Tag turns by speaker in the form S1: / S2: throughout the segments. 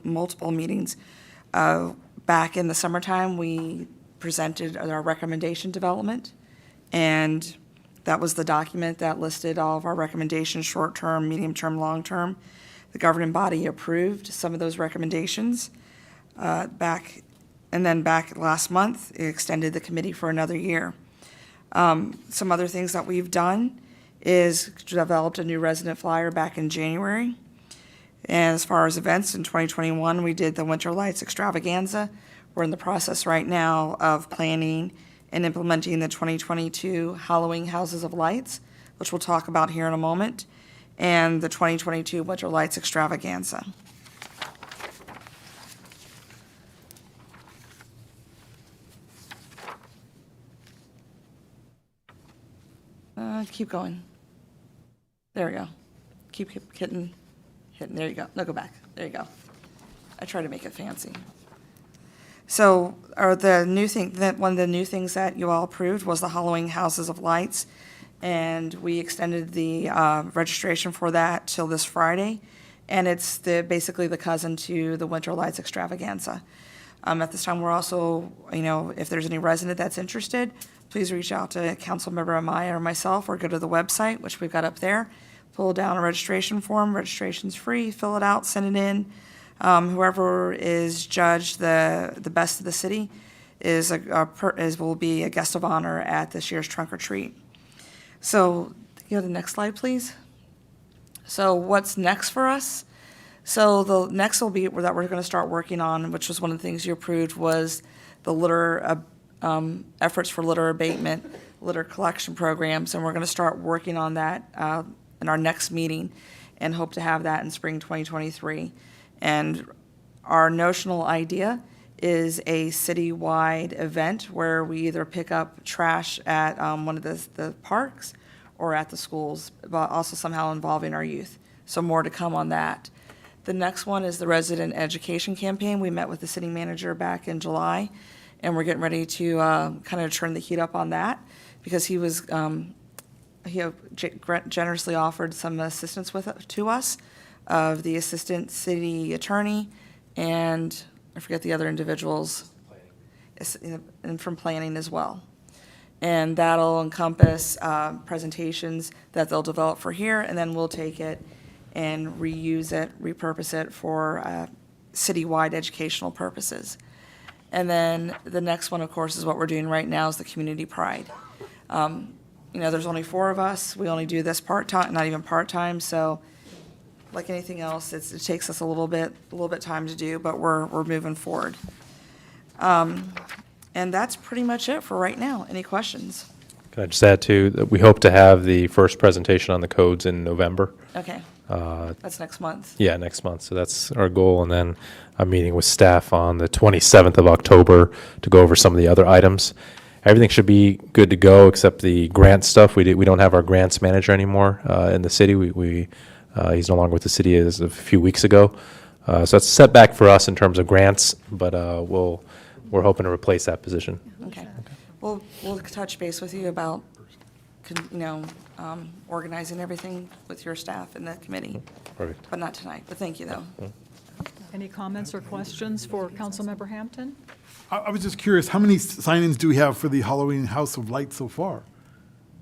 S1: multiple meetings. Back in the summertime, we presented our recommendation development, and that was the document that listed all of our recommendations, short-term, medium-term, long-term. The governing body approved some of those recommendations back last month. It extended the committee for another year. Some other things that we've done is developed a new resident flyer back in January. And as far as events, in 2021, we did the Winter Lights Extravaganza. We're in the process right now of planning and implementing the 2022 Halloween Houses of Lights, which we'll talk about here in a moment, and the 2022 Winter Lights Extravaganza. Keep going. There we go. Keep hitting. There you go. No, go back. There you go. I try to make it fancy. So, the new thing that one of the new things that you all approved was the Halloween Houses of Lights, and we extended the registration for that till this Friday, and it's basically the cousin to the Winter Lights Extravaganza. At this time, we're also, if there's any resident that's interested, please reach out to Councilmember Amaya or myself, or go to the website, which we've got up there. Pull down a registration form. Registration's free. Fill it out. Send it in. Whoever is judged the best of the city will be a guest of honor at this year's trunk or treat. So, go to the next slide, please. So, what's next for us? So, the next will be that we're going to start working on, which was one of the things you approved, was the litter efforts for litter abatement, litter collection programs, and we're going to start working on that in our next meeting, and hope to have that in spring 2023. And our notional idea is a citywide event where we either pick up trash at one of the parks or at the schools, but also somehow involving our youth. So more to come on that. The next one is the resident education campaign. We met with the city manager back in July, and we're getting ready to kind of turn the heat up on that, because he was he generously offered some assistance to us, of the assistant city attorney, and I forget the other individuals, and from planning as well. And that'll encompass presentations that they'll develop for here, and then we'll take it and reuse it, repurpose it for citywide educational purposes. And then the next one, of course, is what we're doing right now, is the community pride. There's only 4 of us. We only do this part-time, not even part-time, so like anything else, it takes us a little bit time to do, but we're moving forward. And that's pretty much it for right now. Any questions?
S2: Can I just add too that we hope to have the first presentation on the codes in November?
S1: Okay. That's next month.
S2: Yeah, next month. So that's our goal. And then I'm meeting with staff on the 27th of October to go over some of the other items. Everything should be good to go except the grant stuff. We don't have our grants manager anymore in the city. He's no longer with the city as of a few weeks ago. So it's a setback for us in terms of grants, but we're hoping to replace that position.
S1: Okay. We'll touch base with you about organizing everything with your staff and the committee.
S2: Perfect.
S1: But not tonight. But thank you, though.
S3: Any comments or questions for Councilmember Hampton?
S4: I was just curious, how many sign-ins do we have for the Halloween House of Lights so far?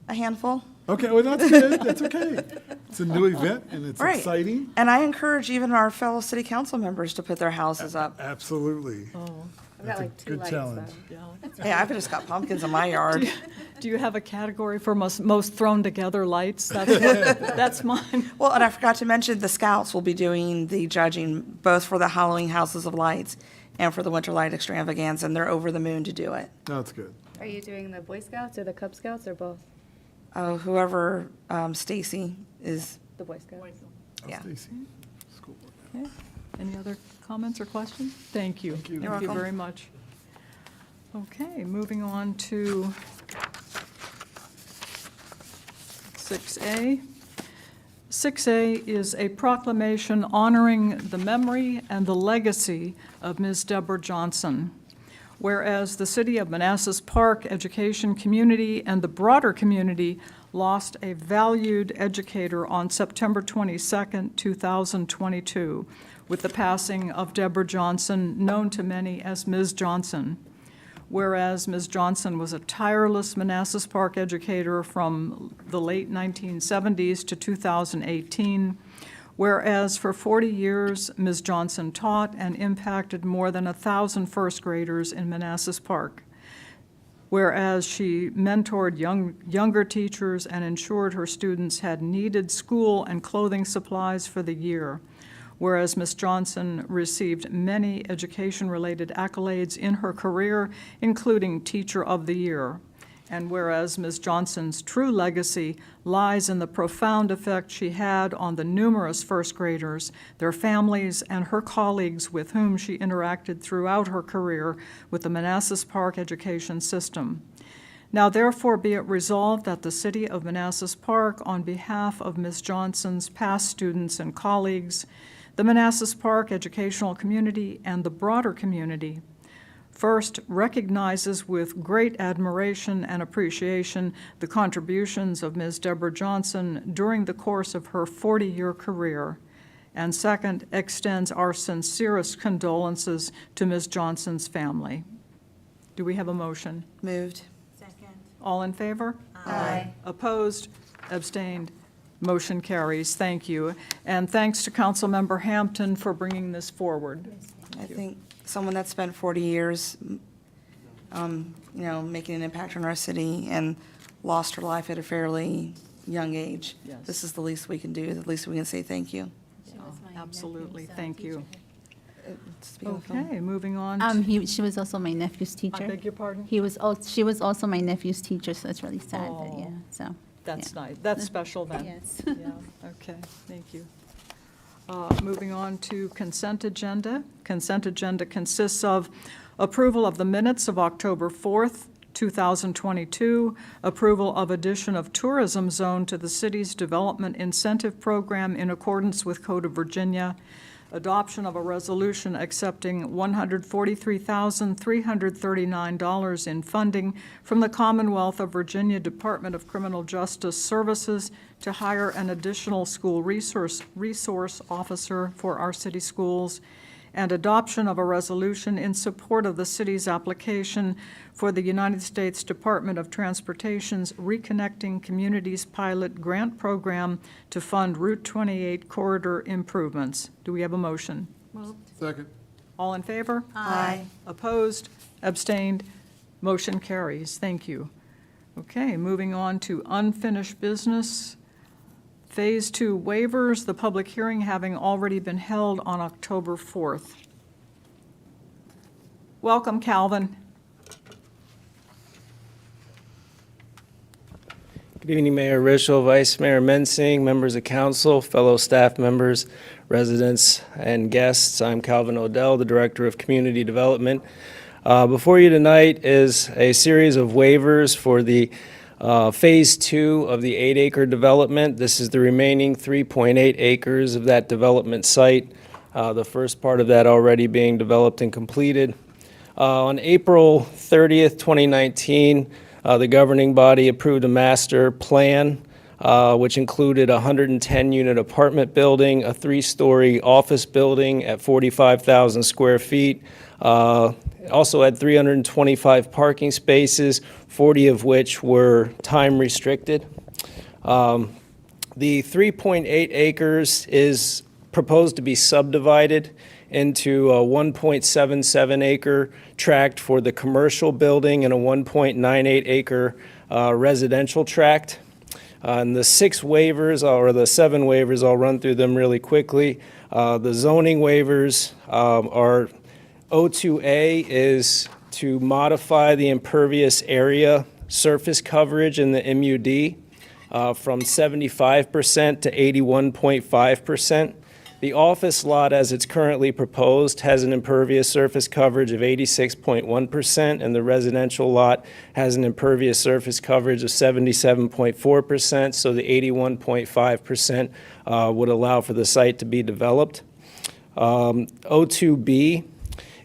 S1: A handful.
S4: Okay, well, that's good. That's okay. It's a new event, and it's
S1: Right.
S4: exciting.
S1: And I encourage even our fellow city council members to put their houses up.
S4: Absolutely.
S3: Oh,
S5: I've got like 2
S4: good
S5: lights,
S4: challenge.
S5: though.
S3: yeah.
S1: Hey, I've just got pumpkins in my yard.
S3: Do you have a category for most thrown together lights? That's mine.
S1: Well, and I forgot to mention, the Scouts will be doing the judging, both for the Halloween Houses of Lights and for the Winter Light Extravaganza, and they're over the moon to do it.
S4: That's good.
S5: Are you doing the Boy Scouts or the Cub Scouts or both?
S1: Whoever Stacy is,
S5: The Boy Scouts.
S1: yeah.
S4: Stacy, school board.
S3: Okay. Any other comments or questions? Thank you.
S4: Thank you.
S1: You're
S3: Thank you
S1: welcome.
S3: very much. Okay, moving on to 6A. 6A is a proclamation honoring the memory and the legacy of Ms. Deborah Johnson. Whereas the City of Manassas Park education community and the broader community lost a valued educator on September 22nd, 2022, with the passing of Deborah Johnson, known to many as Ms. Johnson. Whereas Ms. Johnson was a tireless Manassas Park educator from the late 1970s to 2018, whereas for 40 years, Ms. Johnson taught and impacted more than 1,000 first graders in Manassas Park. Whereas she mentored younger teachers and ensured her students had needed school and clothing supplies for the year. Whereas Ms. Johnson received many education-related accolades in her career, including Teacher of the Year. And whereas Ms. Johnson's true legacy lies in the profound effect she had on the numerous first graders, their families, and her colleagues with whom she interacted throughout her career with the Manassas Park education system. Now therefore be it resolved that the City of Manassas Park, on behalf of Ms. Johnson's past students and colleagues, the Manassas Park educational community, and the broader community, first recognizes with great admiration and appreciation the contributions of Ms. Deborah Johnson during the course of her 40-year career, and second, extends our sincerest condolences to Ms. Johnson's family. Do we have a motion?
S1: Moved.
S3: All in favor? Aye. Opposed? Abstained? Motion carries. Thank you. And thanks to Councilmember Hampton for bringing this forward.
S1: I think someone that spent 40 years, making an impact on our city and lost her life at a fairly young age.
S3: Yes.
S1: This is the least we can do, the least we can say thank you.
S3: Absolutely. Thank you.
S1: Speaking of film.
S3: Okay, moving on.
S6: She was also my nephew's teacher.
S3: I beg your pardon?
S6: She was also my nephew's teacher, so it's really sad, but
S3: Oh.
S6: yeah, so.
S3: That's
S6: yeah.
S3: nice. That's special then.
S6: Yes.
S3: Yeah, okay, thank you. Moving on to consent agenda. Consent agenda consists of approval of the minutes of October 4th, 2022, approval of addition of tourism zone to the city's development incentive program in accordance with Code of Virginia, adoption of a resolution accepting $143,339 in funding from the Commonwealth of Virginia Department of Criminal Justice Services to hire an additional school resource officer for our city schools, and adoption of a resolution in support of the city's application for the United States Department of Transportation's Reconnecting Communities Pilot Grant Program to fund Route 28 corridor improvements. Do we have a motion?
S4: Second.
S3: All in favor?
S1: Aye.
S3: Opposed? Abstained? Motion carries. Thank you. Okay, moving on to unfinished business. Phase 2 waivers, the public hearing having already been held on October 4th. Welcome, Calvin.
S7: Good evening, Mayor Rischel, Vice Mayor Mensing, members of council, fellow staff members, residents, and guests. I'm Calvin Odell, the Director of Community Development. Before you tonight is a series of waivers for the Phase 2 of the 8-acre development. This is the remaining 3.8 acres of that development site, the first part of that already being developed and completed. On April 30th, 2019, the governing body approved a master plan, which included a 110-unit apartment building, a 3-story office building at 45,000 square feet. It also had 325 parking spaces, 40 of which were time restricted. The 3.8 acres is proposed to be subdivided into a 1.77 acre tract for the commercial building and a 1.98 acre residential tract. And the 6 waivers, or the 7 waivers, I'll run through them really quickly. The zoning waivers are O2A is to modify the impervious area surface coverage in the MUD from 75% to 81.5%. The office lot, as it's currently proposed, has an impervious surface coverage of 86.1%, and the residential lot has an impervious surface coverage of 77.4%, so the 81.5% would allow for the site to be developed. O2B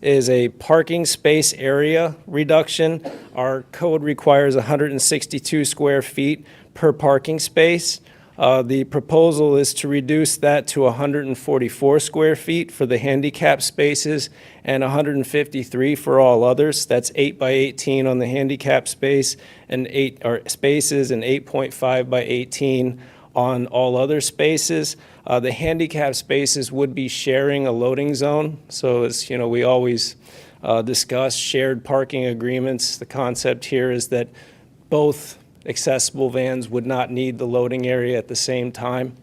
S7: is a parking space area reduction. Our code requires 162 square feet per parking space. The proposal is to reduce that to 144 square feet for the handicap spaces and 153 for all others. That's 8 by 18 on the handicap space and spaces and 8.5 by 18 on all other spaces. The handicap spaces would be sharing a loading zone. So as you know, we always discuss shared parking agreements. The concept here is that both accessible vans would not need the loading area at the same time.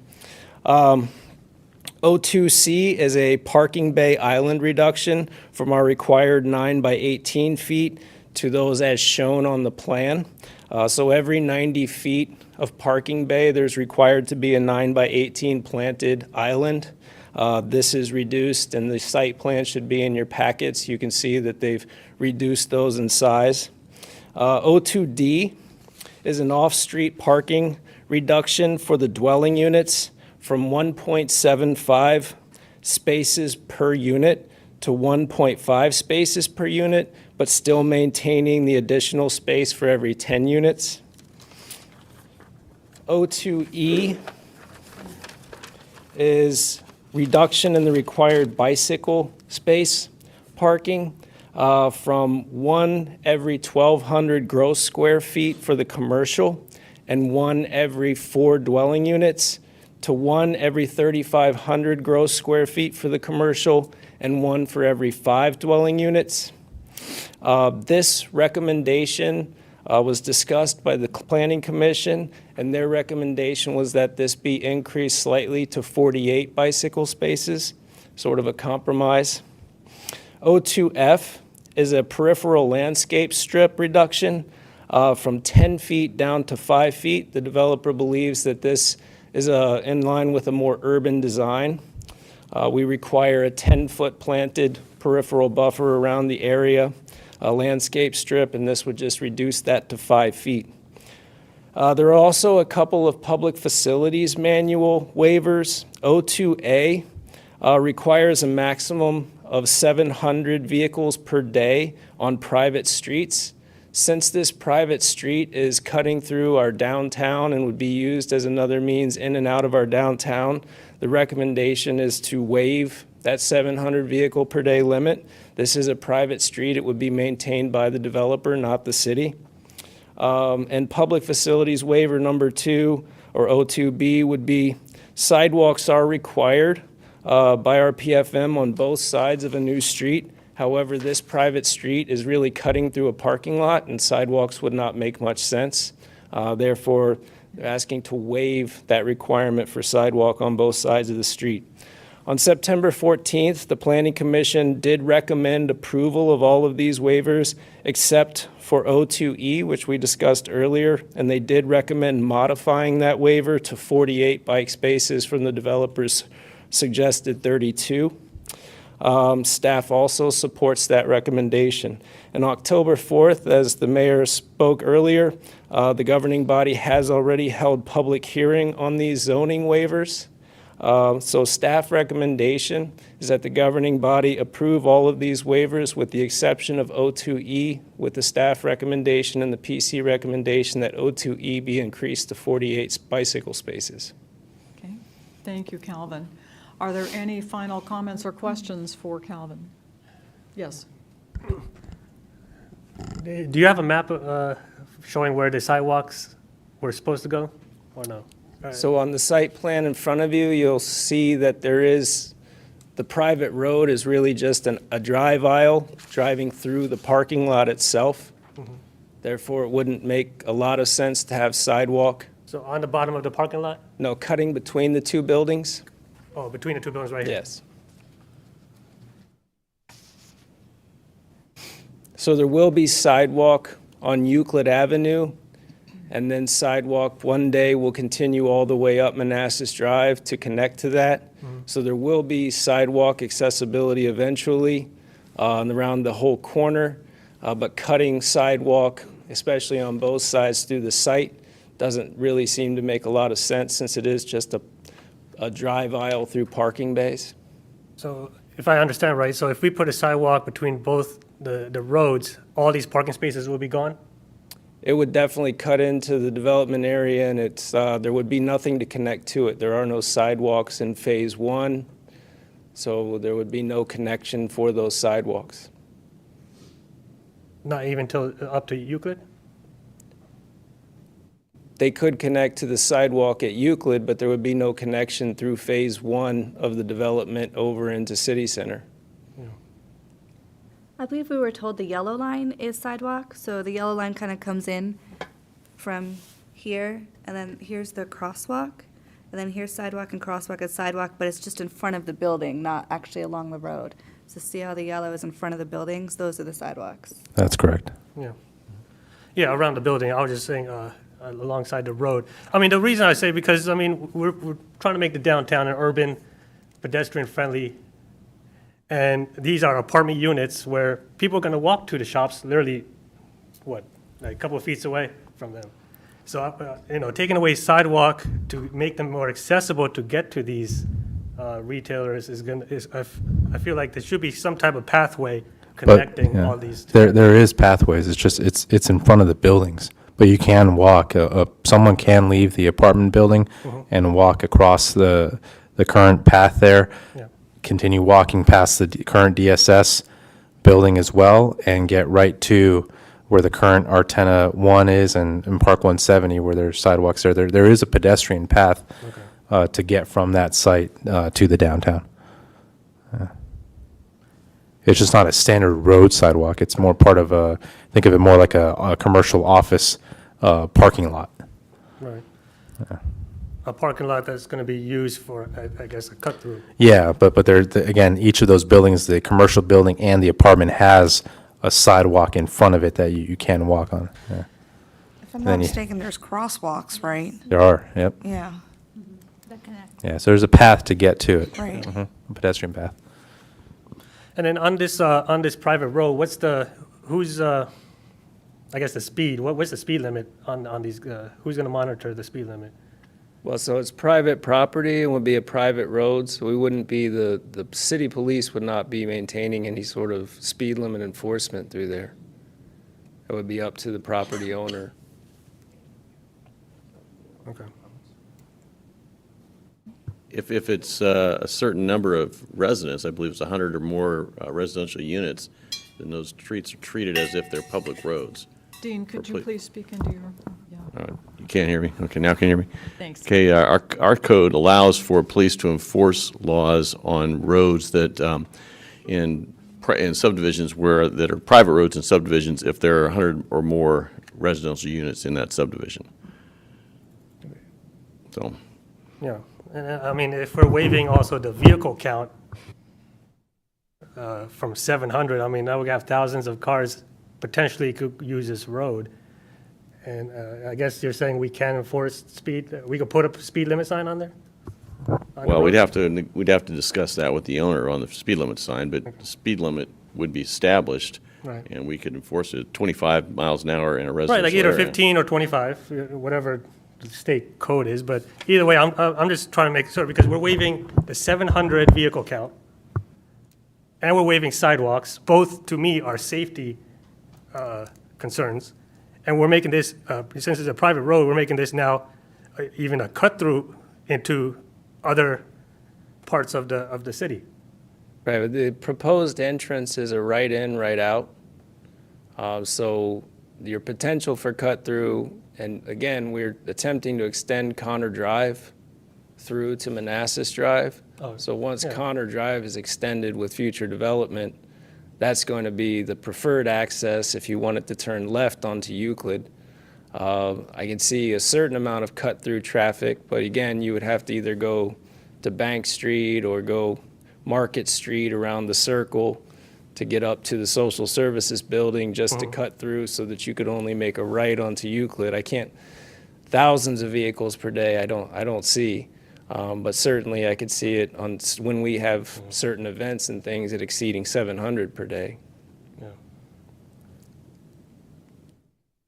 S7: O2C is a parking bay island reduction from our required 9 by 18 feet to those as shown on the plan. So every 90 feet of parking bay, there's required to be a 9 by 18 planted island. This is reduced, and the site plan should be in your packets. You can see that they've reduced those in size. O2D is an off-street parking reduction for the dwelling units from 1.75 spaces per unit to 1.5 spaces per unit, but still maintaining the additional space for every 10 units. O2E is reduction in the required bicycle space parking from 1 every 1,200 gross square feet for the commercial and 1 every 4 dwelling units to 1 every 3,500 gross square feet for the commercial and 1 for every 5 dwelling units. This recommendation was discussed by the Planning Commission, and their recommendation was that this be increased slightly to 48 bicycle spaces, sort of a compromise. O2F is a peripheral landscape strip reduction from 10 feet down to 5 feet. The developer believes that this is in line with a more urban design. We require a 10-foot planted peripheral buffer around the area, a landscape strip, and this would just reduce that to 5 feet. There are also a couple of public facilities manual waivers. O2A requires a maximum of 700 vehicles per day on private streets. Since this private street is cutting through our downtown and would be used as another means in and out of our downtown, the recommendation is to waive that 700 vehicle per day limit. This is a private street. It would be maintained by the developer, not the city. And public facilities waiver number 2, or O2B, would be sidewalks are required by our PFM on both sides of a new street. However, this private street is really cutting through a parking lot, and sidewalks would not make much sense. Therefore, they're asking to waive that requirement for sidewalk on both sides of the street. On September 14th, the Planning Commission did recommend approval of all of these waivers except for O2E, which we discussed earlier, and they did recommend modifying that waiver to 48 bike spaces from the developer's suggested 32. Staff also supports that recommendation. On October 4th, as the mayor spoke earlier, the governing body has already held public hearing on these zoning waivers. So staff recommendation is that the governing body approve all of these waivers with the exception of O2E, with the staff recommendation and the PC recommendation that O2E be increased to 48 bicycle spaces.
S3: Okay, thank you, Calvin. Are there any final comments or questions for Calvin? Yes.
S8: Do you have a map showing where the sidewalks were supposed to go, or no?
S7: So on the site plan in front of you, you'll see that the private road is really just a drive aisle driving through the parking lot itself.
S8: Mm-hmm.
S7: Therefore, it wouldn't make a lot of sense to have sidewalk.
S8: So on the bottom of the parking lot?
S7: No, cutting between the two buildings?
S8: Oh, between the two buildings right here?
S7: Yes. So there will be sidewalk on Euclid Avenue, and then sidewalk one day will continue all the way up Manassas Drive to connect to that.
S8: Mm-hmm.
S7: So there will be sidewalk accessibility eventually around the whole corner, but cutting sidewalk, especially on both sides through the site, doesn't really seem to make a lot of sense since it is just a drive aisle through parking bays.
S8: So if I understand right, so if we put a sidewalk between both the roads, all these parking spaces will be gone?
S7: It would definitely cut into the development area, and it's, there would be nothing to connect to it. There are no sidewalks in Phase 1, so there would be no connection for those sidewalks.
S8: Not even till up to Euclid?
S7: They could connect to the sidewalk at Euclid, but there would be no connection through Phase 1 of the development over into City Center.
S5: I believe we were told the yellow line is sidewalk, so the yellow line kind of comes in from here, and then here's the crosswalk, and then here's sidewalk and crosswalk and sidewalk, but it's just in front of the building, not actually along the road. So see how the yellow is in front of the buildings? Those are the sidewalks.
S2: That's correct.
S8: Yeah. Yeah, around the building. I was just saying alongside the road. I mean, the reason I say because, I mean, we're trying to make the downtown an urban, pedestrian-friendly, and these are apartment units where people are going to walk to the shops literally, what, like a couple of feet away from them. So, you know, taking away sidewalk to make them more accessible to get to these retailers I feel like there should be some type of pathway
S2: But
S8: connecting
S2: yeah,
S8: all these.
S2: there is pathways. It's just it's in front of the buildings. But you can walk. Someone can leave the apartment building and walk across the current path there.
S8: Yeah.
S2: Continue walking past the current DSS building as well, and get right to where the current Artena 1 is and Park 170, where there's sidewalks there. There is a pedestrian path to get from that site to the downtown. It's just not a standard road sidewalk. It's more part of think of it more like a commercial office parking lot.
S8: Right. A parking lot that's going to be used for, I guess, a cut-through.
S2: Yeah, but again, each of those buildings, the commercial building and the apartment has a sidewalk in front of it that you can walk on. Yeah.
S1: If I'm
S2: Then
S1: not
S2: you-
S1: mistaken, there's crosswalks, right?
S2: There are, yep.
S1: Yeah,
S6: That connect.
S2: Yeah, so there's a path to get to it.
S1: Right.
S2: A pedestrian path.
S8: And then on this private road, who's, I guess, the speed? What's the speed limit on these, who's going to monitor the speed limit?
S7: Well, so it's private property and would be a private road, so we wouldn't be, the city police would not be maintaining any sort of speed limit enforcement through there. It would be up to the property owner.
S8: Okay.
S9: If it's a certain number of residents, I believe it's 100 or more residential units, then those streets are treated as if they're public roads.
S3: Dean, could you
S9: Please.
S3: please speak into your, yeah,
S9: All right, you can't hear me? Okay, now can you hear me?
S3: thanks.
S9: Okay, our code allows for police to enforce laws on roads that, in subdivisions that are private roads and subdivisions, if there are 100 or more residential units in that subdivision. So,
S8: Yeah. And I mean, if we're waiving also the vehicle count from 700, I mean, now we have thousands of cars potentially could use this road. And I guess you're saying we can enforce speed, we could put a speed limit sign on there? On the
S9: well, we'd
S8: road?
S9: have to discuss that with the owner on the speed limit sign, but the speed limit would be established.
S8: Right.
S9: And we could enforce it 25 miles an hour in a residential
S8: Right, like either
S9: area.
S8: 15 or 25, whatever the state code is, but either way, I'm just trying to make sure, because we're waiving the 700 vehicle count, and we're waiving sidewalks, both to me are safety concerns, and we're making this, since it's a private road, we're making this now even a cut-through into other parts of the city.
S7: Right, but the proposed entrance is a right in, right out. So your potential for cut-through, and again, we're attempting to extend Connor Drive through to Manassas Drive.
S8: Oh,
S7: So once
S8: yeah.
S7: Connor Drive is extended with future development, that's going to be the preferred access if you wanted to turn left onto Euclid. I can see a certain amount of cut-through traffic, but again, you would have to either go to Bank Street or go Market Street around the circle to get up to the social services building just to cut through so that you could only make a right onto Euclid. I can't, thousands of vehicles per day, I don't see. But certainly I could see it on, when we have certain events and things, it exceeding 700 per day.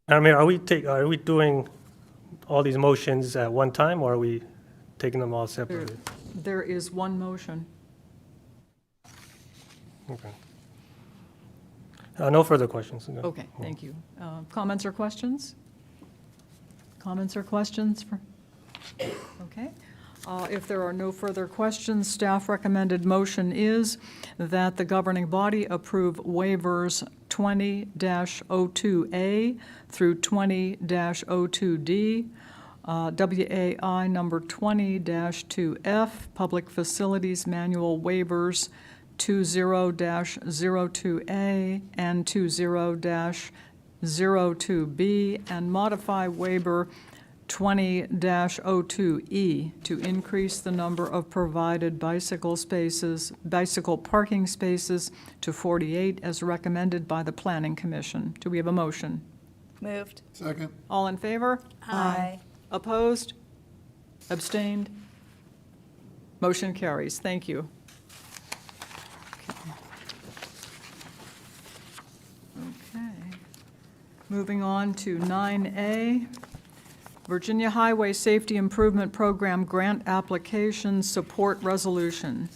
S8: I mean, are we doing all these motions at one time, or are we taking them all separately?
S3: There is one motion.
S8: Okay. No further questions. No.
S3: Okay, thank you. Comments or questions? Comments or questions? Okay. If there are no further questions, staff recommended motion is that the governing body approve waivers 20-02A through 20-02D, WAI number 20-2F, Public Facilities Manual waivers 20-02A and 20-02B, and modify waiver 20-02E to increase the number of provided bicycle parking spaces to 48 as recommended by the Planning Commission. Do we have a motion?
S5: Moved.
S4: Second.
S3: All in favor?
S5: Aye.
S3: Opposed? Abstained? Motion carries. Thank you. Okay. Moving on to 9A, Virginia Highway Safety Improvement Program Grant Application Support Resolution.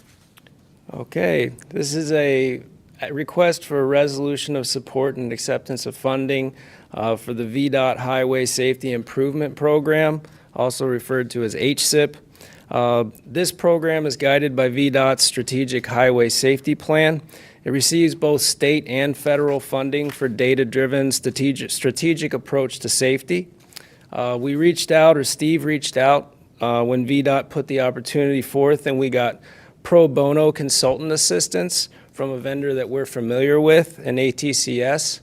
S7: Okay, this is a request for a resolution of support and acceptance of funding for the VDOT Highway Safety Improvement Program, also referred to as HSIP. This program is guided by VDOT's Strategic Highway Safety Plan. It receives both state and federal funding for data-driven strategic approach to safety. We reached out, or Steve reached out, when VDOT put the opportunity forth, and we got pro bono consultant assistance from a vendor that we're familiar with, an ATCS.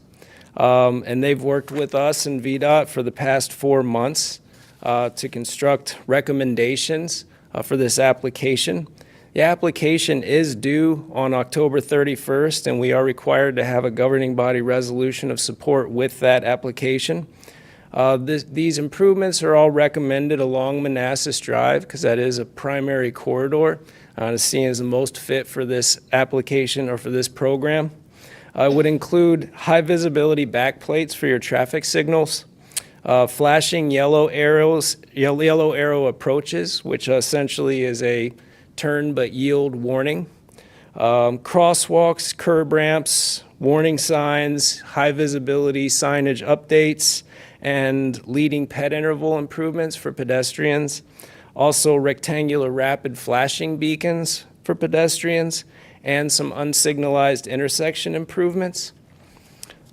S7: And they've worked with us and VDOT for the past 4 months to construct recommendations for this application. The application is due on October 31st, and we are required to have a governing body resolution of support with that application. These improvements are all recommended along Manassas Drive because that is a primary corridor to see as the most fit for this application or for this program. It would include high visibility backplates for your traffic signals, flashing yellow arrow approaches, which essentially is a turn but yield warning, crosswalks, curb ramps, warning signs, high visibility signage updates, and leading pet interval improvements for pedestrians. Also rectangular rapid flashing beacons for pedestrians, and some unsignalized intersection improvements.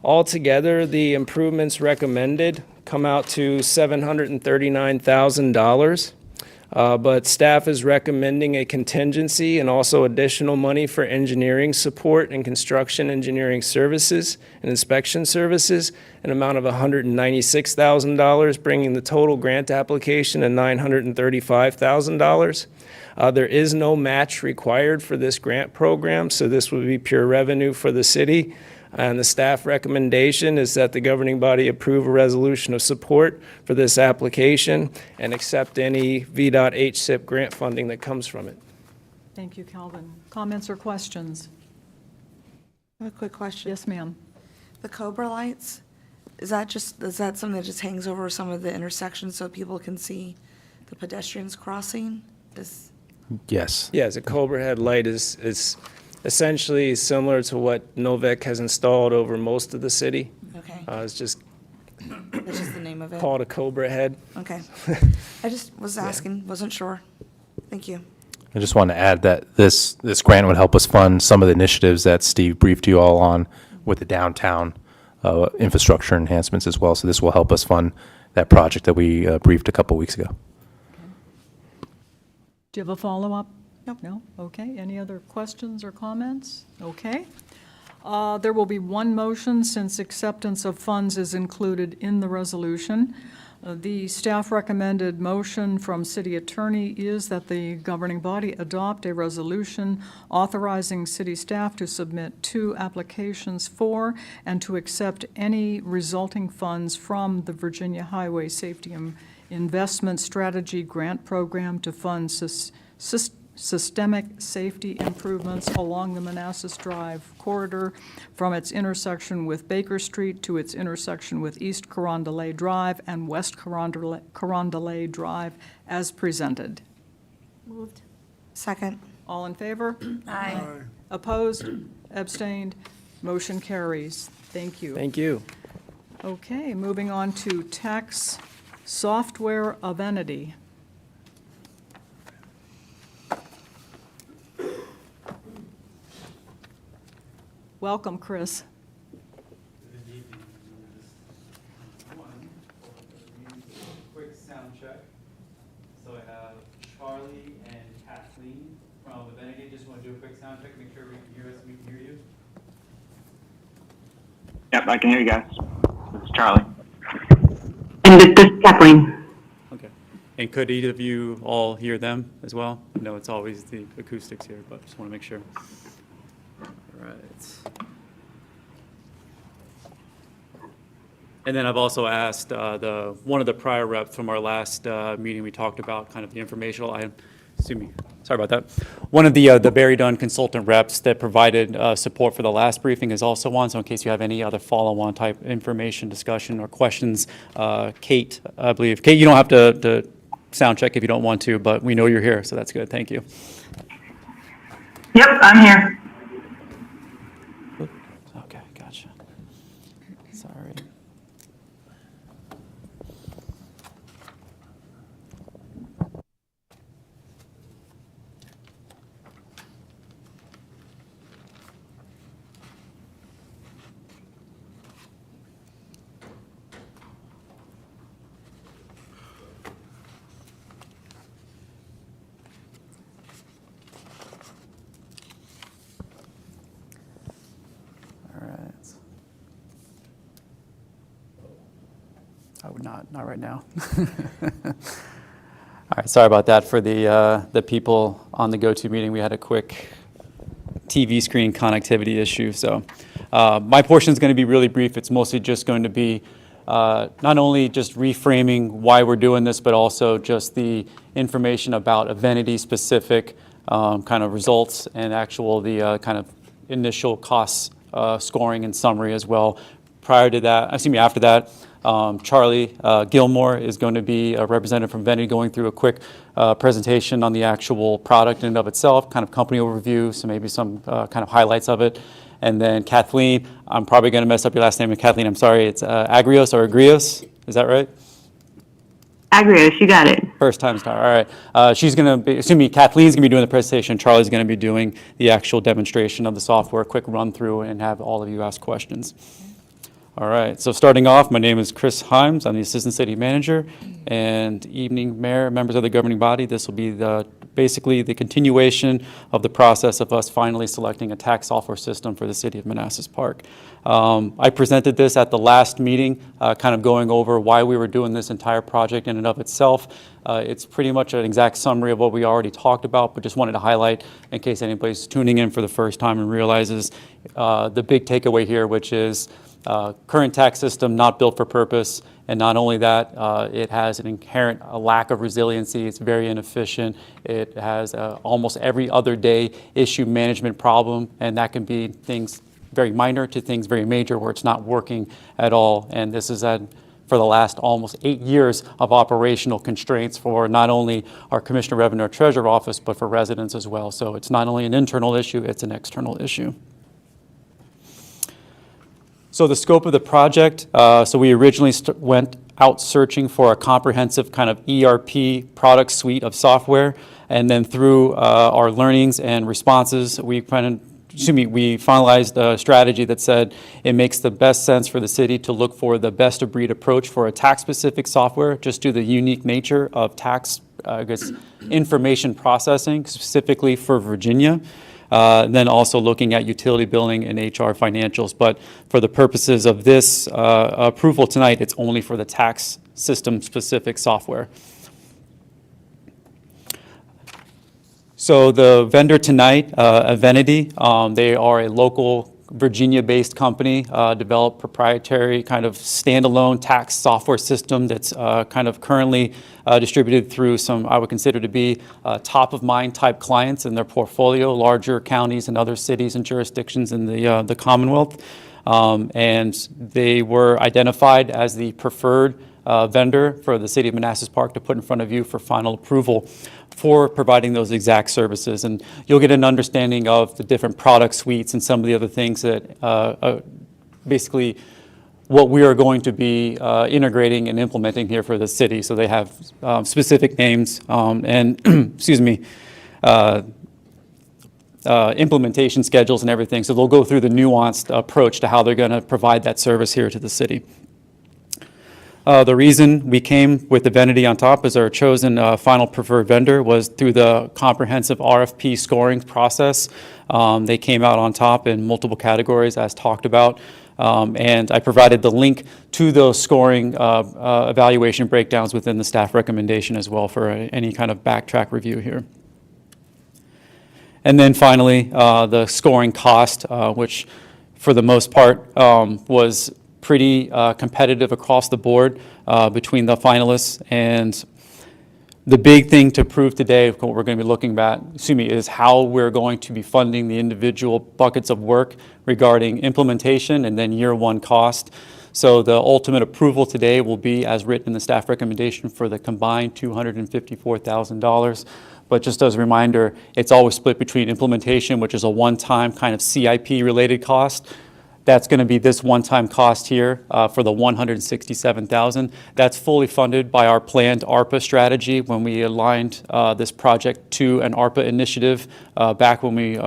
S7: Altogether, the improvements recommended come out to $739,000. But staff is recommending a contingency and also additional money for engineering support and construction engineering services and inspection services, an amount of $196,000, bringing the total grant application to $935,000. There is no match required for this grant program, so this would be pure revenue for the city. And the staff recommendation is that the governing body approve a resolution of support for this application and accept any VDOT HSIP grant funding that comes from it.
S3: Thank you, Calvin. Comments or questions?
S1: I have a quick question.
S3: Yes, ma'am.
S1: The Cobra lights, is that something that just hangs over some of the intersections so people can see the pedestrians crossing?
S2: Yes.
S7: Yes, a Cobra head light is essentially similar to what Novec has installed over most of the city.
S1: Okay,
S7: It's just
S1: that's just the name of it?
S7: called a Cobra head.
S1: Okay. I just was asking, wasn't sure. Thank you.
S2: I just want to add that this grant would help us fund some of the initiatives that Steve briefed you all on with the downtown infrastructure enhancements as well. So this will help us fund that project that we briefed a couple weeks ago.
S3: Do you have a follow-up?
S1: Nope.
S3: No? Okay. Any other questions or comments? Okay. There will be one motion since acceptance of funds is included in the resolution. The staff recommended motion from city attorney is that the governing body adopt a resolution authorizing city staff to submit 2 applications for and to accept any resulting funds from the Virginia Highway Safety Investment Strategy Grant Program to fund systemic safety improvements along the Manassas Drive corridor from its intersection with Baker Street to its intersection with East Carondelet Drive and West Carondelet Drive as presented.
S5: Moved.
S1: Second.
S3: All in favor?
S5: Aye.
S3: Opposed? Abstained? Motion carries. Thank you.
S7: Thank you.
S3: Okay, moving on to tax Software Avenity. Welcome, Chris.
S10: Quick sound check. So I have Charlie and Kathleen from Avenity. Just want to do a quick sound check, make sure we can hear us, we can hear you.
S11: Yep, I can hear you guys. This is Charlie. And this is Kathleen.
S10: Okay. And could either of you all hear them as well? I know it's always the acoustics here, but just want to make sure. All right. And then I've also asked one of the prior reps from our last meeting, we talked about kind of the informational item. Excuse me, sorry about that. One of the Barry Dunn consultant reps that provided support for the last briefing is also on, so in case you have any other follow-on type information, discussion, or questions, Kate, I believe. Kate, you don't have to sound check if you don't want to, but we know you're here, so that's good. Thank you.
S11: Yep, I'm here.
S10: Okay, gotcha. Sorry. All right. I would not right now. All right, sorry about that for the people on the go-to meeting. We had a quick TV screen connectivity issue. So my portion is going to be really brief. It's mostly just going to be not only just reframing why we're doing this, but also just the information about Avenity specific kind of results and the kind of initial costs scoring and summary as well. After that, Charlie Gilmore is going to be a representative from Avenity going through a quick presentation on the actual product in and of itself, kind of company overview, so maybe some kind of highlights of it. And then Kathleen, I'm probably going to mess up your last name, and Kathleen, I'm sorry, it's Agrios or Agrios, is that right?
S11: Agrios, you got it.
S10: First time star, all right. She's going to be, Kathleen's going to be doing the presentation, Charlie's going to be doing the actual demonstration of the software, quick run through, and have all of you ask questions. All right, so starting off, my name is Chris Himes. I'm the Assistant City Manager. And evening, Mayor, members of the governing body. This will be basically the continuation of the process of us finally selecting a tax software system for the city of Manassas Park. I presented this at the last meeting, kind of going over why we were doing this entire project in and of itself. It's pretty much an exact summary of what we already talked about, but just wanted to highlight in case anybody's tuning in for the first time and realizes the big takeaway here, which is current tax system not built for purpose, and not only that, it has an inherent lack of resiliency. It's very inefficient. It has almost every other day issue management problem, and that can be things very minor to things very major where it's not working at all. And this is for the last almost 8 years of operational constraints for not only our Commissioner of Revenue or Treasurer Office, but for residents as well. So it's not only an internal issue, it's an external issue. So the scope of the project, so we originally went out searching for a comprehensive kind of ERP product suite of software, and then through our learnings and responses, we finalized a strategy that said it makes the best sense for the city to look for the best of breed approach for a tax-specific software, just due to the unique nature of tax, information processing, specifically for Virginia. Then also looking at utility billing and HR financials. But for the purposes of this approval tonight, it's only for the tax system specific software. So the vendor tonight, Avenity, they are a local Virginia-based company, developed proprietary kind of standalone tax software system that's kind of currently distributed through some I would consider to be top-of-mind type clients in their portfolio, larger counties and other cities and jurisdictions in the Commonwealth. And they were identified as the preferred vendor for the city of Manassas Park to put in front of you for final approval for providing those exact services. And you'll get an understanding of the different product suites and some of the other things that basically what we are going to be integrating and implementing here for the city. So they have specific names and, excuse me, implementation schedules and everything. So they'll go through the nuanced approach to how they're going to provide that service here to the city. The reason we came with Avinity on top as our chosen final preferred vendor was through the comprehensive RFP scoring process. They came out on top in multiple categories as talked about. And I provided the link to those scoring evaluation breakdowns within the staff recommendation as well for any kind of backtrack review here. And then finally, the scoring cost, which for the most part was pretty competitive across the board between the finalists. And the big thing to prove today, what we're going to be looking at, is how we're going to be funding the individual buckets of work regarding implementation and then year one cost. So the ultimate approval today will be as written in the staff recommendation for the combined $254,000. But just as a reminder, it's always split between implementation, which is a one-time kind of CIP-related cost. That's going to be this one-time cost here for the $167,000. That's fully funded by our planned ARPA strategy when we aligned this project to an ARPA initiative back when we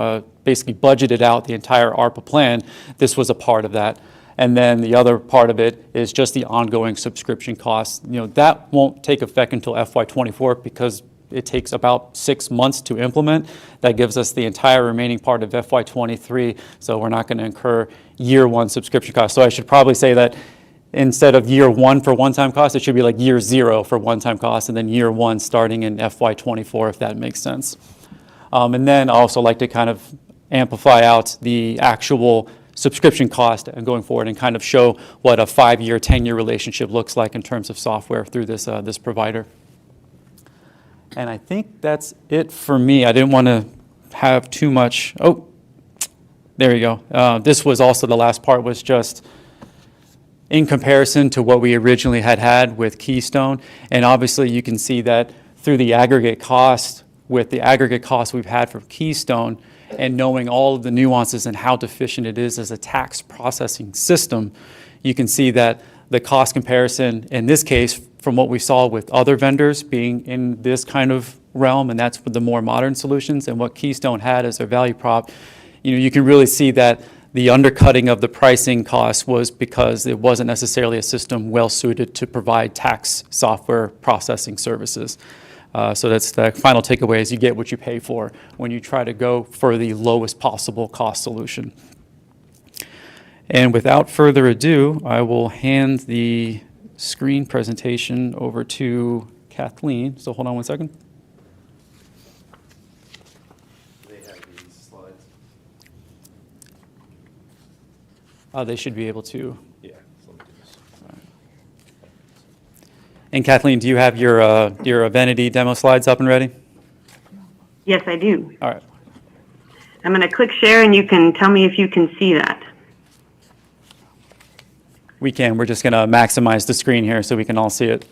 S10: basically budgeted out the entire ARPA plan. This was a part of that. And then the other part of it is just the ongoing subscription costs. That won't take effect until FY24 because it takes about 6 months to implement. That gives us the entire remaining part of FY23, so we're not going to incur year one subscription costs. So I should probably say that instead of year one for one-time costs, it should be like year zero for one-time costs, and then year one starting in FY24, if that makes sense. And then I also like to kind of amplify out the actual subscription cost and going forward and kind of show what a 5-year, 10-year relationship looks like in terms of software through this, this provider. And I think that's it for me. I didn't want to have too much. Oh, there you go. This was also the last part, was just in comparison to what we originally had with Keystone. And obviously you can see that through the aggregate cost, with the aggregate cost we've had from Keystone and knowing all of the nuances and how deficient it is as a tax processing system, you can see that the cost comparison in this case from what we saw with other vendors being in this kind of realm, and that's with the more modern solutions, and what Keystone had as their value prop, you can really see that the undercutting of the pricing cost was because it wasn't necessarily a system well suited to provide tax software processing services. So that's the final takeaway, is you get what you pay for when you try to go for the lowest possible cost solution. And without further ado, I will hand the screen presentation over to Kathleen. So hold on one second. They have these slides. They should be able to. Yeah. And Kathleen, do you have your Avinity demo slides up and ready?
S11: Yes, I do.
S10: All right.
S11: I'm going to click share, and you can tell me if you can see that.
S10: We can. We're just going to maximize the screen here so we can all see it.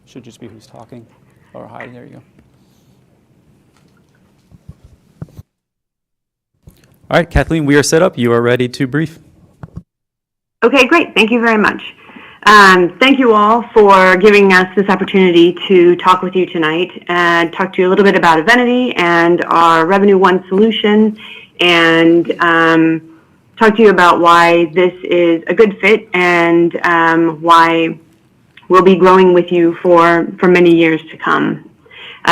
S10: Should just be who's talking. Or hi, there you go. All right, Kathleen, we are set up. You are ready to brief.
S11: Okay, great. Thank you very much. Thank you all for giving us this opportunity to talk with you tonight and talk to you a little bit about Avinity and our Revenue One solution, and talk to you about why this is a good fit and why we'll be growing with you for many years to come.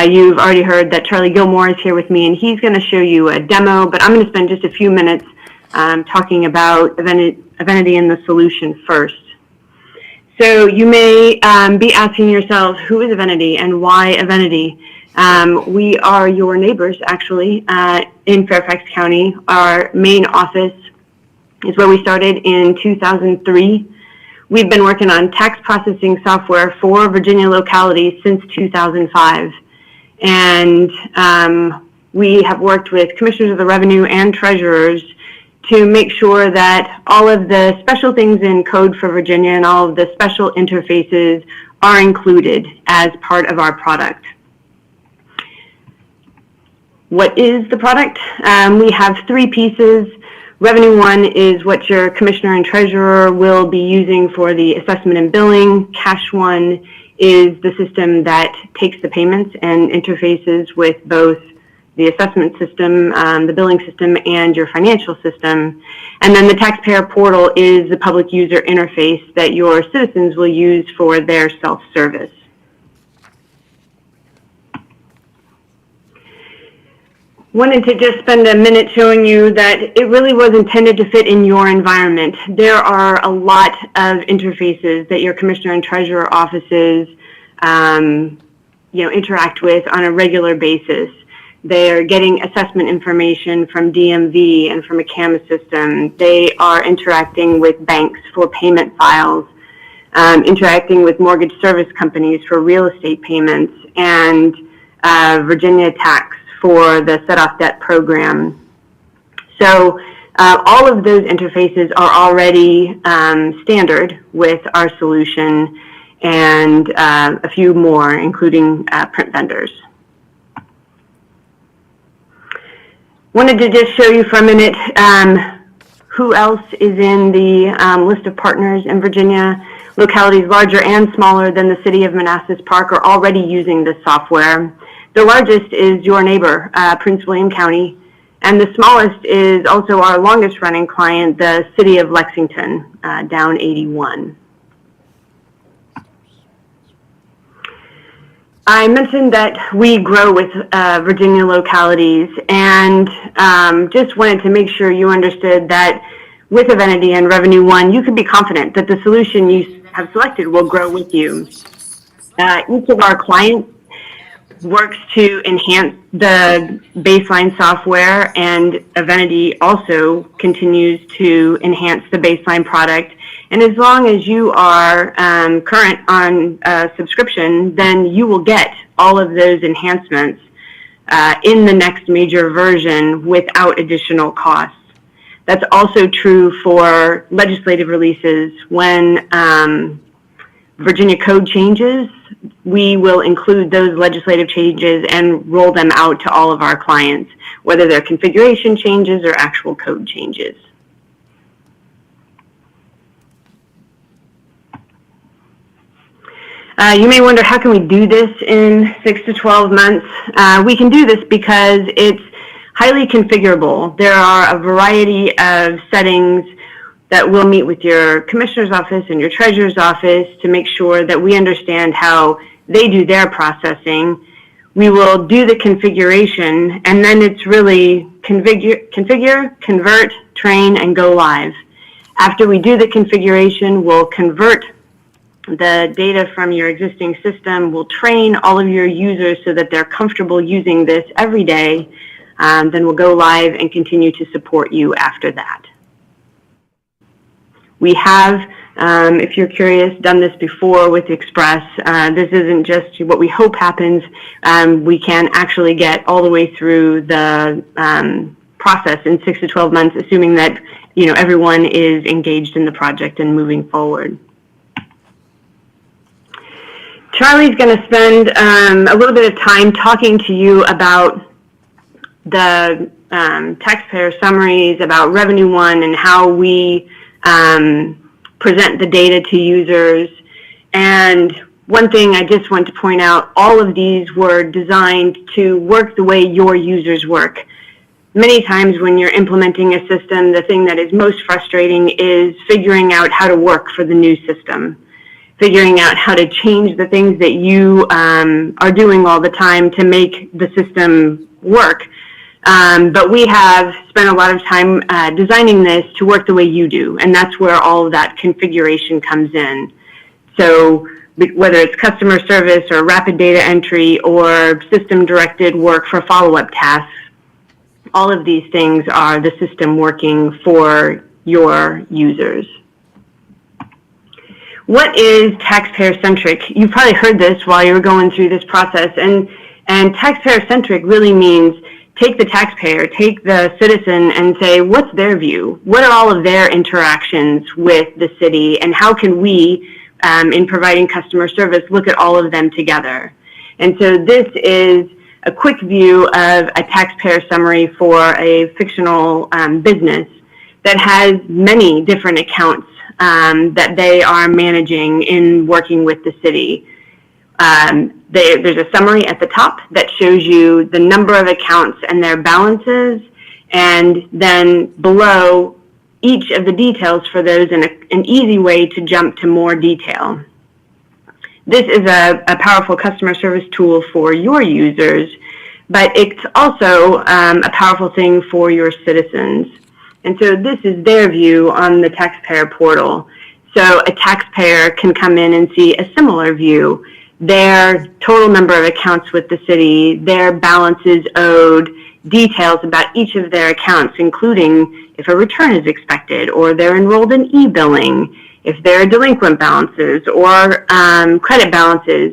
S11: You've already heard that Charlie Gilmore is here with me, and he's going to show you a demo, but I'm going to spend just a few minutes talking about Avinity and the solution first. So you may be asking yourselves, who is Avinity and why Avinity? We are your neighbors, actually, in Fairfax County. Our main office is where we started in 2003. We've been working on tax processing software for Virginia localities since 2005. And we have worked with commissioners of the revenue and treasurers to make sure that all of the special things in code for Virginia and all of the special interfaces are included as part of our product. What is the product? We have three pieces. Revenue One is what your commissioner and treasurer will be using for the assessment and billing. Cash One is the system that takes the payments and interfaces with both the assessment system, the billing system, and your financial system. And then the taxpayer portal is the public user interface that your citizens will use for their self-service. Wanted to just spend a minute showing you that it really was intended to fit in your environment. There are a lot of interfaces that your commissioner and treasurer offices interact with on a regular basis. They're getting assessment information from DMV and from a CAMA system. They are interacting with banks for payment files, interacting with mortgage service companies for real estate payments, and Virginia Tax for the set-off debt program. So all of those interfaces are already standard with our solution, and a few more, including print vendors. Wanted to just show you for a minute who else is in the list of partners in Virginia. Localities larger and smaller than the city of Manassas Park are already using this software. The largest is your neighbor, Prince William County, and the smallest is also our longest running client, the city of Lexington, down 81. I mentioned that we grow with Virginia localities, and just wanted to make sure you understood that with Evenity and Revenue One, you can be confident that the solution you have selected will grow with you. Each of our clients works to enhance the baseline software, and Evenity also continues to enhance the baseline product. And as long as you are current on subscription, then you will get all of those enhancements in the next major version without additional costs. That's also true for legislative releases. When Virginia code changes, we will include those legislative changes and roll them out to all of our clients, whether they're configuration changes or actual code changes. You may wonder, how can we do this in 6 to 12 months? We can do this because it's highly configurable. There are a variety of settings that we'll meet with your commissioner's office and your treasurer's office to make sure that we understand how they do their processing. We will do the configuration, and then it's really configure, convert, train, and go live. After we do the configuration, we'll convert the data from your existing system. We'll train all of your users so that they're comfortable using this every day. Then we'll go live and continue to support you after that. We have, if you're curious, done this before with Express. This isn't just what we hope happens. We can actually get all the way through the process in 6 to 12 months, assuming that everyone is engaged in the project and moving forward. Charlie's going to spend a little bit of time talking to you about the taxpayer summaries, about Revenue One, and how we present the data to users. And one thing I just want to point out, all of these were designed to work the way your users work. Many times when you're implementing a system, the thing that is most frustrating is figuring out how to work for the new system, figuring out how to change the things that you are doing all the time to make the system work. But we have spent a lot of time designing this to work the way you do, and that's where all of that configuration comes in. So whether it's customer service or rapid data entry or system-directed work for follow-up tasks, all of these things are the system working for your users. What is taxpayer-centric? You've probably heard this while you were going through this process, and taxpayer-centric really means take the taxpayer, take the citizen, and say, what's their view? What are all of their interactions with the city, and how can we, in providing customer service, look at all of them together? And so this is a quick view of a taxpayer summary for a fictional business. that has many different accounts that they are managing in working with the city. There's a summary at the top that shows you the number of accounts and their balances, and then below each of the details for those in an easy way to jump to more detail. This is a powerful customer service tool for your users, but it's also a powerful thing for your citizens. And so this is their view on the taxpayer portal. So a taxpayer can come in and see a similar view, their total number of accounts with the city, their balances owed, details about each of their accounts, including if a return is expected, or they're enrolled in e-billing, if there are delinquent balances or credit balances.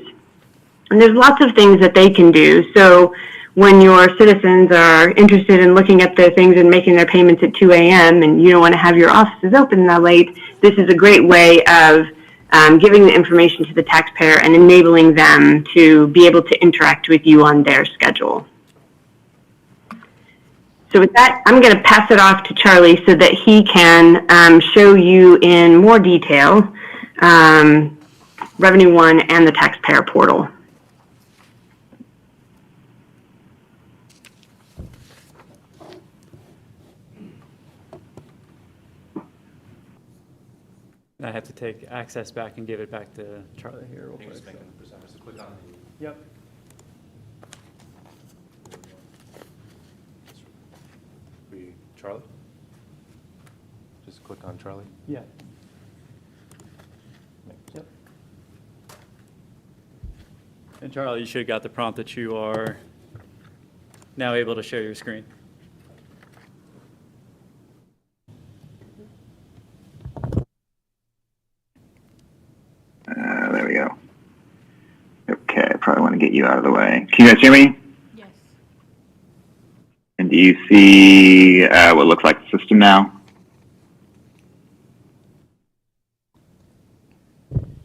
S11: And there's lots of things that they can do. So when your citizens are interested in looking at their things and making their payments at 2 a.m. and you don't want to have your offices open that late, this is a great way of giving the information to the taxpayer and enabling them to be able to interact with you on their schedule. So with that, I'm going to pass it off to Charlie so that he can show you in more detail Revenue One and the taxpayer portal.
S10: I have to take access back and give it back to Charlie here real quick. Yep.
S2: Charlie? Just click on Charlie.
S10: Yeah. Yep. And Charlie, you should have got the prompt that you are now able to share your screen.
S12: There we go. Okay, I probably want to get you out of the way. Can you guys hear me?
S6: Yes.
S12: And do you see what looks like the system now?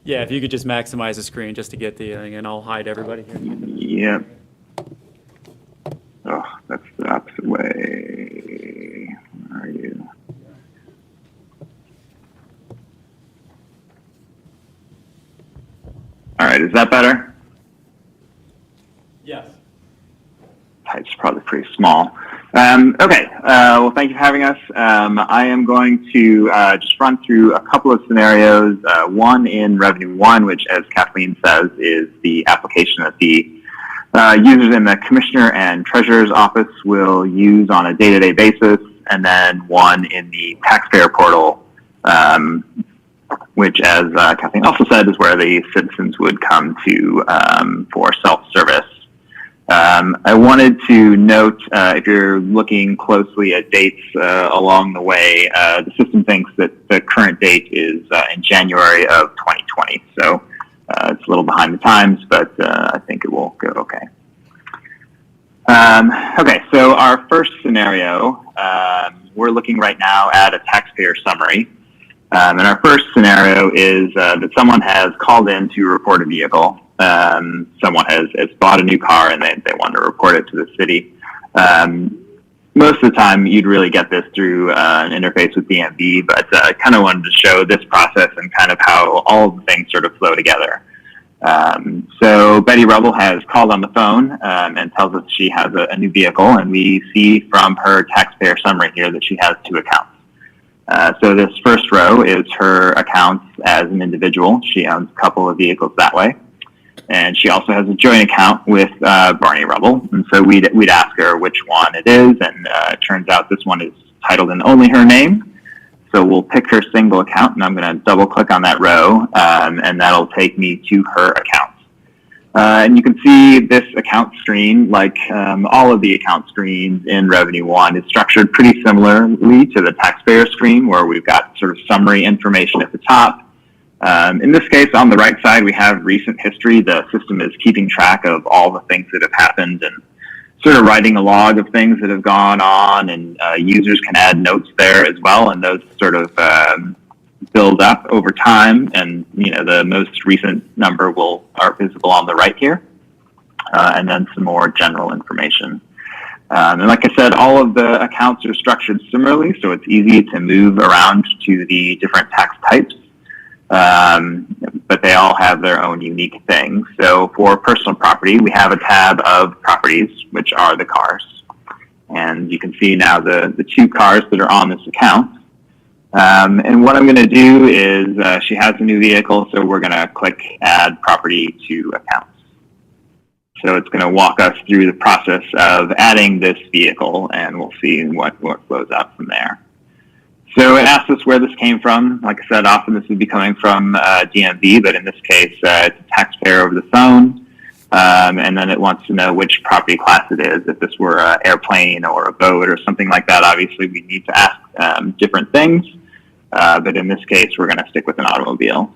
S10: Yeah, if you could just maximize the screen just to get the thing, and I'll hide everybody here.
S12: Yep. Oh, that's the opposite way. Where are you? All right, is that better?
S10: Yes.
S12: Type's probably pretty small. Okay, well, thank you for having us. I am going to just run through a couple of scenarios. One in Revenue One, which, as Kathleen says, is the application that the users in the Commissioner and Treasurer's office will use on a day-to-day basis, and then one in the taxpayer portal, which, as Kathleen also said, is where the citizens would come to for self-service. I wanted to note, if you're looking closely at dates along the way, the system thinks that the current date is in January of 2020. So it's a little behind the times, but I think it will go okay. Okay, so our first scenario, we're looking right now at a taxpayer summary. And our first scenario is that someone has called in to report a vehicle. Someone has bought a new car and they want to report it to the city. Most of the time, you'd really get this through an interface with DMV, but I kind of wanted to show this process and kind of how all of the things sort of flow together. So Betty Rubble has called on the phone and tells us she has a new vehicle, and we see from her taxpayer summary here that she has two accounts. So this first row is her accounts as an individual. She owns a couple of vehicles that way. And she also has a joint account with Barney Rubble. And so we'd ask her which one it is, and it turns out this one is titled in only her name. So we'll pick her single account, and I'm going to double click on that row, and that'll take me to her account. And you can see this account screen, like all of the account screens in Revenue One, is structured pretty similarly to the taxpayer screen, where we've got sort of summary information at the top. In this case, on the right side, we have recent history. The system is keeping track of all the things that have happened and sort of writing a log of things that have gone on, and users can add notes there as well, and those sort of build up over time, and the most recent number are visible on the right here, and then some more general information. And like I said, all of the accounts are structured similarly, so it's easy to move around to the different tax types. But they all have their own unique things. So for personal property, we have a tab of properties, which are the cars. And you can see now the two cars that are on this account. And what I'm going to do is she has a new vehicle, so we're going to click Add Property to Accounts. So it's going to walk us through the process of adding this vehicle, and we'll see what flows out from there. So it asks us where this came from. Like I said, often this would be coming from DMV, but in this case, it's a taxpayer over the phone. And then it wants to know which property class it is. If this were an airplane or a boat or something like that, obviously we need to ask different things. But in this case, we're going to stick with an automobile.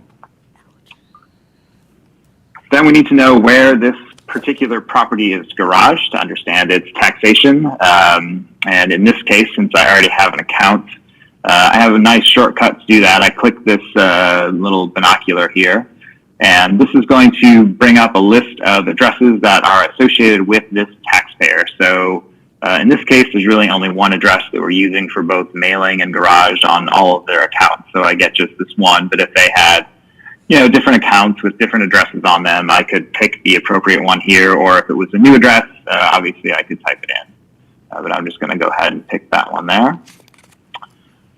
S12: Then we need to know where this particular property is garaged to understand its taxation. And in this case, since I already have an account, I have a nice shortcut to do that. I click this little binocular here, and this is going to bring up a list of addresses that are associated with this taxpayer. So in this case, there's really only one address that we're using for both mailing and garage on all of their accounts. So I get just this one, but if they had different accounts with different addresses on them, I could pick the appropriate one here, or if it was a new address, obviously I could type it in. But I'm just going to go ahead and pick that one there.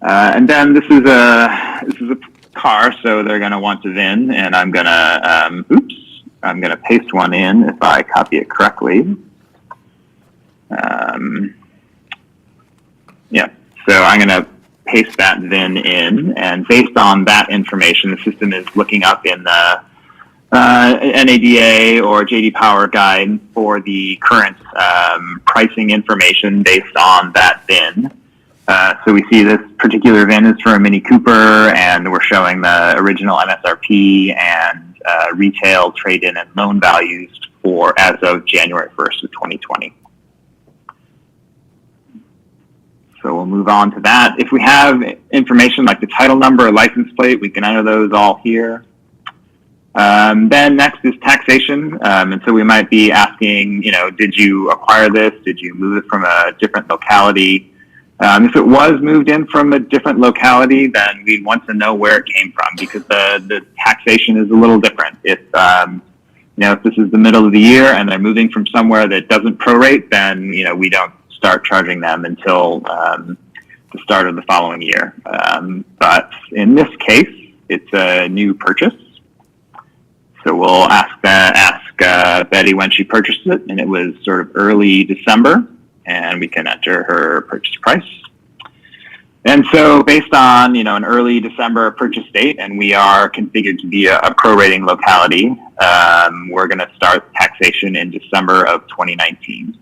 S12: And then this is a car, so they're going to want to VIN, and I'm going to paste one in if I copy it correctly. So I'm going to paste that VIN in, and based on that information, the system is looking up in the NADA or JD Power guide for the current pricing information based on that VIN. So we see this particular VIN is for a Mini Cooper, and we're showing the original MSRP and retail trade-in and loan values for as of January 1st of 2020. So we'll move on to that. If we have information like the title number or license plate, we can enter those all here. Then next is taxation. And so we might be asking, did you acquire this? Did you move it from a different locality? If it was moved in from a different locality, then we'd want to know where it came from, because the taxation is a little different. If this is the middle of the year and they're moving from somewhere that doesn't prorate, then we don't start charging them until the start of the following year. But in this case, it's a new purchase. So we'll ask Betty when she purchased it, and it was sort of early December, and we can enter her purchase price. And so based on, an early December purchase date, and we are configured to be a prorating locality, we're going to start taxation in December of 2019.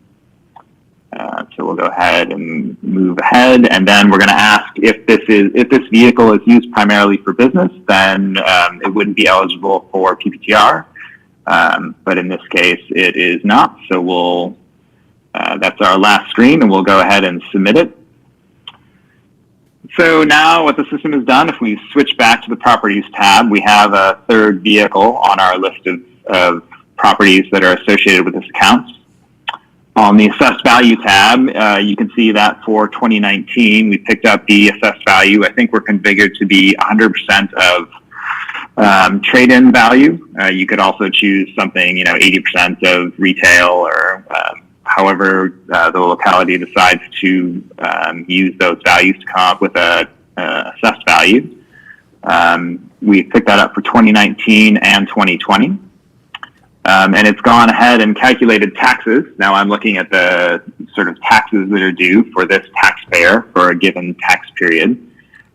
S12: So we'll go ahead and move ahead, and then we're going to ask if this vehicle is used primarily for business, then it wouldn't be eligible for PPTR. But in this case, it is not. So that's our last screen, and we'll go ahead and submit it. So now what the system has done, if we switch back to the Properties tab, we have a third vehicle on our list of properties that are associated with this account. On the Assessed Value tab, you can see that for 2019, we picked up the assessed value. I think we're configured to be 100% of trade-in value. You could also choose something, 80% of retail, or however the locality decides to use those values to come up with a assessed value. We picked that up for 2019 and 2020. And it's gone ahead and calculated taxes. Now I'm looking at the sort of taxes that are due for this taxpayer for a given tax period.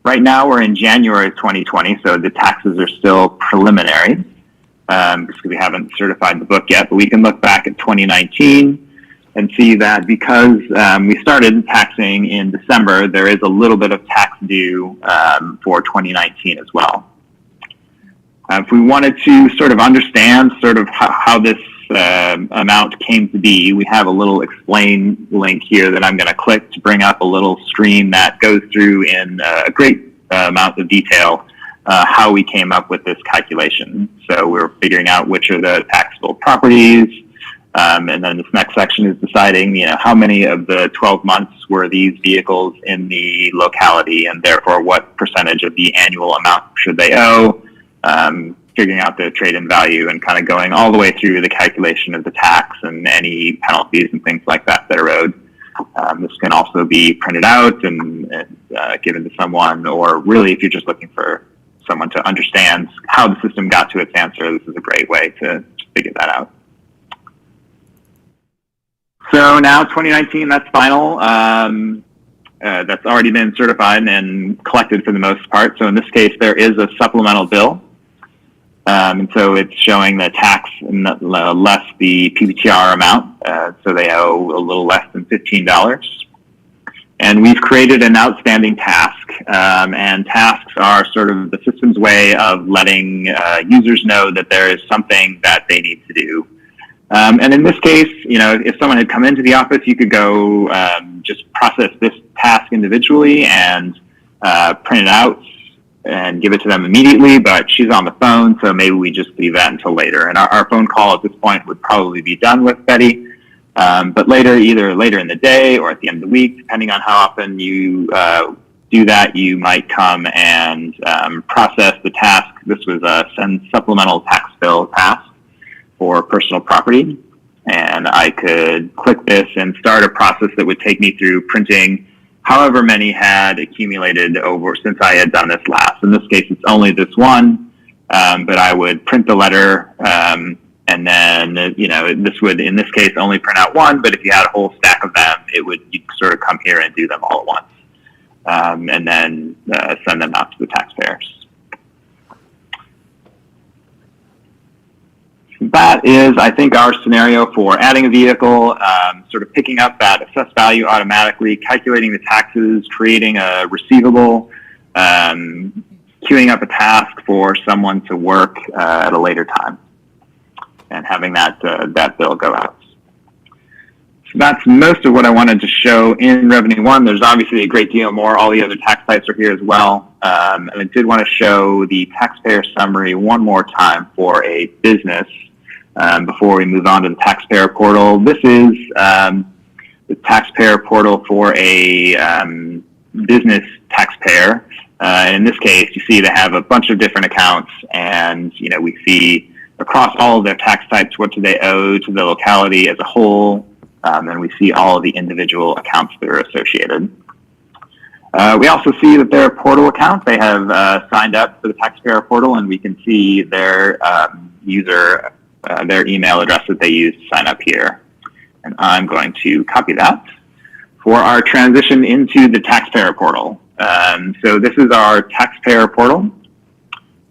S12: Right now we're in January of 2020, so the taxes are still preliminary because we haven't certified the book yet. But we can look back at 2019 and see that because we started taxing in December, there is a little bit of tax due for 2019 as well. If we wanted to sort of understand sort of how this amount came to be, we have a little explain link here that I'm going to click to bring up a little screen that goes through in a great amount of detail how we came up with this calculation. So we're figuring out which are the taxable properties, And then this next section is deciding, how many of the 12 months were these vehicles in the locality, and therefore what percentage of the annual amount should they owe, figuring out the trade-in value, and kind of going all the way through the calculation of the tax and any penalties and things like that that are owed. This can also be printed out and given to someone, or really if you're just looking for someone to understand how the system got to its answer, this is a great way to figure that out. So now 2019, that's final. That's already been certified and collected for the most part. So in this case, there is a supplemental bill. And so it's showing the tax less the PPTR amount. So they owe a little less than $15. And we've created an outstanding task. And tasks are sort of the system's way of letting users know that there is something that they need to do. And in this case, if someone had come into the office, you could go just process this task individually and print it out and give it to them immediately, but she's on the phone, so maybe we just leave that until later. And our phone call at this point would probably be done with Betty, but later, either later in the day or at the end of the week, depending on how often you do that, you might come and process the task. This was a send supplemental tax bill task for personal property, and I could click this and start a process that would take me through printing however many had accumulated over since I had done this last. In this case, it's only this one, but I would print the letter, and then, this would, in this case, only print out one, but if you had a whole stack of them, you'd sort of come here and do them all at once, and then send them out to the taxpayers. That is, I think, our scenario for adding a vehicle, sort of picking up that assessed value automatically, calculating the taxes, creating a receivable, queuing up a task for someone to work at a later time, and having that bill go out. So that's most of what I wanted to show in Revenue One. There's obviously a great deal more. All the other tax types are here as well. And I did want to show the taxpayer summary one more time for a business before we move on to the taxpayer portal. This is the taxpayer portal for a business taxpayer. In this case, you see they have a bunch of different accounts, and we see across all of their tax types what do they owe to the locality as a whole, and we see all of the individual accounts that are associated. We also see that their portal account, they have signed up for the taxpayer portal, and we can see their their email address that they use to sign up here. And I'm going to copy that for our transition into the taxpayer portal. So this is our taxpayer portal.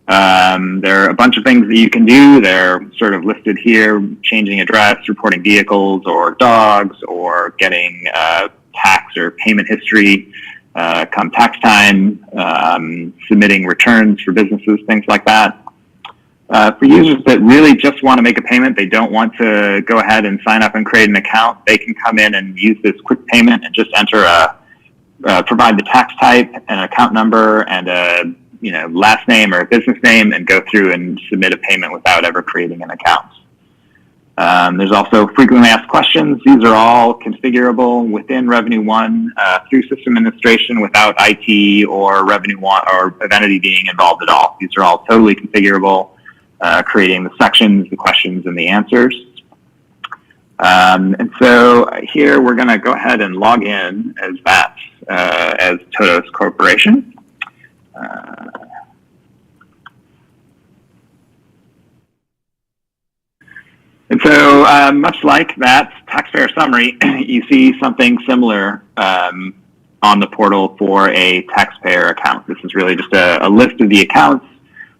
S12: There are a bunch of things that you can do. They're sort of listed here: changing address, reporting vehicles or dogs, or getting tax or payment history come tax time, submitting returns for businesses, things like that. For users that really just want to make a payment, they don't want to go ahead and sign up and create an account, they can come in and use this quick payment and just enter provide the tax type, an account number, and a last name or a business name, and go through and submit a payment without ever creating an account. There's also frequently asked questions. These are all configurable within Revenue One through system administration without IT or Revenue One or Evenity being involved at all. These are all totally configurable, creating the sections, the questions, and the answers. And so here we're going to go ahead and log in as that, as Todos Corporation. And so much like that taxpayer summary, you see something similar on the portal for a taxpayer account. This is really just a list of the accounts,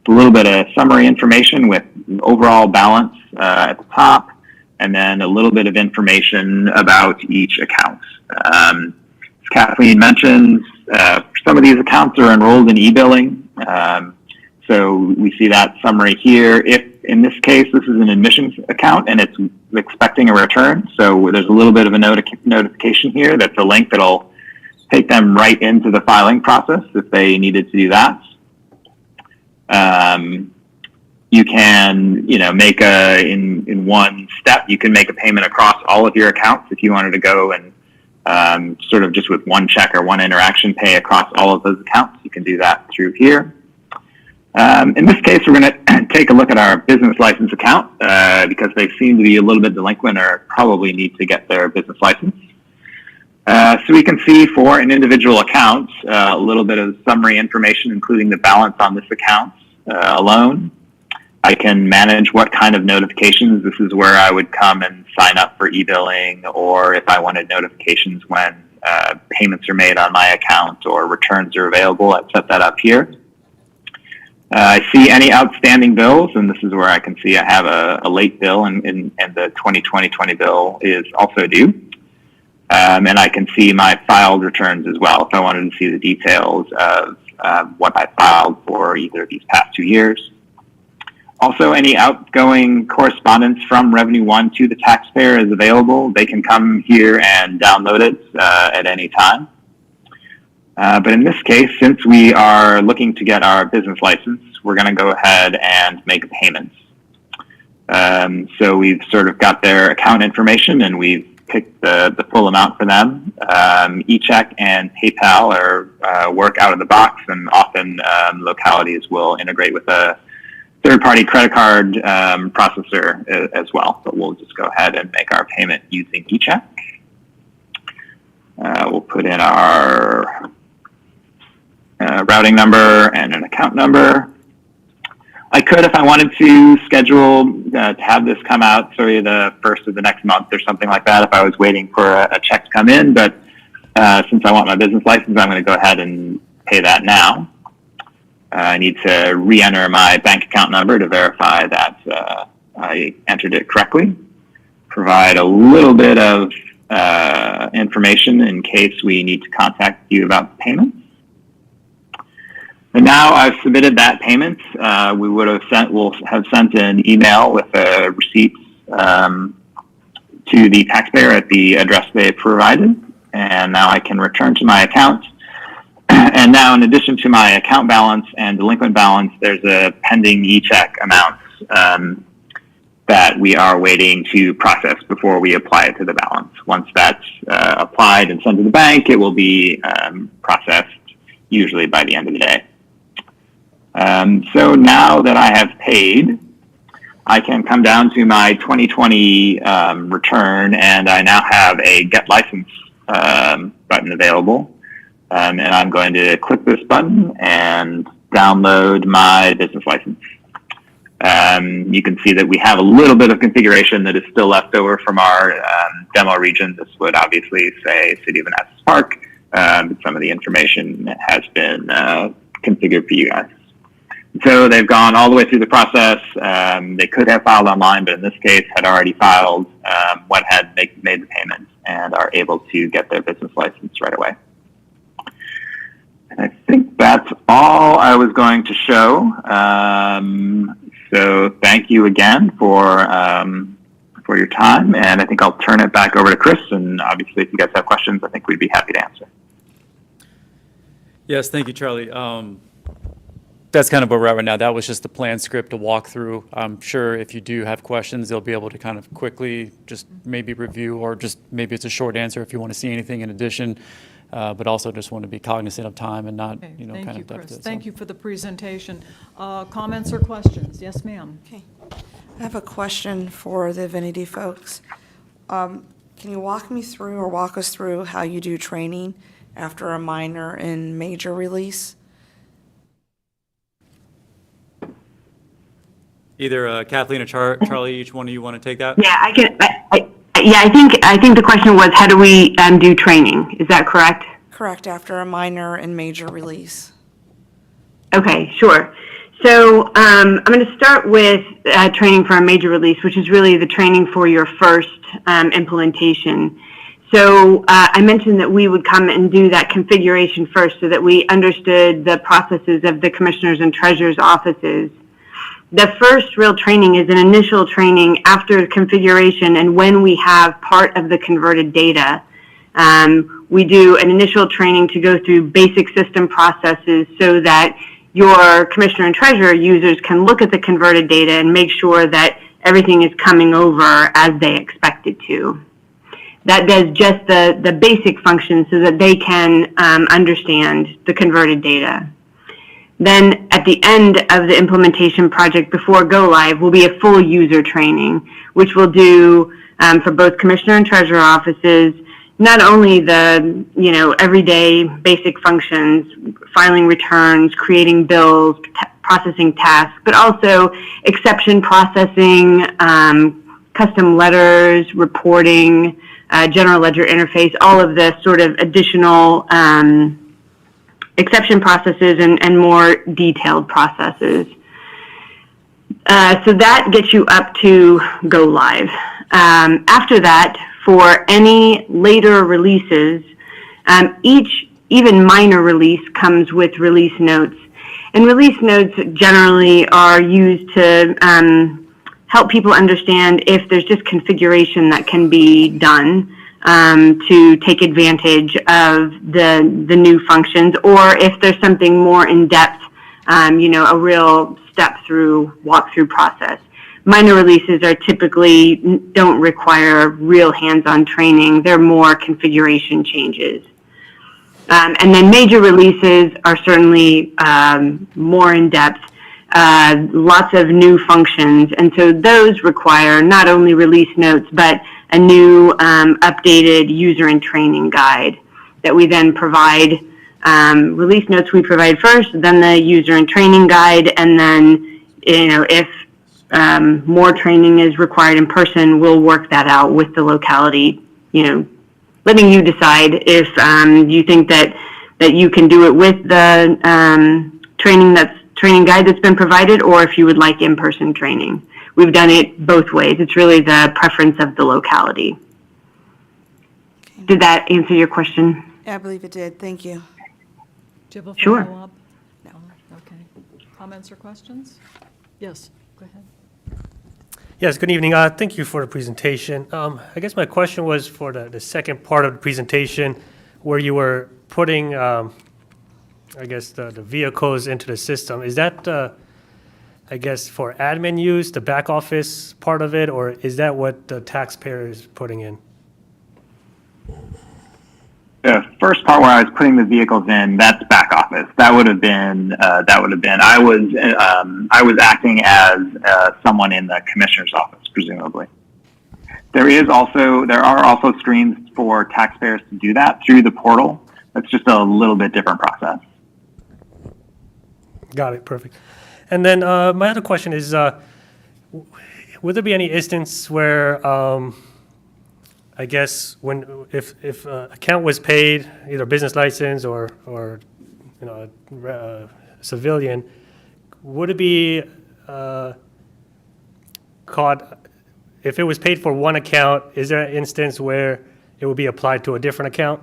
S12: a little bit of summary information with overall balance at the top, and then a little bit of information about each account. As Kathleen mentioned, some of these accounts are enrolled in e-billing. So we see that summary here. If in this case, this is an admissions account and it's expecting a return, so there's a little bit of a notification here that's a link that'll take them right into the filing process if they needed to do that. You can, make in one step, you can make a payment across all of your accounts if you wanted to go and sort of just with one check or one interaction pay across all of those accounts. You can do that through here. In this case, we're going to take a look at our business license account because they seem to be a little bit delinquent or probably need to get their business license. So we can see for an individual account a little bit of summary information, including the balance on this account alone. I can manage what kind of notifications. This is where I would come and sign up for e-billing, or if I wanted notifications when payments are made on my account or returns are available, I'd set that up here. I see any outstanding bills, and this is where I can see I have a late bill, and the 2020 bill is also due. And I can see my filed returns as well if I wanted to see the details of what I filed for either of these past 2 years. Also, any outgoing correspondence from Revenue One to the taxpayer is available. They can come here and download it at any time. But in this case, since we are looking to get our business license, we're going to go ahead and make a payment. So we've sort of got their account information, and we've picked the full amount for them. eCheck and PayPal work out of the box, and often localities will integrate with a third-party credit card processor as well. But we'll just go ahead and make our payment using eCheck. We'll put in our routing number and an account number. I could, if I wanted to, schedule to have this come out the first of the next month or something like that if I was waiting for a check to come in. But since I want my business license, I'm going to go ahead and pay that now. I need to re-enter my bank account number to verify that I entered it correctly. Provide a little bit of information in case we need to contact you about the payment. And now I've submitted that payment. We'll have sent an email with receipts to the taxpayer at the address they provided. And now I can return to my account. And now, in addition to my account balance and delinquent balance, there's a pending eCheck amount that we are waiting to process before we apply it to the balance. Once that's applied and sent to the bank, it will be processed usually by the end of the day. So now that I have paid, I can come down to my 2020 return, and I now have a Get License button available. And I'm going to click this button and download my business license. You can see that we have a little bit of configuration that is still left over from our demo region. This would obviously say City of Manassas Park. Some of the information has been configured for you guys. So they've gone all the way through the process. They could have filed online, but in this case had already filed, went ahead, made the payment, and are able to get their business license right away. And I think that's all I was going to show. So thank you again for your time, and I think I'll turn it back over to Chris. And obviously, if you guys have questions, I think we'd be happy to answer.
S10: Yes, thank you, Charlie. That's kind of where we're at right now. That was just the plan script to walk through. I'm sure if you do have questions, they'll be able to kind of quickly just maybe review, or just maybe it's a short answer if you want to see anything in addition. But also just want to be cognizant of time and not,
S3: Okay,
S10: kind
S3: thank you,
S10: of depth
S3: Chris.
S10: it.
S3: Thank you for the presentation. Comments or questions? Yes, ma'am.
S1: Okay. I have a question for the Avinity folks. Can you walk me through or walk us through how you do training after a minor and major release?
S10: Either Kathleen or Charlie, each one of you want to take that?
S11: Yeah, I can. I think the question was, how do we do training? Is that correct?
S1: Correct, after a minor and major release.
S11: Okay, sure. So I'm going to start with training for a major release, which is really the training for your first implementation. So I mentioned that we would come and do that configuration first so that we understood the processes of the commissioners and treasurers' offices. The first real training is an initial training after configuration, and when we have part of the converted data. We do an initial training to go through basic system processes so that your commissioner and treasurer users can look at the converted data and make sure that everything is coming over as they expect it to. That does just the basic functions so that they can understand the converted data. Then at the end of the implementation project before go live will be a full user training, which we'll do for both commissioner and treasurer offices, not only the everyday basic functions, filing returns, creating bills, processing tasks, but also exception processing, custom letters, reporting, general ledger interface, all of the sort of additional exception processes and more detailed processes. So that gets you up to go live. After that, for any later releases, each even minor release comes with release notes. And release notes generally are used to help people understand if there's just configuration that can be done to take advantage of the new functions, or if there's something more in depth, a real walkthrough process. Minor releases are typically don't require real hands-on training. They're more configuration changes. And then major releases are certainly more in depth, lots of new functions. And so those require not only release notes, but a new updated user and training guide that we then provide. Release notes we provide first, then the user and training guide, and then if more training is required in person, we'll work that out with the locality, letting you decide if you think that you can do it with the training guide that's been provided, or if you would like in-person training. We've done it both ways. It's really the preference of the locality. Did that answer your question?
S1: Yeah, I believe it did. Thank you.
S3: Do you have a
S11: Sure.
S3: follow-up? No. Okay. Comments or questions? Yes, go ahead.
S8: Yes, good evening. Thank you for the presentation. I guess my question was for the second part of the presentation where you were putting, I guess, the vehicles into the system. Is that, I guess, for admin use, the back office part of it, or is that what the taxpayer is putting in?
S12: The first part where I was putting the vehicles in, that's back office. That would have been. I was acting as someone in the commissioner's office, presumably. There are also streams for taxpayers to do that through the portal. That's just a little bit different process.
S8: Got it. Perfect. And then my other question is, would there be any instance where, I guess, if account was paid, either business license or civilian, would it be caught if it was paid for one account? Is there an instance where it would be applied to a different account?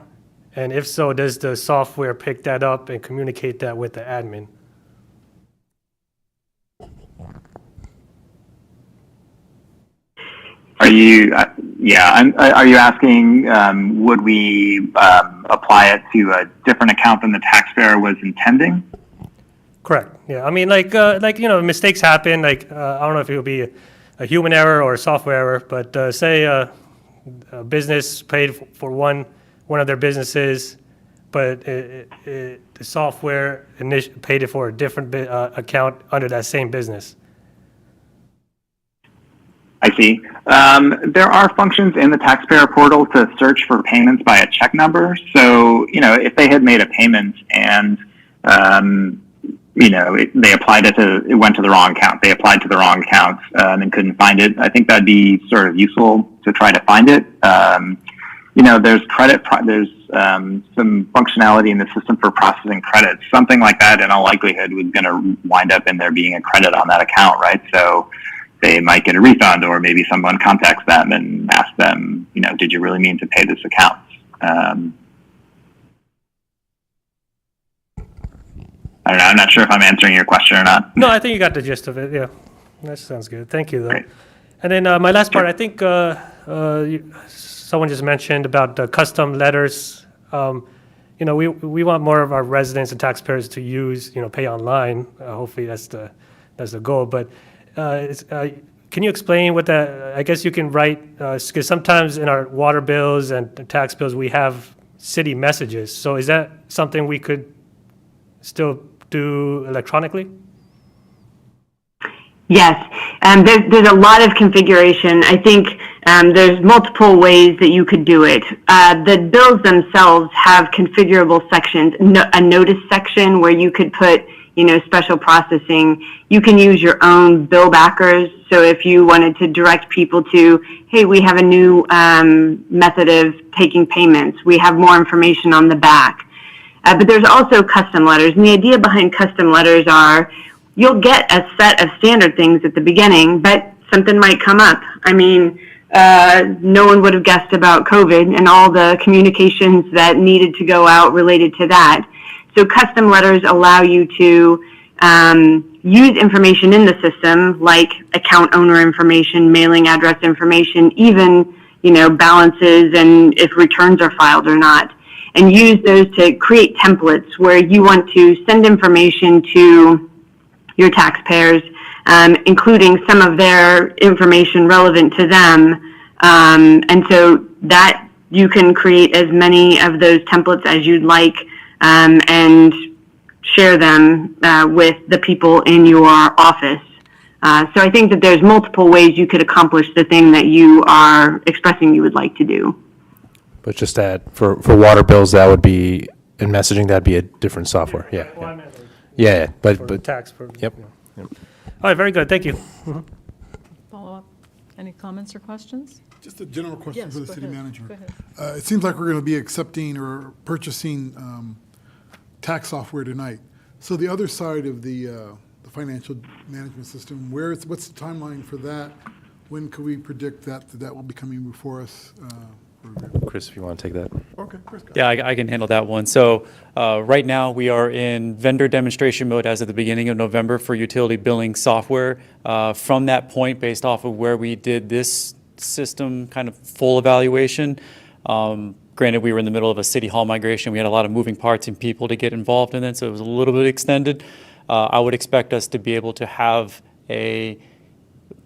S8: And if so, does the software pick that up and communicate that with the admin?
S12: Are you asking, would we apply it to a different account than the taxpayer was intending?
S8: Correct. Yeah. I mean, mistakes happen. I don't know if it would be a human error or a software error, but say a business paid for one of their businesses, but the software paid it for a different account under that same business.
S12: I see. There are functions in the taxpayer portal to search for payments by a check number. So, if they had made a payment and, they applied it went to the wrong account. They applied to the wrong account and couldn't find it. I think that'd be sort of useful to try to find it. There's there's some functionality in the system for processing credits. Something like that, in all likelihood, was going to wind up in there being a credit on that account, right? So they might get a refund, or maybe someone contacts them and asks them, did you really mean to pay this account? I don't know. I'm not sure if I'm answering your question or not.
S8: No, I think you got the gist of it. Yeah, that sounds good. Thank you, though.
S12: Great.
S8: And then my last part, I think someone just mentioned about the custom letters. you know, we want more of our residents and taxpayers to use, you know, pay online. Hopefully that's the goal. But can you explain what that, I guess you can write, because sometimes in our water bills and tax bills, we have city messages. So is that something we could still do electronically?
S11: Yes, there's a lot of configuration. I think there's multiple ways that you could do it. The bills themselves have configurable sections, a notice section where you could put, you know, special processing. You can use your own bill backers. So if you wanted to direct people to, hey, we have a new method of taking payments, we have more information on the back. But there's also custom letters. And the idea behind custom letters are, you'll get a set of standard things at the beginning, but something might come up. I mean, no one would have guessed about COVID and all the communications that needed to go out related to that. So custom letters allow you to use information in the system, like account owner information, mailing address information, even, you know, balances and if returns are filed or not, and use those to create templates where you want to send information to your taxpayers, including some of their information relevant to them. And so that you can create as many of those templates as you'd like and share them with the people in your office. So I think that there's multiple ways you could accomplish the thing that you are expressing you would like to do.
S2: But just to add, for water bills, that would be, in messaging, that'd be a different software, yeah.
S8: Well, I meant
S2: Yeah,
S8: for
S2: but,
S8: tax.
S2: yep.
S8: All right, very good. Thank you.
S3: Follow up? Any comments or questions?
S4: Just a general question
S3: Yes,
S4: for the
S3: go
S4: city
S3: ahead.
S4: manager.
S3: Go ahead.
S4: It seems like we're going to be accepting or purchasing tax software tonight. So the other side of the financial management system, what's the timeline for that? When could we predict that will be coming before us?
S2: Chris, if you want to take that.
S4: Okay, Chris. go
S10: Yeah, I can handle that one. So right now, we are in vendor demonstration mode as of the beginning of November for utility billing software. From that point, based off of where we did this system kind of full evaluation, granted, we were in the middle of a city hall migration. We had a lot of moving parts and people to get involved in it, so it was a little bit extended. I would expect us to be able to have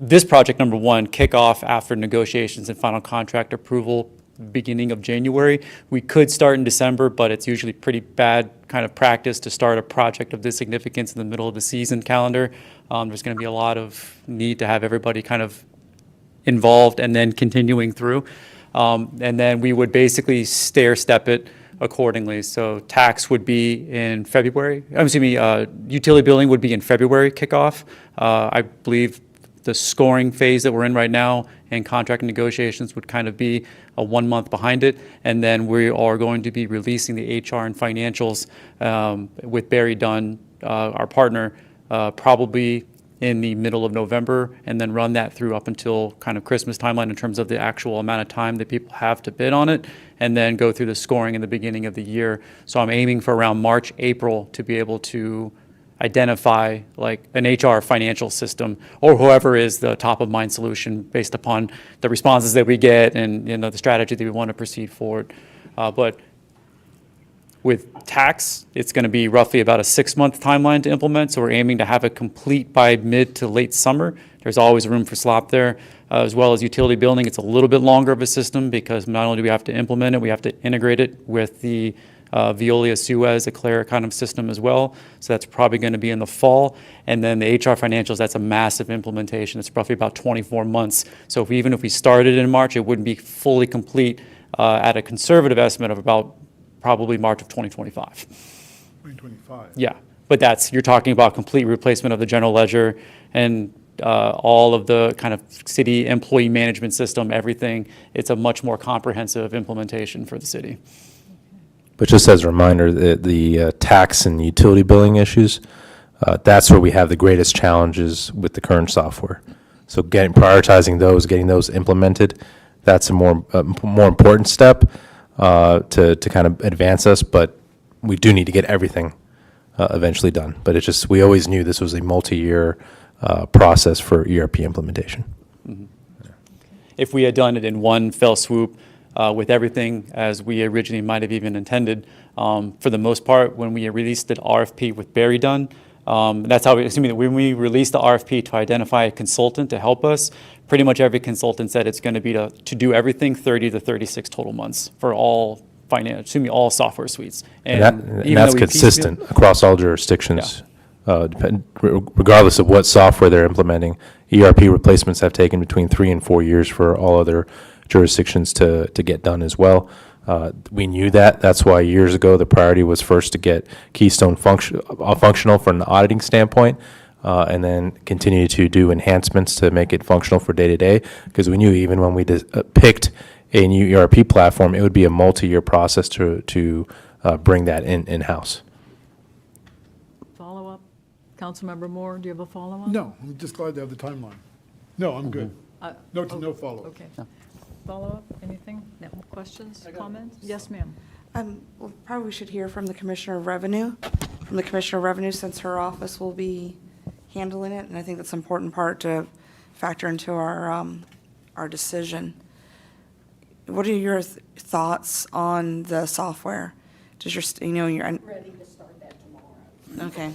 S10: this project, number one, kick off after negotiations and final contract approval beginning of January. We could start in December, but it's usually pretty bad kind of practice to start a project of this significance in the middle of the season calendar. There's going to be a lot of need to have everybody kind of involved and then continuing through. And then we would basically stair step it accordingly. So tax would be in February. Utility billing would be in February kickoff. I believe the scoring phase that we're in right now and contract negotiations would kind of be a 1 month behind it. And then we are going to be releasing the HR and financials with Barry Dunn, our partner, probably in the middle of November, and then run that through up until kind of Christmas timeline in terms of the actual amount of time that people have to bid on it, and then go through the scoring in the beginning of the year. So I'm aiming for around March, April to be able to identify like an HR financial system or whoever is the top of mind solution based upon the responses that we get and, you know, the strategy that we want to proceed forward. But with tax, it's going to be roughly about a 6-month timeline to implement, so we're aiming to have it complete by mid to late summer. There's always room for slop there, as well as utility billing. It's a little bit longer of a system because not only do we have to implement it, we have to integrate it with the Veolia Suez, Eclair kind of system as well. So that's probably going to be in the fall. And then the HR financials, that's a massive implementation. It's roughly about 24 months. So even if we started in March, it wouldn't be fully complete at a conservative estimate of about probably March of 2025.
S4: 2025.
S10: Yeah, but you're talking about complete replacement of the general ledger and all of the kind of city employee management system, everything. It's a much more comprehensive implementation for the city.
S2: But just as a reminder, the tax and utility billing issues, that's where we have the greatest challenges with the current software. So prioritizing those, getting those implemented, that's a more important step to kind of advance us. But we do need to get everything eventually done. But it's just, we always knew this was a multi-year process for ERP implementation.
S10: Mm-hmm. If we had done it in one fell swoop, with everything as we originally might have even intended. For the most part, when we released the RFP with Barry done, that's how when we released the RFP to identify a consultant to help us, pretty much every consultant said it's going to be to do everything 30 to 36 total months for all all software suites.
S2: And that's consistent across all jurisdictions. Regardless of what software they're implementing, ERP replacements have taken between 3 and 4 years for all other jurisdictions to get done as well. We knew that. That's why years ago the priority was first to get Keystone functional from an auditing standpoint, and then continue to do enhancements to make it functional for day to day. Because we knew even when we picked a new ERP platform, it would be a multi-year process to bring that in-house.
S3: Follow-up? Councilmember Moore, do you have a follow-up?
S4: No, I'm just glad to have the timeline. No, I'm good. No follow-up.
S3: Okay. Follow-up, anything? No. Questions, comments? Yes, ma'am.
S1: Well, probably we should hear from the Commissioner of Revenue, since her office will be handling it, and I think that's an important part to factor into our decision. What are your thoughts on the software? Does your, you're ready to start that tomorrow? Okay.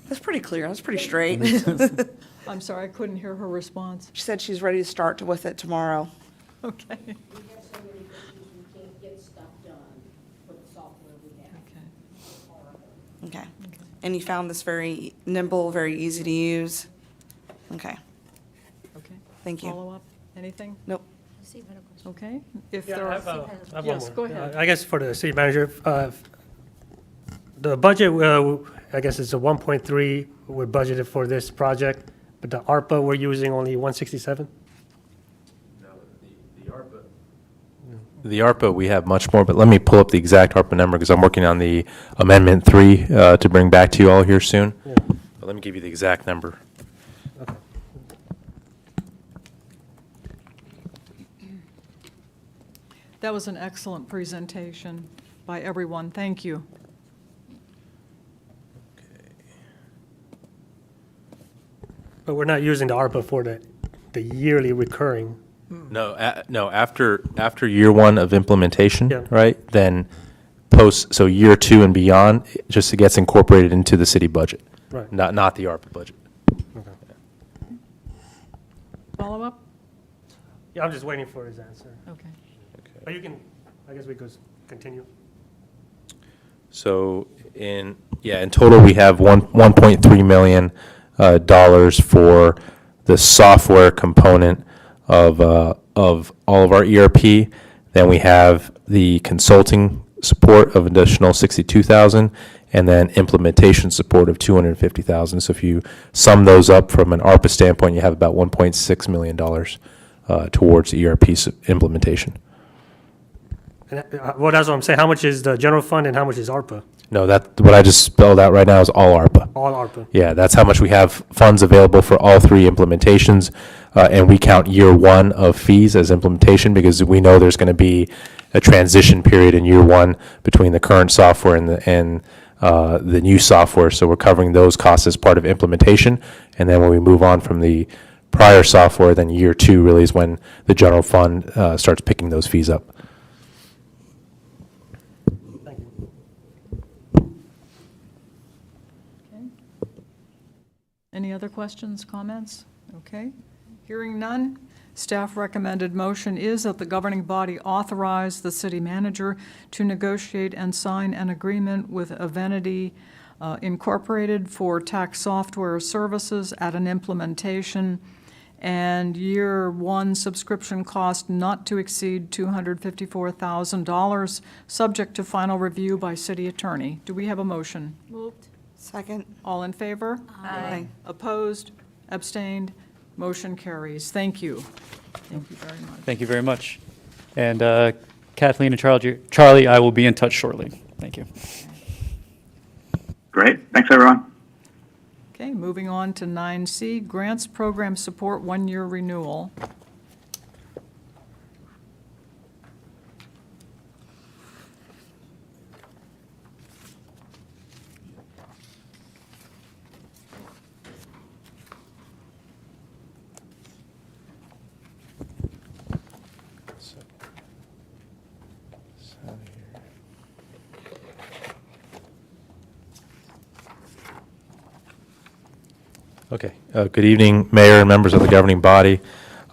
S1: That's pretty clear. That's pretty straight.
S3: I'm sorry, I couldn't hear her response.
S1: She said she's ready to start with it tomorrow.
S3: Okay.
S13: We have so many issues, we can't get stuff done with the software we have.
S3: Okay.
S1: Okay. And you found this very nimble, very easy to use? Okay.
S3: Okay.
S1: Thank you.
S3: Follow-up, anything?
S1: Nope.
S3: Okay. If
S8: Yeah,
S3: there
S8: I
S3: are,
S8: have, I have
S3: yes,
S8: one
S3: go
S8: more.
S3: ahead.
S8: I guess for the city manager, the budget, I guess it's a 1.3 we're budgeted for this project, but the ARPA, we're using only 167?
S2: The ARPA, we have much more, but let me pull up the exact ARPA number because I'm working on the Amendment 3 to bring back to you all here soon.
S8: Yeah.
S2: But let me give you the exact number.
S8: Okay.
S3: That was an excellent presentation by everyone. Thank you.
S8: But we're not using the ARPA for the yearly recurring.
S2: No, after year one of implementation,
S8: Yeah.
S2: right? Then so year 2 and beyond, it just gets incorporated into the city budget.
S8: Right.
S2: Not the ARPA budget.
S8: Okay.
S3: Follow-up?
S8: Yeah, I'm just waiting for his answer.
S3: Okay.
S8: But you can, I guess we could continue.
S2: So in total, we have $1.3 million dollars for the software component of all of our ERP. Then we have the consulting support of additional $62,000, and then implementation support of $250,000. So if you sum those up from an ARPA standpoint, you have about $1.6 million towards ERP implementation.
S8: And, well, that's what I'm saying. How much is the general fund and how much is ARPA?
S2: No, what I just spelled out right now is all ARPA.
S8: All ARPA.
S2: Yeah, that's how much we have funds available for all 3 implementations, and we count year 1 of fees as implementation because we know there's going to be a transition period in year 1 between the current software and the new software. So we're covering those costs as part of implementation, and then when we move on from the prior software, then year 2 really is when the general fund starts picking those fees up.
S8: Thank you.
S3: Any other questions, comments? Okay. Hearing none, staff recommended motion is that the governing body authorize the city manager to negotiate and sign an agreement with Avenity Incorporated for tax software services at an implementation and year 1 subscription cost not to exceed $254,000, subject to final review by city attorney. Do we have a motion?
S5: Moved.
S1: Second?
S3: All in favor?
S1: Aye.
S3: Opposed? Abstained? Motion carries. Thank you. Thank you very much.
S10: Thank you very much. And Kathleen and Charlie, I will be in touch shortly. Thank you.
S12: Great. Thanks, everyone.
S3: Okay, moving on to 9C, grants program support 1-year renewal.
S2: Okay. Good evening, Mayor and members of the governing body.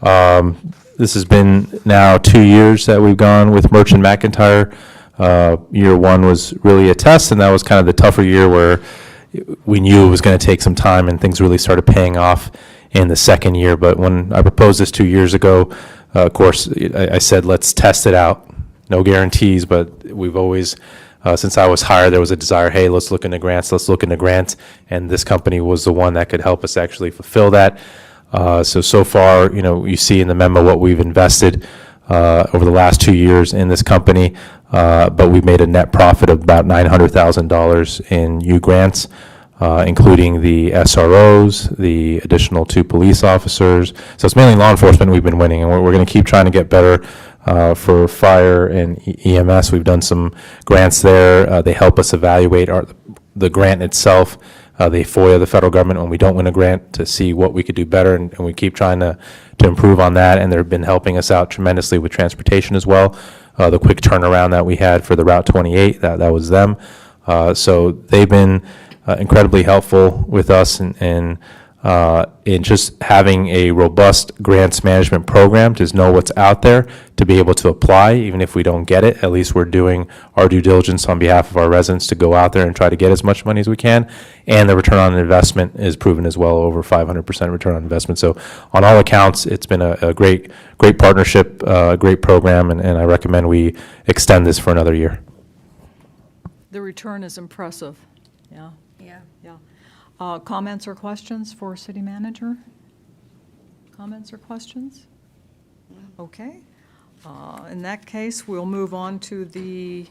S2: This has been now 2 years that we've gone with Merchant McIntyre. Year one was really a test, and that was kind of the tougher year where we knew it was going to take some time, and things really started paying off in the second year. But when I proposed this 2 years ago, of course, I said, let's test it out. No guarantees, but we've always since I was hired, there was a desire, hey, let's look into grants, and this company was the one that could help us actually fulfill that. So far, you see in the memo what we've invested over the last 2 years in this company, but we made a net profit of about $900,000 in U grants, including the SROs, the additional 2 police officers. So it's mainly law enforcement we've been winning, and we're going to keep trying to get better. For fire and EMS, we've done some grants there. They help us evaluate the grant itself. They FOIA the federal government when we don't win a grant to see what we could do better, and we keep trying to improve on that. And they've been helping us out tremendously with transportation as well. The quick turnaround that we had for the Route 28, that was them. So they've been incredibly helpful with us in just having a robust grants management program to know what's out there, to be able to apply. Even if we don't get it, at least we're doing our due diligence on behalf of our residents to go out there and try to get as much money as we can. And the return on investment is proven as well, over 500% return on investment. So on all accounts, it's been a great partnership, great program, and I recommend we extend this for another year.
S3: The return is impressive. Yeah.
S5: Yeah.
S3: Yeah. Comments or questions for city manager? Comments or questions? Okay. In that case, we'll move on to the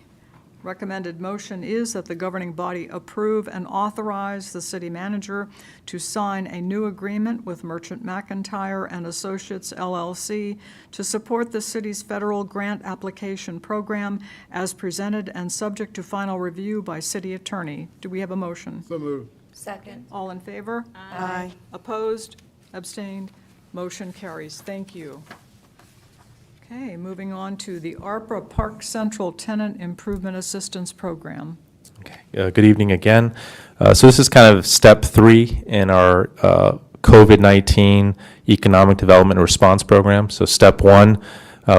S3: recommended motion is that the governing body approve and authorize the city manager to sign a new agreement with Merchant McIntyre and Associates LLC to support the city's federal grant application program as presented and subject to final review by city attorney. Do we have a motion?
S4: So moved.
S5: Second.
S3: All in favor?
S1: Aye.
S3: Opposed? Abstained? Motion carries. Thank you. Okay, moving on to the ARPA Park Central Tenant Improvement Assistance Program.
S2: Okay. Good evening again. So this is kind of step 3 in our COVID-19 Economic Development Response Program. So step 1,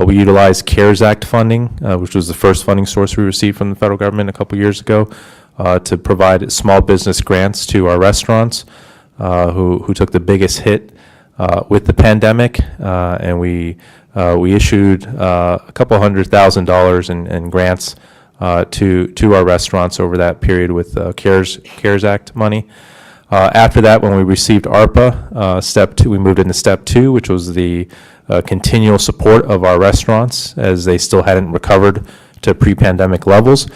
S2: we utilized CARES Act funding, which was the first funding source we received from the federal government a couple years ago, to provide small business grants to our restaurants who took the biggest hit with the pandemic, and we issued a couple $100,000 in grants to our restaurants over that period with CARES Act money. After that, when we received ARPA, step 2, we moved into step 2, which was the continual support of our restaurants as they still hadn't recovered to pre-pandemic levels.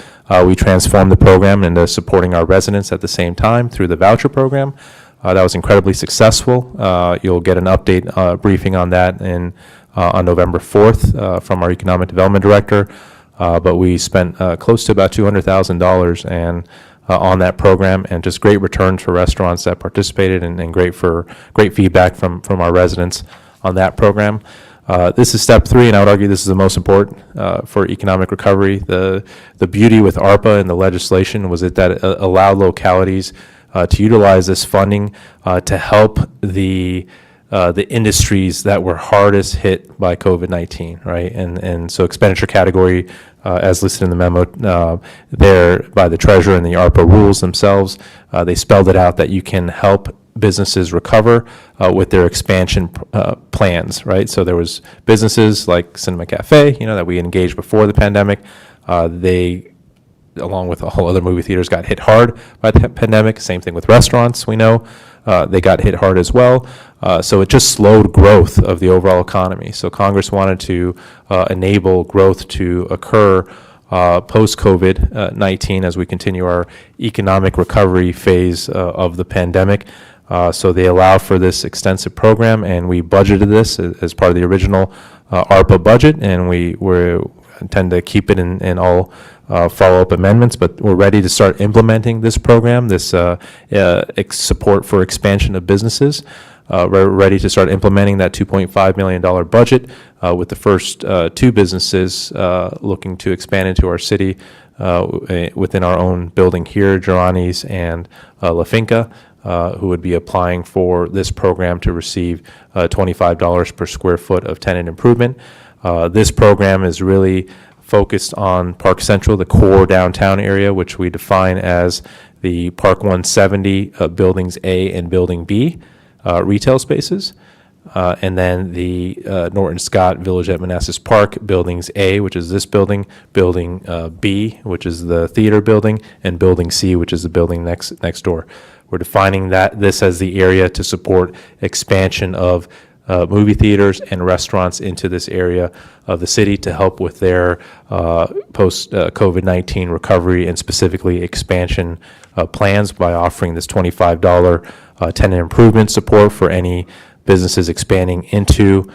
S2: We transformed the program into supporting our residents at the same time through the voucher program. That was incredibly successful. You'll get an update briefing on that on November 4th from our Economic Development Director. But we spent close to about $200,000 on that program, and just great returns for restaurants that participated, and great feedback from our residents on that program. This is step 3, and I would argue this is the most important for economic recovery. The beauty with ARPA and the legislation was that it allowed localities to utilize this funding to help the industries that were hardest hit by COVID-19, right? And so expenditure category, as listed in the memo there by the treasurer and the ARPA rules themselves, they spelled it out that you can help businesses recover with their expansion plans, right? So there was businesses like Cinema Cafe, that we engaged before the pandemic. They, along with a whole other movie theaters, got hit hard by the pandemic. Same thing with restaurants, we know. They got hit hard as well. So it just slowed growth of the overall economy. So Congress wanted to enable growth to occur post-COVID-19 as we continue our economic recovery phase of the pandemic. So they allow for this extensive program, and we budgeted this as part of the original ARPA budget, and we intend to keep it in all follow-up amendments, but we're ready to start implementing this program, this support for expansion of businesses. We're ready to start implementing that $2.5 million budget with the first 2 businesses looking to expand into our city within our own building here, Girani's and La Finca. who would be applying for this program to receive $25 per square foot of tenant improvement. This program is really focused on Park Central, the core downtown area, which we define as the Park 170 Buildings A and Building B retail spaces. And then the Norton Scott Village at Manassas Park, Buildings A, which is this building, Building B, which is the theater building, and Building C, which is the building next door. We're defining this as the area to support expansion of movie theaters and restaurants into this area of the city to help with their post-COVID-19 recovery and specifically expansion plans by offering this $25 tenant improvement support for any businesses expanding into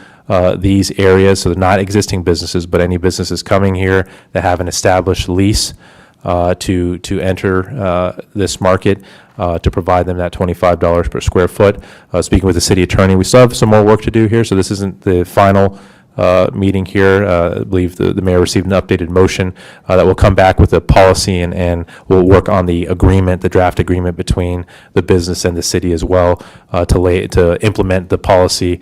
S2: these areas. So they're not existing businesses, but any businesses coming here that have an established lease to enter this market to provide them that $25 per square foot. Speaking with the city attorney, we still have some more work to do here, so this isn't the final meeting here. I believe the mayor received an updated motion that will come back with a policy and we'll work on the agreement, the draft agreement between the business and the city as well to implement the policy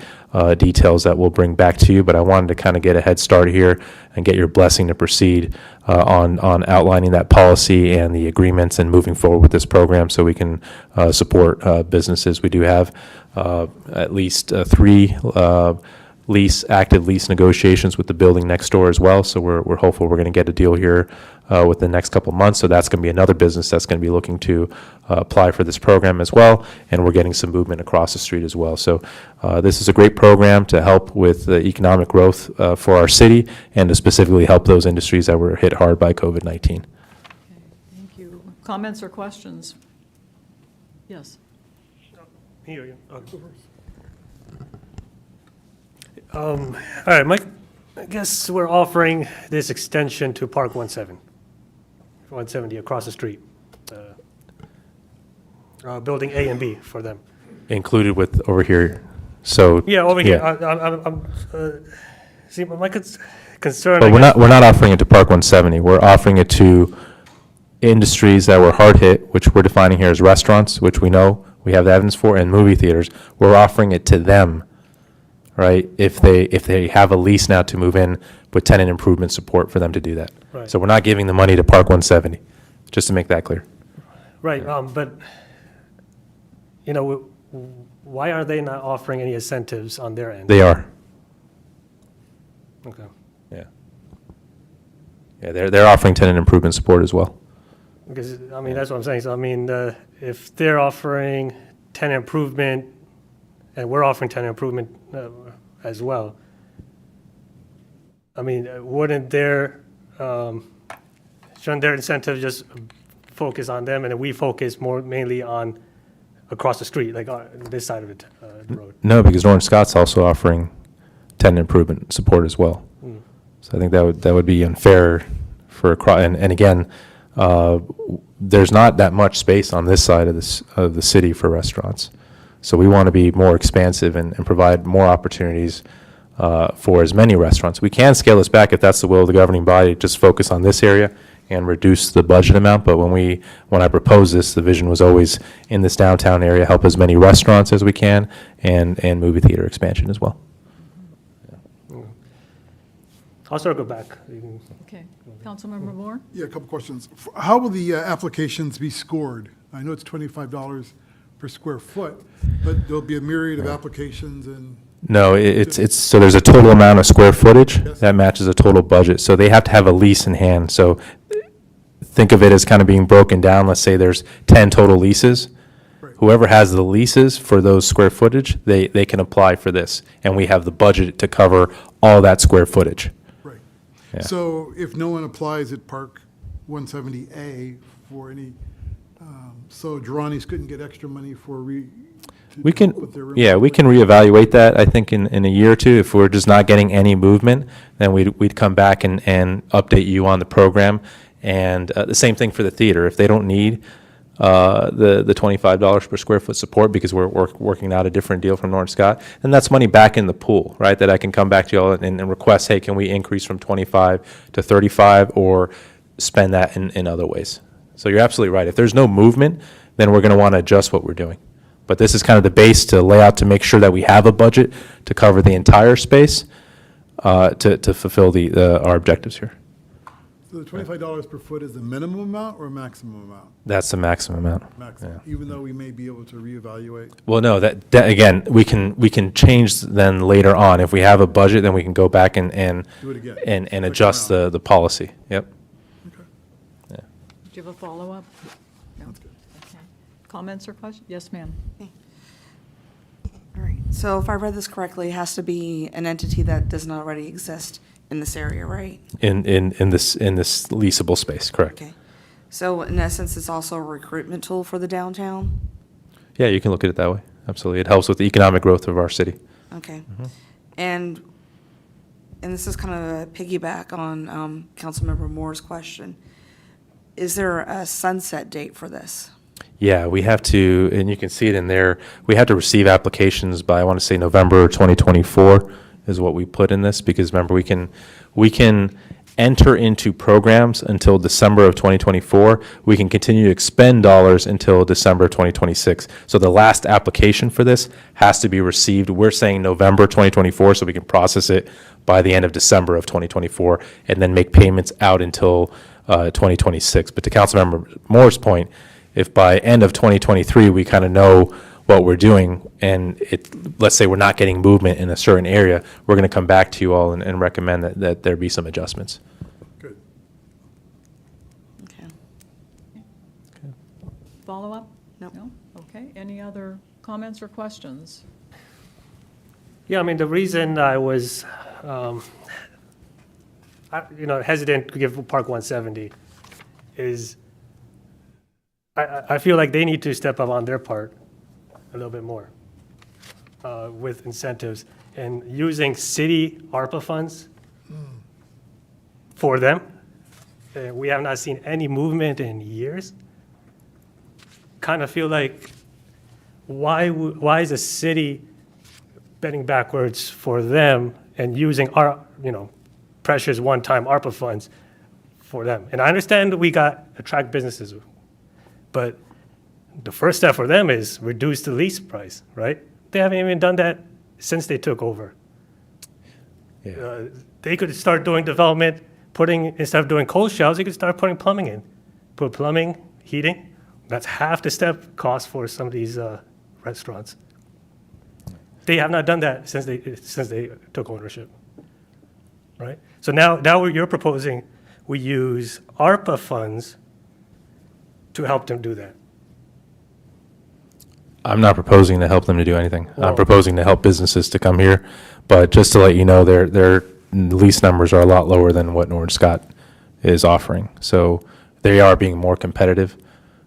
S2: details that we'll bring back to you. But I wanted to kind of get a head start here and get your blessing to proceed on outlining that policy and the agreements and moving forward with this program so we can support businesses. We do have at least 3 active lease negotiations with the building next door as well. So we're hopeful we're going to get a deal here within the next couple of months. So that's going to be another business that's going to be looking to apply for this program as well. And we're getting some movement across the street as well. So this is a great program to help with the economic growth for our city and to specifically help those industries that were hit hard by COVID-19.
S3: Thank you. Comments or questions? Yes.
S8: Here you go. All right, Mike, I guess we're offering this extension to Park 170 across the street. Building A and B for them.
S2: Included with over here. So
S8: Yeah, over here.
S2: yeah.
S8: See, my concern.
S2: But we're not offering it to Park 170. We're offering it to industries that were hard hit, which we're defining here as restaurants, which we know we have the evidence for, and movie theaters. We're offering it to them, right? If they have a lease now to move in with tenant improvement support for them to do that.
S8: Right.
S2: So we're not giving the money to Park 170, just to make that clear.
S8: Right, but, why are they not offering any incentives on their end?
S2: They are.
S8: Okay.
S2: Yeah. Yeah, they're offering tenant improvement support as well.
S8: Because, that's what I'm saying. So, if they're offering tenant improvement and we're offering tenant improvement as well, shouldn't their incentive just focus on them and then we focus more mainly on across the street, like this side of the road?
S2: No, because Norton Scott's also offering tenant improvement support as well. So I think that would be unfair for and again, there's not that much space on this side of the city for restaurants. So we want to be more expansive and provide more opportunities for as many restaurants. We can scale this back if that's the will of the governing body, just focus on this area and reduce the budget amount. But when I proposed this, the vision was always in this downtown area, help as many restaurants as we can and movie theater expansion as well.
S8: I'll circle back.
S3: Okay. Councilmember Moore?
S4: Yeah, a couple questions. How will the applications be scored? I know it's $25 per square foot, but there'll be a myriad of applications and...
S2: No, it's so there's a total amount of square footage
S4: Yes.
S2: that matches a total budget. So they have to have a lease in hand. So think of it as kind of being broken down. Let's say there's 10 total leases.
S4: Right.
S2: Whoever has the leases for those square footage, they can apply for this. And we have the budget to cover all that square footage.
S4: Right.
S2: Yeah.
S4: So if no one applies at Park 170A for any, so Durani's couldn't get extra money for
S2: We can,
S4: with their room
S2: yeah, we can
S4: support?
S2: reevaluate that, I think, in a year or two. If we're just not getting any movement, then we'd come back and update you on the program. And the same thing for the theater. If they don't need the $25 per square foot support because we're working out a different deal from Norton Scott, then that's money back in the pool, right? That I can come back to you all and request, hey, can we increase from 25 to 35 or spend that in other ways? So you're absolutely right. If there's no movement, then we're going to want to adjust what we're doing. But this is kind of the base to lay out to make sure that we have a budget to cover the entire space to fulfill our objectives here.
S4: So the $25 per foot is the minimum amount or maximum amount?
S2: That's the maximum amount.
S4: Maximum, even though we may be able to reevaluate.
S2: Well, no, that again, we can change then later on. If we have a budget, then we can go back and
S4: Do it again.
S2: and
S4: Second
S2: adjust
S4: round.
S2: the policy. Yep.
S4: Okay.
S3: Do you have a follow-up? No.
S4: That's good.
S3: Okay. Comments or questions? Yes, ma'am.
S1: All right, so if I read this correctly, it has to be an entity that does not already exist in this area, right?
S2: In this leasable space, correct?
S1: Okay. So in essence, it's also a recruitment tool for the downtown?
S2: Yeah, you can look at it that way. Absolutely. It helps with the economic growth of our city.
S1: Okay. And this is kind of a piggyback on Councilmember Moore's question. Is there a sunset date for this?
S2: Yeah, we have to, and you can see it in there, we have to receive applications by, I want to say, November 2024 is what we put in this, because remember, we can enter into programs until December of 2024. We can continue to expend dollars until December 2026. So the last application for this has to be received, we're saying November 2024, so we can process it by the end of December of 2024, and then make payments out until 2026. But to Councilmember Moore's point, if by end of 2023, we kind of know what we're doing, and let's say we're not getting movement in a certain area, we're going to come back to you all and recommend that there be some adjustments.
S4: Good.
S1: Okay.
S3: Follow-up?
S1: Nope.
S3: No? Okay. Any other comments or questions?
S8: Yeah, I mean, the reason I was, hesitant to give Park 170 is I feel like they need to step up on their part a little bit more with incentives and using city ARPA funds for them. We have not seen any movement in years. Kind of feel like, why is the city bending backwards for them and using our, precious one-time ARPA funds for them? And I understand we got attract businesses, but the first step for them is reduce the lease price, right? They haven't even done that since they took over.
S2: Yeah.
S8: They could start doing development, instead of doing cold shells, they could start putting plumbing in. Put plumbing, heating, that's half the step cost for some of these restaurants. They have not done that since they took ownership, right? So now you're proposing we use ARPA funds to help them do that.
S2: I'm not proposing to help them to do anything.
S8: Well-
S2: I'm proposing to help businesses to come here, but just to let you know, their lease numbers are a lot lower than what Norton Scott is offering. So they are being more competitive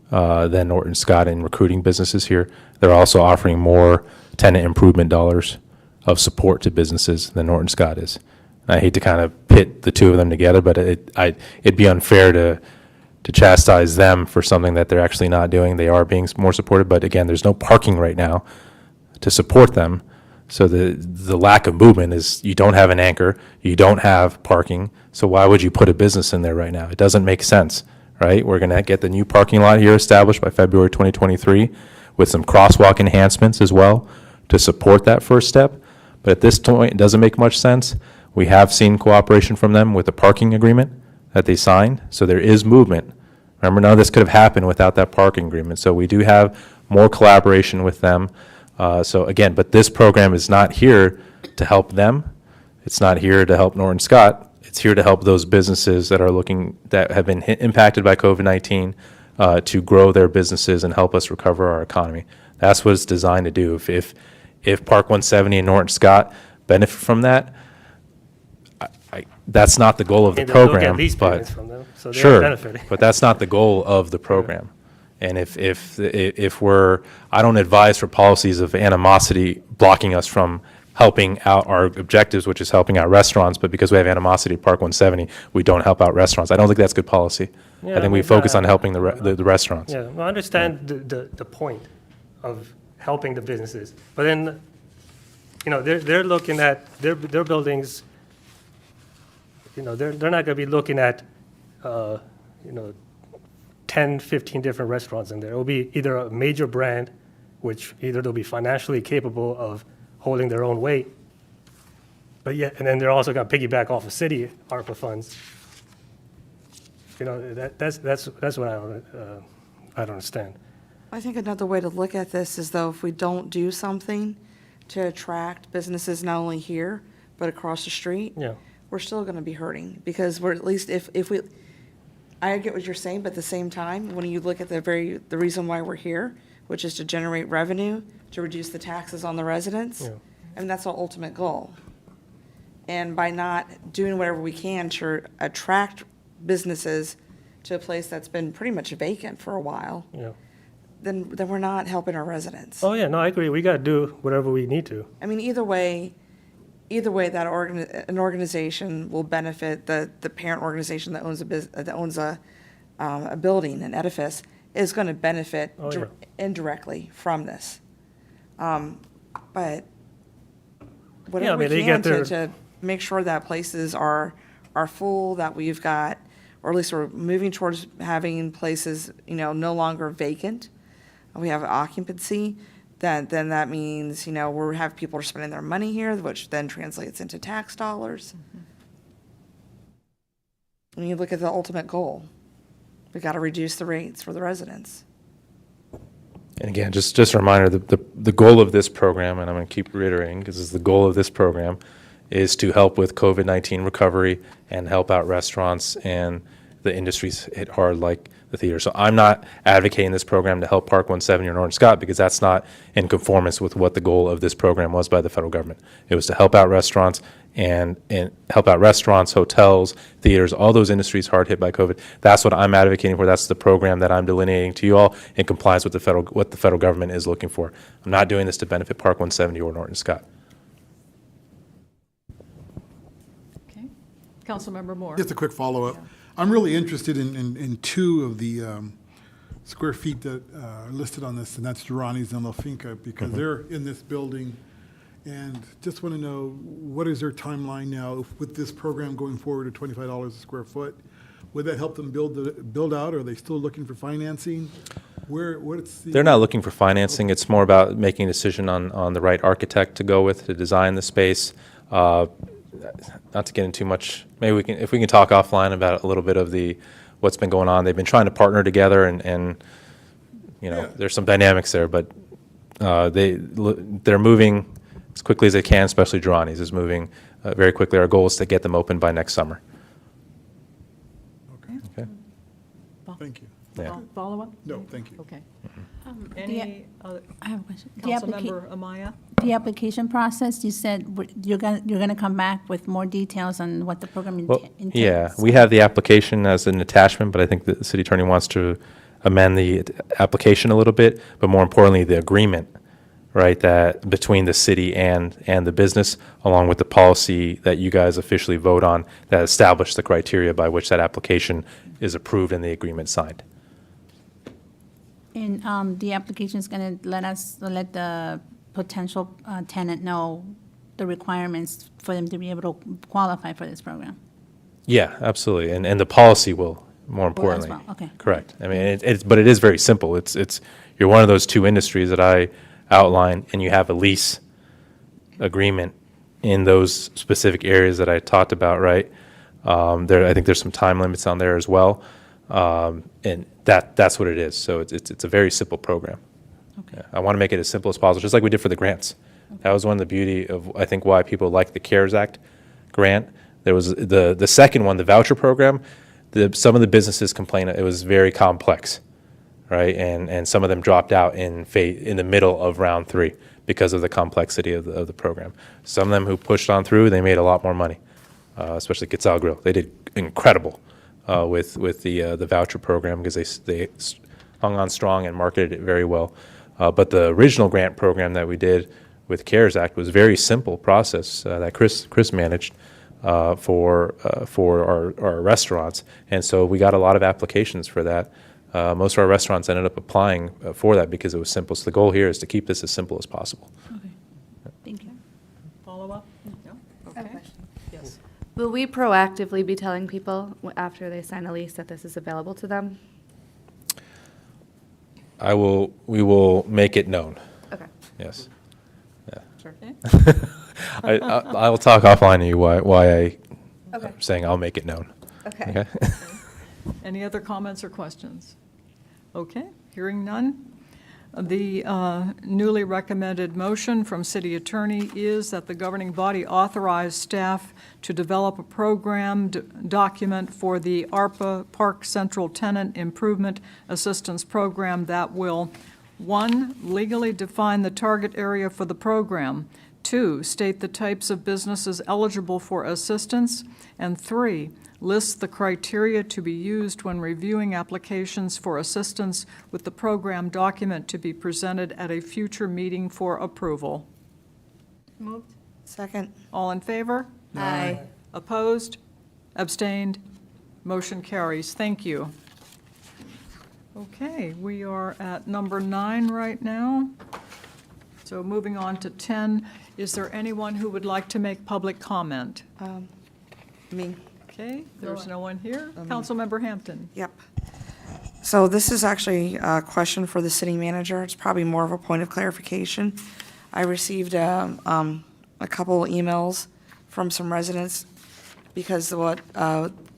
S2: than Norton Scott in recruiting businesses here. They're also offering more tenant improvement dollars of support to businesses than Norton Scott is. And I hate to kind of pit the two of them together, but it'd be unfair to chastise them for something that they're actually not doing. They are being more supportive, but again, there's no parking right now to support them. So the lack of movement is, you don't have an anchor, you don't have parking, so why would you put a business in there right now? It doesn't make sense, right? We're gonna get the new parking lot here established by February 2023 with some crosswalk enhancements as well to support that first step. But at this point, it doesn't make much sense. We have seen cooperation from them with the parking agreement that they signed, so there is movement. Remember, none of this could have happened without that parking agreement, so we do have more collaboration with them. So again, but this program is not here to help them. It's not here to help Norton Scott. It's here to help those businesses that have been impacted by COVID-19 to grow their businesses and help us recover our economy. That's what it's designed to do. If Park 170 and Norton Scott benefit from that, that's not the goal of the
S8: And they'll get
S2: program,
S8: lease
S2: but
S8: payments from them, so they're
S2: sure,
S8: benefiting.
S2: but that's not the goal of the program. And if I don't advise for policies of animosity blocking us from helping out our objectives, which is helping out restaurants, but because we have animosity at Park 170, we don't help out restaurants. I don't think that's good policy.
S8: Yeah,
S2: I think we focus on helping the restaurants.
S8: Yeah, well, I understand the point of helping the businesses, but then, they're looking at their buildings. They're not going to be looking at, 10, 15 different restaurants in there. It will be either a major brand which either they'll be financially capable of holding their own weight, but yet, and then they're also going to piggyback off of city ARPA funds. You know, that's what I don't understand.
S1: I think another way to look at this is though, if we don't do something to attract businesses not only here, but across the street,
S8: Yeah.
S1: we're still gonna be hurting, because we're at least, if we, I get what you're saying, but at the same time, when you look at the reason why we're here, which is to generate revenue, to reduce the taxes on the residents,
S8: Yeah.
S1: and that's our ultimate goal. And by not doing whatever we can to attract businesses to a place that's been pretty much vacant for a while,
S8: Yeah.
S1: then we're not helping our residents.
S8: Oh, yeah, no, I agree. We got to do whatever we need to.
S1: I mean, either way, that an organization will benefit, the parent organization that owns a building, an edifice, is going to benefit
S8: Oh, yeah.
S1: indirectly from this. But
S8: Yeah, I
S1: whatever
S8: mean,
S1: we
S8: they
S1: can
S8: get their-
S1: to make sure that places are full, that we've got, or at least we're moving towards having places, no longer vacant. We have occupancy, then that means, we have people are spending their money here, which then translates into tax dollars. When you look at the ultimate goal, we got to reduce the rates for the residents.
S2: And again, just a reminder, the goal of this program, and I'm going to keep reiterating, because it's the goal of this program, is to help with COVID-19 recovery and help out restaurants and the industries hit hard like the theater. So I'm not advocating this program to help Park 170 or Norton Scott, because that's not in conformance with what the goal of this program was by the federal government. It was to help out restaurants and help out restaurants, hotels, theaters, all those industries hard hit by COVID. That's what I'm advocating for. That's the program that I'm delineating to you all in compliance with what the federal government is looking for. I'm not doing this to benefit Park 170 or Norton Scott.
S3: Okay. Councilmember Moore.
S4: Just a quick follow-up. I'm really interested in two of the square feet that are listed on this, and that's Durrani's and La Finca, because they're in this building. And just want to know, what is their timeline now with this program going forward at $25 a square foot? Would that help them build out? Or are they still looking for financing?
S2: They're not looking for financing. It's more about making a decision on the right architect to go with to design the space. Not to get into too much, maybe if we can talk offline about a little bit of what's been going on. They've been trying to partner together, and there's some dynamics there, but they're moving as quickly as they can. Especially Durrani's is moving very quickly. Our goal is to get them open by next summer. Okay.
S4: Thank you.
S2: Yeah.
S3: Follow-up?
S4: No, thank you.
S3: Okay.
S6: the-
S3: Any other,
S6: I have a question. The applica-
S3: Councilmember Amaya?
S6: The application process, you said you're gonna come back with more details on what the program
S2: Well,
S6: entails.
S2: yeah, we have the application as an attachment, but I think the city attorney wants to amend the application a little bit, but more importantly, the agreement, right, that between the city and the business, along with the policy that you guys officially vote on that establish the criteria by which that application is approved and the agreement signed.
S6: And the application is gonna let the potential tenant know the requirements for them to be able to qualify for this program.
S2: Yeah, absolutely, and the policy will, more importantly.
S6: well, okay.
S2: Correct. I mean, but it is very simple. It's you're one of those two industries that I outlined, and you have a lease agreement in those specific areas that I talked about, right? I think there's some time limits on there as well, and that's what it is. So it's a very simple program.
S6: Okay.
S2: Yeah, I want to make it as simple as possible, just like we did for the grants. That was one of the beauty of, I think, why people like the CARES Act grant. There was the second one, the voucher program. Some of the businesses complained it was very complex, right? And some of them dropped out in the middle of round 3 because of the complexity of the program. Some of them who pushed on through, they made a lot more money, especially Quetzal Grill. They did incredible with the voucher program because they hung on strong and marketed it very well. But the original grant program that we did with CARES Act was a very simple process that Chris managed for our restaurants, and so we got a lot of applications for that. Most of our restaurants ended up applying for that because it was simple. So the goal here is to keep this as simple as possible.
S6: Okay. Thank you.
S3: Follow-up? No? Okay. Yes.
S5: Will we proactively be telling people after they sign a lease that this is available to them?
S2: We will make it known. yes.
S3: Okay.
S2: I will talk offline to you why
S5: Okay.
S2: I'm saying I'll make it known.
S5: Okay.
S2: Okay?
S3: Any other comments or questions? Okay, hearing none. The newly recommended motion from city attorney is that the governing body authorize staff to develop a program document for the ARPA Park Central Tenant Improvement Assistance Program that will, 1, legally define the target area for the program, 2, state the types of businesses eligible for assistance, and 3, list the criteria to be used when reviewing applications for assistance with the program document to be presented at a future meeting for approval.
S5: Moved.
S1: Second.
S3: All in favor?
S5: Aye.
S3: Opposed? Abstained? Motion carries. Thank you. Okay, we are at number 9 right now. So moving on to 10, is there anyone who would like to make public comment?
S1: Me.
S3: Okay, there's no one here. Councilmember Hampton.
S1: Yep. So this is actually a question for the city manager. It's probably more of a point of clarification. I received a couple emails from some residents because of what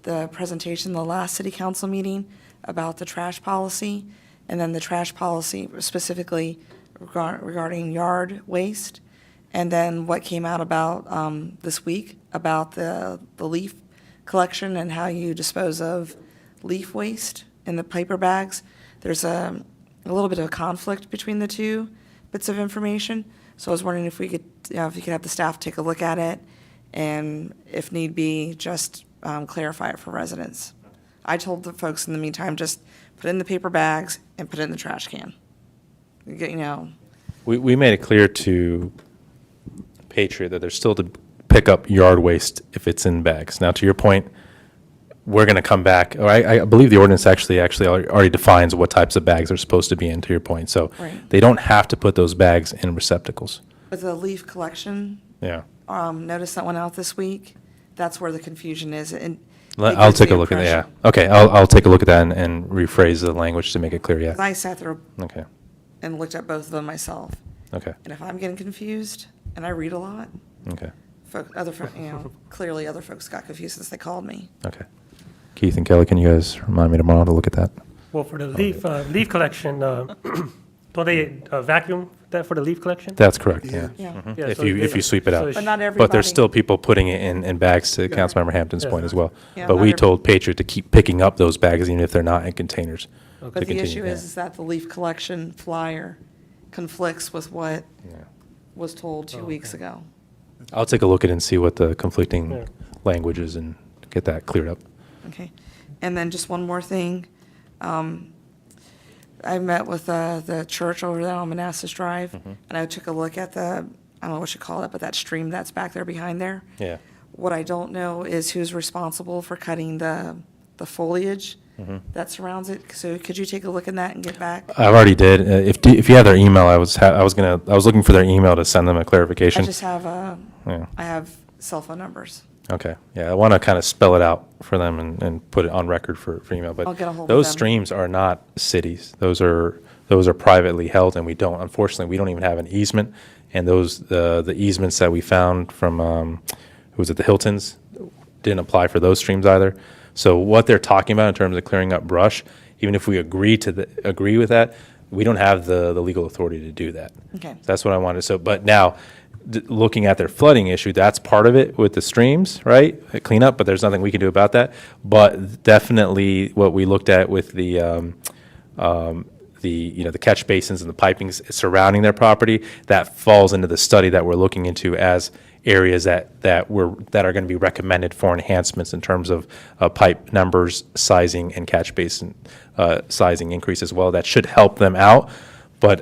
S1: the presentation, the last city council meeting about the trash policy, and then the trash policy specifically regarding yard waste, and then what came out about this week about the leaf collection and how you dispose of leaf waste in the paper bags. There's a little bit of a conflict between the two bits of information. So I was wondering if we could, if you could have the staff take a look at it, and if need be, just clarify it for residents. I told the folks in the meantime, just put it in the paper bags and put it in the trash can. You know,
S2: We made it clear to Patriot that they're still to pick up yard waste if it's in bags. Now, to your point, we're going to come back, or I believe the ordinance actually already defines what types of bags are supposed to be in, to your point. So
S1: Right.
S2: they don't have to put those bags in receptacles.
S1: with the leaf collection,
S2: Yeah.
S1: notice that went out this week. That's where the confusion is. And it
S2: I'll
S1: gives
S2: take
S1: the
S2: a look at that, yeah.
S1: impression-
S2: Okay, I'll take a look at that and rephrase the language to make it clear,
S1: 'Cause
S2: yeah.
S1: I sat there
S2: Okay,
S1: and looked at both of them myself.
S2: okay,
S1: And if I'm getting confused, and I read a lot,
S2: okay,
S1: clearly other folks got confused since they called me.
S2: okay. Keith and Kelly, can you guys remind me tomorrow to look at that?
S8: Well, for the leaf collection, don't they vacuum that for the leaf collection?
S2: That's correct, yeah.
S1: Yeah.
S2: Mhm.
S8: Yeah,
S2: If
S8: so
S2: you,
S8: they-
S2: if you sweep it
S8: so
S2: out.
S8: it's-
S1: But not
S2: But
S1: everybody.
S2: there's still people putting it in bags, to Councilmember Hampton's
S8: Yeah.
S2: point as well.
S1: Yeah,
S2: But
S1: not
S2: we
S1: every-
S2: told Patriot to keep picking up those bags even if they're not in containers.
S1: But
S2: to
S1: the
S2: continue,
S1: issue
S2: yeah.
S1: is that the leaf collection flyer conflicts with what
S2: Yeah.
S1: was told 2 weeks ago.
S2: I'll take a look at it and see what the
S8: Yeah.
S2: conflicting language is and get that cleared up.
S1: Okay. And then just one more thing. I met with the church over there on Manassas Drive, and I took a look at I don't know what you call it, but that stream that's back there behind there.
S2: Yeah.
S1: What I don't know is who's responsible for cutting the foliage that surrounds it. So could you take a look at that and get back?
S2: I already did. If you have their email, I was looking for their email to send them a
S1: I
S2: clarification.
S1: just have,
S2: Yeah.
S1: I have cell phone numbers.
S2: Okay, yeah, I want to kind of spell it out for them and put it on record for email, but
S1: I'll get a hold of
S2: those
S1: them.
S2: streams are not cities. Those are privately held, and unfortunately, we don't even have an easement. And the easements that we found from, who was it, the Hiltons, didn't apply for those streams either. So what they're talking about in terms of clearing up brush, even if we agree with that, we don't have the legal authority to do that.
S1: Okay.
S2: That's what I wanted. So, but now, looking at their flooding issue, that's part of it with the streams, right? Cleanup, but there's nothing we can do about that. But definitely what we looked at with the catch basins and the pipings surrounding their property, that falls into the study that we're looking into as areas that are going to be recommended for enhancements in terms of pipe numbers, sizing, and catch basin sizing increase as well. That should help them out. But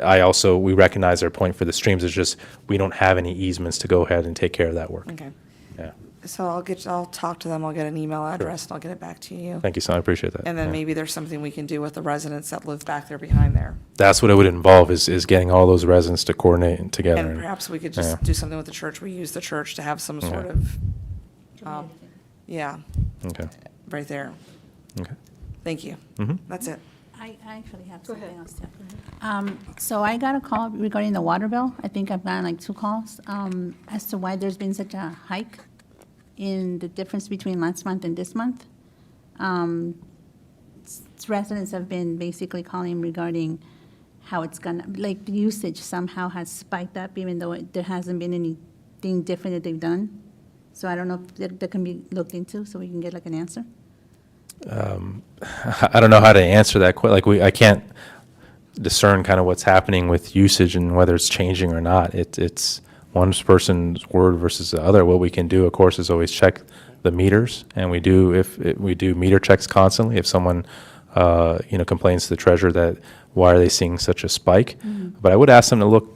S2: we recognize their point for the streams is just, we don't have any easements to go ahead and take care of that work.
S1: Okay.
S2: Yeah.
S1: So I'll talk to them, I'll get an email address, and I'll get it back to you.
S2: Thank you, son. I appreciate that.
S1: And then
S2: Yeah.
S1: maybe there's something we can do with the residents that live back there behind there.
S2: That's what it would involve is getting all those residents to coordinate together.
S1: And perhaps we could
S2: Yeah.
S1: just do something with the church. We use the church to have some sort of, yeah,
S2: Okay.
S1: right there.
S2: Okay.
S1: Thank you.
S2: Mhm.
S1: That's it.
S6: I actually have
S3: Go ahead.
S6: something else too. So I got a call regarding the water bill. I think I've gotten like 2 calls, as to why there's been such a hike in the difference between last month and this month. Residents have been basically calling regarding how it's gonna, like, the usage somehow has spiked up, even though there hasn't been anything different that they've done. So I don't know if that can be looked into, so we can get like an answer.
S2: I don't know how to answer that. I can't discern kind of what's happening with usage and whether it's changing or not. It's one person's word versus the other. What we can do, of course, is always check the meters, and we do meter checks constantly. If someone complains to the treasurer that why are they seeing such a spike, but I would ask them to look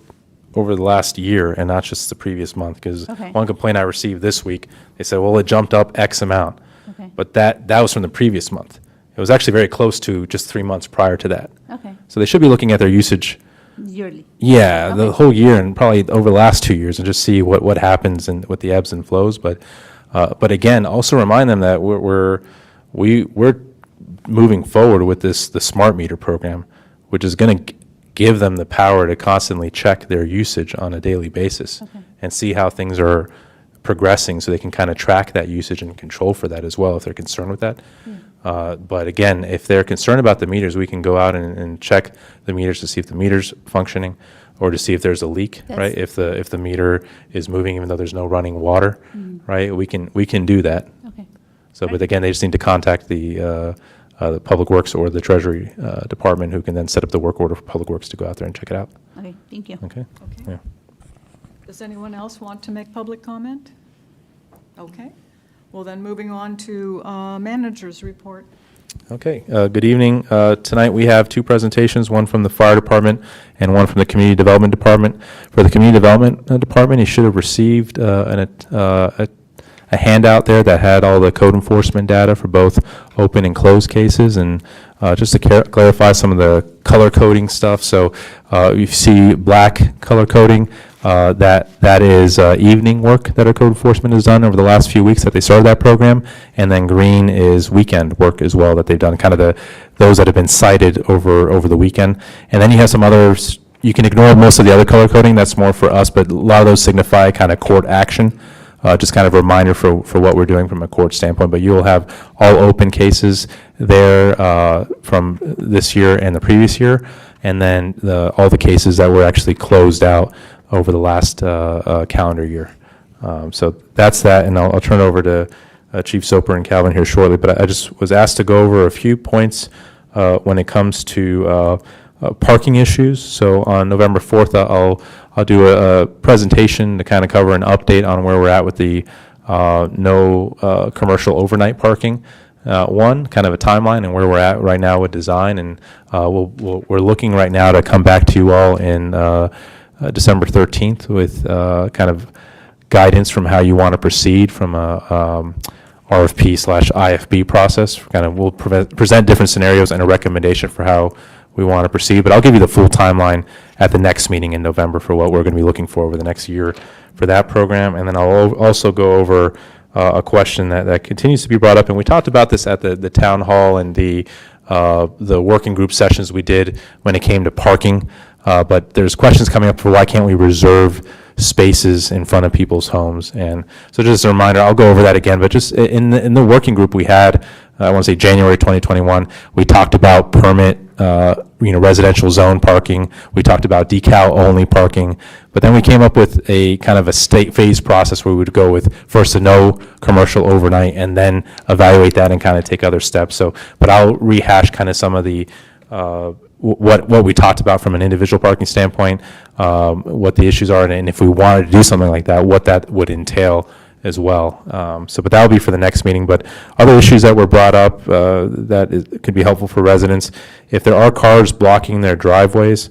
S2: over the last year and not just the previous month, because
S6: Okay.
S2: one complaint I received this week, they said, well, it jumped up X amount.
S6: Okay.
S2: But that was from the previous month. It was actually very close to just 3 months prior to that.
S6: Okay,
S2: So they should be looking at their usage,
S6: yearly.
S2: yeah, the
S6: Okay.
S2: whole year and probably over the last 2 years, and just see what happens and with the ebbs and flows. But again, also remind them that we're moving forward with the smart meter program, which is going to give them the power to constantly check their usage on a daily basis and see how things are progressing, so they can kind of track that usage and control for that as well if they're concerned with that. But again, if they're concerned about the meters, we can go out and check the meters to see if the meter's functioning, or to see if there's a leak, right? If the meter is moving even though there's no running water, right? We can do that.
S6: Okay,
S2: So, but again, they just need to contact the Public Works or the Treasury Department, who can then set up the work order for Public Works to go out there and check it out.
S6: okay, thank you.
S2: Okay?
S3: Okay.
S2: Yeah.
S3: Does anyone else want to make public comment? Okay. Well, then, moving on to manager's report.
S2: Okay, good evening. Tonight we have 2 presentations, one from the Fire Department and one from the Community Development Department. For the Community Development Department, you should have received a handout there that had all the code enforcement data for both open and closed cases, and just to clarify some of the color coding stuff. So you see black color coding, that is evening work that our code enforcement has done over the last few weeks that they started that program, and then green is weekend work as well that they've done, kind of those that have been cited over the weekend. And then you have some others. You can ignore most of the other color coding, that's more for us, but a lot of those signify kind of court action. Just kind of a reminder for what we're doing from a court standpoint. But you will have all open cases there from this year and the previous year, and then all the cases that were actually closed out over the last calendar year. So that's that, and I'll turn it over to Chief Soper and Calvin here shortly. But I just was asked to go over a few points when it comes to parking issues. So on November 4th, I'll do a presentation to kind of cover an update on where we're at with the no commercial overnight parking. One, kind of a timeline and where we're at right now with design, and we're looking right now to come back to you all in December 13th with kind of guidance from how you want to proceed from a RFP/IFB process. Kind of we'll present different scenarios and a recommendation for how we want to proceed, but I'll give you the full timeline at the next meeting in November for what we're going to be looking for over the next year for that program. And then I'll also go over a question that continues to be brought up, and we talked about this at the town hall and the working group sessions we did when it came to parking, but there's questions coming up for why can't we reserve spaces in front of people's homes. And so just a reminder, I'll go over that again, but just in the working group we had, I want to say January 2021, we talked about permit, residential zone parking. We talked about decal-only parking. But then we came up with a kind of a state phase process where we would go with first a no commercial overnight and then evaluate that and kind of take other steps. So, but I'll rehash kind of some of the what we talked about from an individual parking standpoint, what the issues are, and if we wanted to do something like that, what that would entail as well. But that'll be for the next meeting. But other issues that were brought up could be helpful for residents. If there are cars blocking their driveways,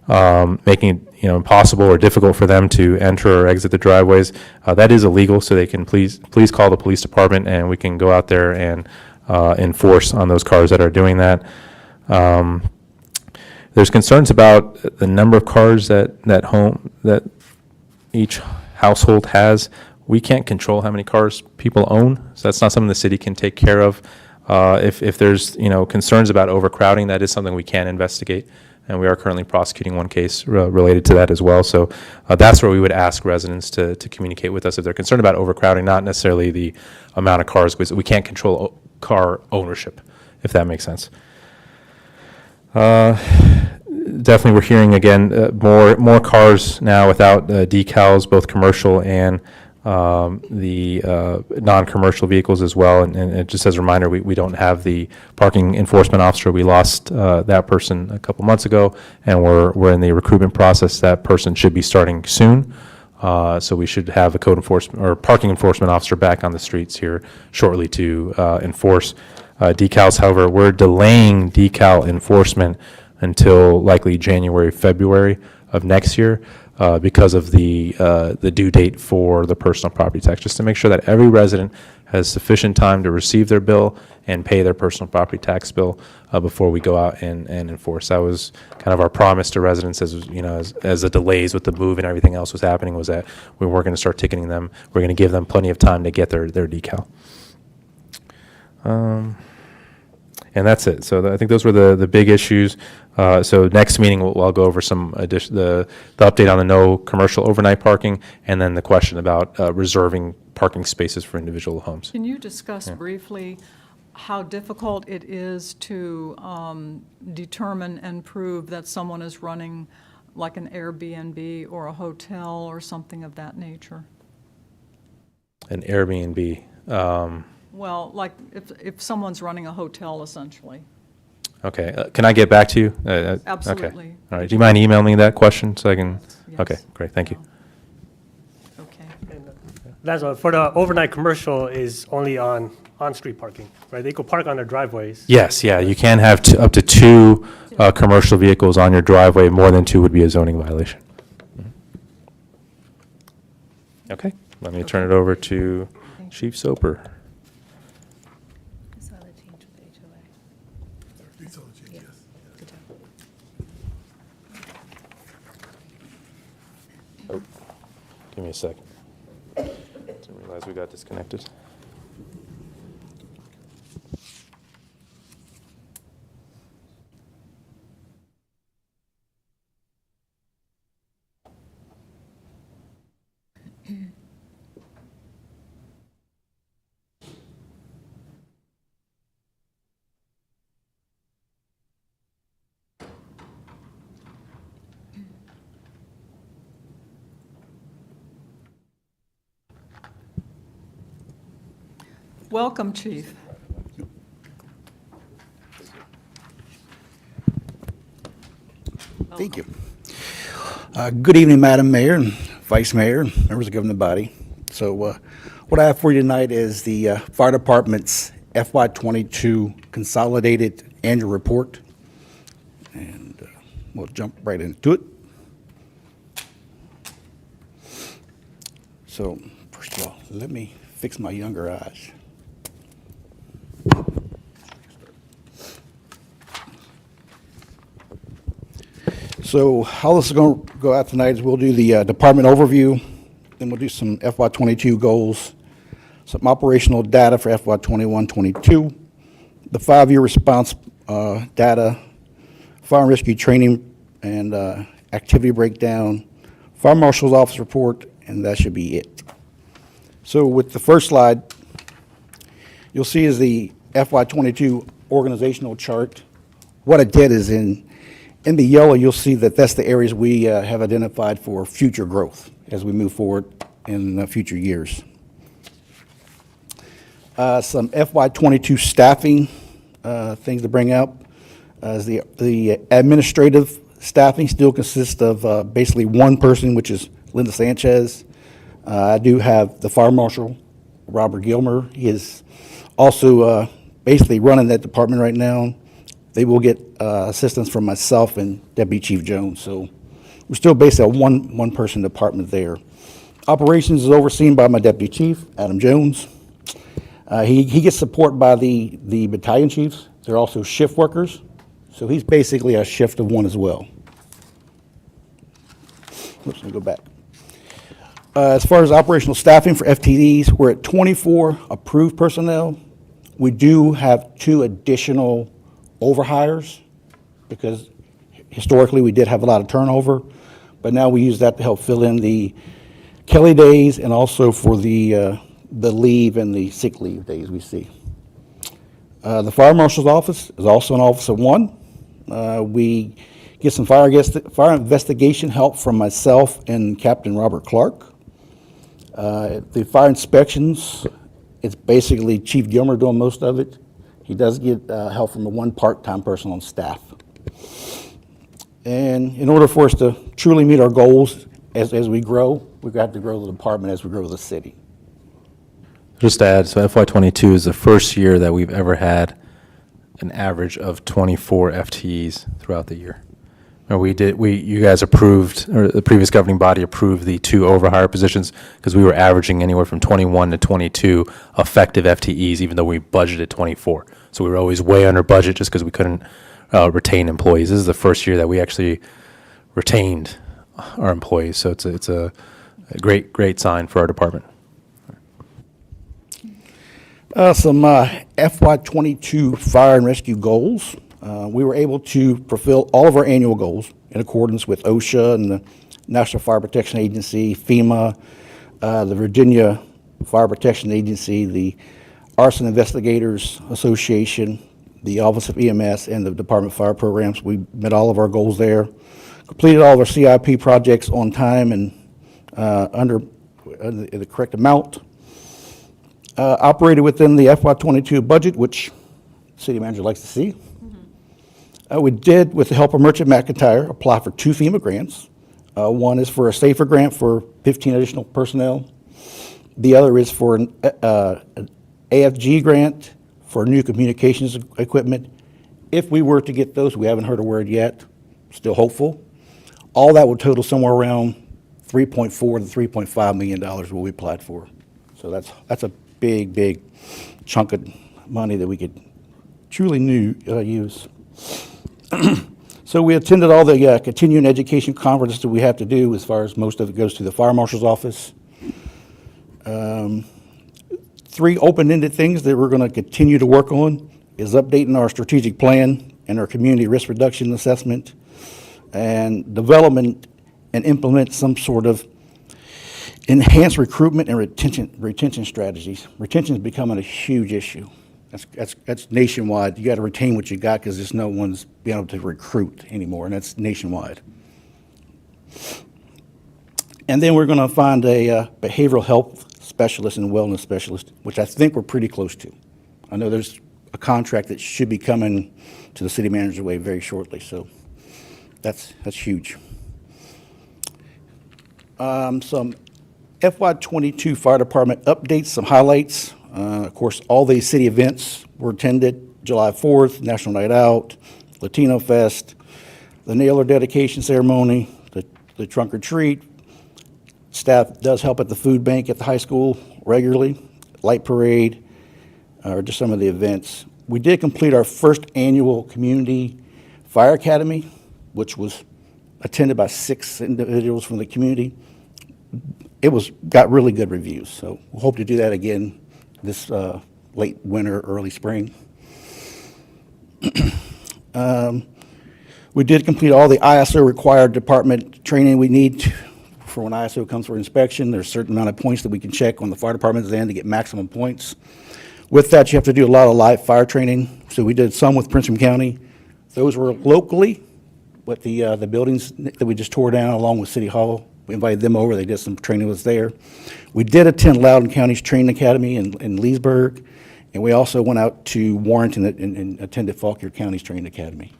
S2: making it impossible or difficult for them to enter or exit the driveways, that is illegal. So they can please call the police department, and we can go out there and enforce on those cars that are doing that. There's concerns about the number of cars that each household has. We can't control how many cars people own, so that's not something the city can take care of. If there's, concerns about overcrowding, that is something we can investigate, and we are currently prosecuting one case related to that as well. So that's where we would ask residents to communicate with us if they're concerned about overcrowding, not necessarily the amount of cars, because we can't control car ownership, if that makes sense. Definitely, we're hearing again more cars now without decals, both commercial and the non-commercial vehicles as well. And just as a reminder, we don't have the parking enforcement officer. We lost that person a couple months ago, and we're in the recruitment process. That person should be starting soon. So we should have a code enforcement or parking enforcement officer back on the streets here shortly to enforce decals. However, we're delaying decal enforcement until likely January, February of next year because of the due date for the personal property tax, just to make sure that every resident has sufficient time to receive their bill and pay their personal property tax bill before we go out and enforce. That was kind of our promise to residents as the delays with the move and everything else was happening, was that we weren't going to start ticketing them. We're going to give them plenty of time to get their decal. And that's it. So I think those were the big issues. So next meeting, I'll go over some the update on the no commercial overnight parking, and then the question about reserving parking spaces for individual homes.
S3: Can you discuss briefly how difficult it is to determine and prove that someone is running like an Airbnb or a hotel or something of that nature?
S2: An Airbnb.
S3: Well, like if someone's running a hotel, essentially.
S2: Okay. Can I get back to you?
S3: Absolutely.
S2: Okay. All right. Do you mind emailing me that question so I can?
S3: Yes.
S2: Okay. Great. Thank you.
S3: Okay.
S8: That's all. For the overnight commercial is only on-street parking, right? They could park on their driveways.
S2: Yes. Yeah. You can have up to two commercial vehicles on your driveway. More than two would be a zoning violation. Okay. Let me turn it over to Chief Soper.
S5: I saw the change with the HOA. Yeah. Good job.
S2: Oh, give me a second. Didn't realize we got disconnected.
S3: Welcome, Chief.
S14: Thank you. Good evening, Madam Mayor and Vice Mayor, members of the governing body. So what I have for you tonight is the Fire Department's FY22 Consolidated Annual Report. And we'll jump right into it. So first of all, let me fix my younger eyes. So how this is going to go out tonight is we'll do the department overview, then we'll do some FY22 goals, some operational data for FY21-22, the 5-year response data, fire and rescue training and activity breakdown, fire marshal's office report, and that should be it. So with the first slide, you'll see is the FY22 organizational chart. What I did is in the yellow, you'll see that that's the areas we have identified for future growth as we move forward in future years. Some FY22 staffing things to bring up. The administrative staffing still consists of basically one person, which is Linda Sanchez. I do have the fire marshal, Robert Gilmer. He is also basically running that department right now. They will get assistance from myself and Deputy Chief Jones. So we're still basically a one-person department there. Operations is overseen by my Deputy Chief, Adam Jones. He gets support by the battalion chiefs. They're also shift workers. So he's basically a shift of one as well. Let me go back. As far as operational staffing for FTDs, we're at 24 approved personnel. We do have 2 additional overhires because historically we did have a lot of turnover, but now we use that to help fill in the Kelly days and also for the leave and the sick leave days we see. The fire marshal's office is also an office of 1. We get some fire investigation help from myself and Captain Robert Clark. The fire inspections, it's basically Chief Gilmer doing most of it. He does get help from the 1 part-time person on staff. And in order for us to truly meet our goals as we grow, we've got to grow the department as we grow the city.
S2: Just to add, so FY22 is the first year that we've ever had an average of 24 FTEs throughout the year. Or you guys approved, or the previous governing body approved the 2 overhire positions because we were averaging anywhere from 21 to 22 effective FTEs, even though we budgeted 24. So we were always way under budget just because we couldn't retain employees. This is the first year that we actually retained our employees. So it's a great sign for our department.
S14: Some FY22 fire and rescue goals. We were able to fulfill all of our annual goals in accordance with OSHA and the National Fire Protection Agency, FEMA, the Virginia Fire Protection Agency, the Arson Investigators Association, the Office of EMS, and the Department of Fire Programs. We met all of our goals there. Completed all of our CIP projects on time and under the correct amount. Operated within the FY22 budget, which the city manager likes to see. We did, with the help of Merchant McIntyre, apply for 2 FEMA grants. One is for a SAFER grant for 15 additional personnel. The other is for an AFG grant for new communications equipment. If we were to get those, we haven't heard a word yet, still hopeful. All that would total somewhere around $3.4 to $3.5 million what we applied for. So that's a big chunk of money that we could truly use. So we attended all the continuing education conferences that we have to do, as far as most of it goes to the fire marshal's office. 3 open-ended things that we're going to continue to work on is updating our strategic plan and our community risk reduction assessment, and development and implement some sort of enhanced recruitment and retention strategies. Retention is becoming a huge issue. That's nationwide. You got to retain what you got because there's no one's being able to recruit anymore, and that's nationwide. And then we're going to find a behavioral health specialist and wellness specialist, which I think we're pretty close to. I know there's a contract that should be coming to the city manager's way very shortly, so that's huge. Some FY22 fire department updates, some highlights. Of course, all the city events were attended: July 4th, National Night Out, Latino Fest, the Nailer dedication ceremony, the trunk or treat. Staff does help at the food bank at the high school regularly, light parade, or just some of the events. We did complete our first annual community fire academy, which was attended by 6 individuals from the community. It got really good reviews, so we'll hope to do that again this late winter, early spring. We did complete all the ISO required department training we need for when ISO comes for inspection. There's a certain amount of points that we can check on the fire department's end to get maximum points. With that, you have to do a lot of live fire training. So we did some with Prince William County. Those were locally, with the buildings that we just tore down along with City Hall. We invited them over. They did some training with us there. We did attend Loudoun County's Training Academy in Leesburg, and we also went out to Warrenton and attended Fauquier County's Training Academy.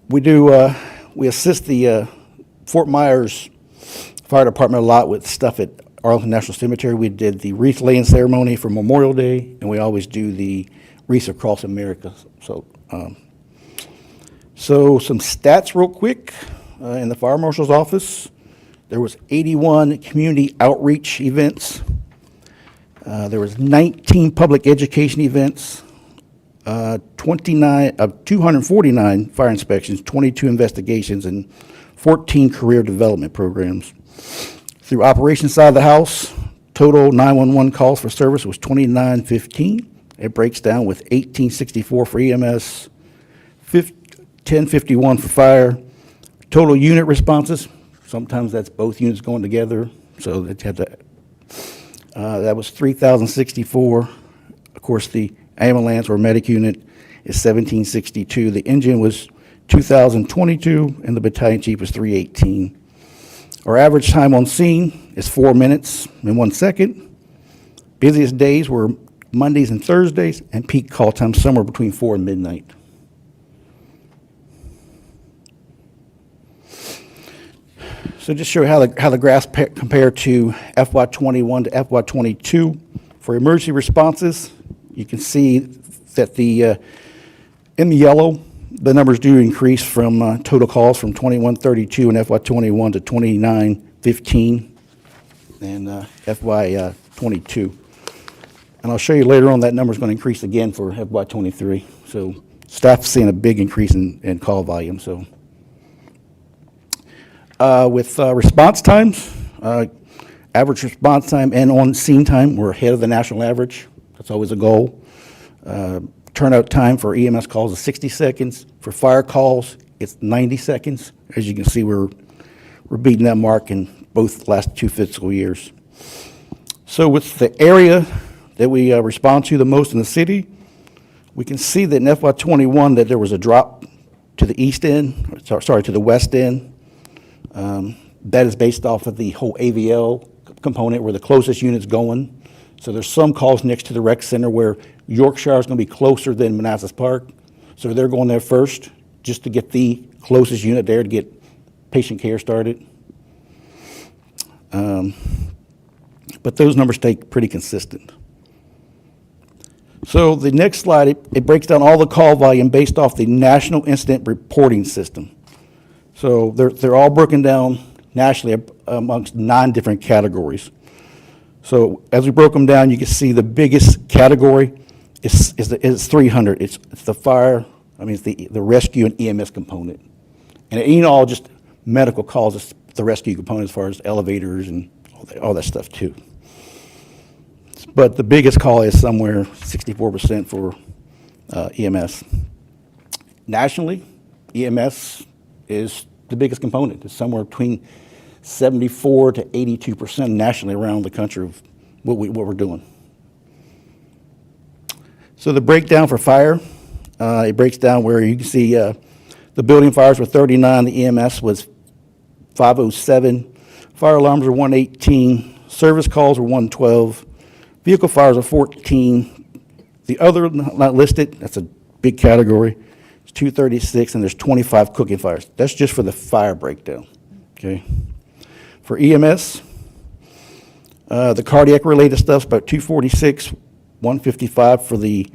S14: We assist the Fort Myers Fire Department a lot with stuff at Arlington National Cemetery. We did the wreath laying ceremony for Memorial Day, and we always do the wreaths across America. So some stats real quick. In the fire marshal's office, there was 81 community outreach events. There was 19 public education events, 249 fire inspections, 22 investigations, and 14 career development programs. Through operations side of the house, Total 911 calls for service was 2915. It breaks down with 1864 for EMS, 1051 for fire. Total unit responses, sometimes that's both units going together, so it had to, that was 3,064. Of course, the ambulance or medic unit is 1,762. The engine was 2,022, and the battalion chief was 318. Our average time on scene is 4 minutes and 1 second. Busiest days were Mondays and Thursdays, and peak call time somewhere between 4 and midnight. So just show you how the graphs compare to FY21 to FY22. For emergency responses, you can see that in the yellow, the numbers do increase from total calls from 2132 in FY21 to 2915 in FY22. And I'll show you later on that number is going to increase again for FY23. So staff's seeing a big increase in call volume. So with response times, average response time and on scene time, we're ahead of the national average. That's always a goal. Turnout time for EMS calls is 60 seconds. For fire calls, it's 90 seconds. As you can see, we're beating that mark in both the last 2 fiscal years. So with the area that we respond to the most in the city, we can see that in FY21 that there was a drop to the east end, sorry, to the west end. That is based off of the whole AVL component where the closest unit's going. So there's some calls next to the rec center where Yorkshire is going to be closer than Manassas Park. So they're going there first just to get the closest unit there to get patient care started. But those numbers stay pretty consistent. So the next slide, it breaks down all the call volume based off the National Incident Reporting System. So they're all broken down nationally amongst 9 different categories. So as we broke them down, you can see the biggest category is 300. It's the fire, it's the rescue and EMS component. And it ain't all just medical calls, it's the rescue component as far as elevators and all that stuff too. But the biggest call is somewhere 64% for EMS. Nationally, EMS is the biggest component. It's somewhere between 74 to 82% nationally around the country of what we're doing. So the breakdown for fire, it breaks down where you can see the building fires were 39, the EMS was 507, fire alarms were 118, service calls were 112, vehicle fires are 14. The other not listed, that's a big category, it's 236, and there's 25 cooking fires. That's just for the fire breakdown, okay? For EMS, the cardiac-related stuff's about 246, 155 for the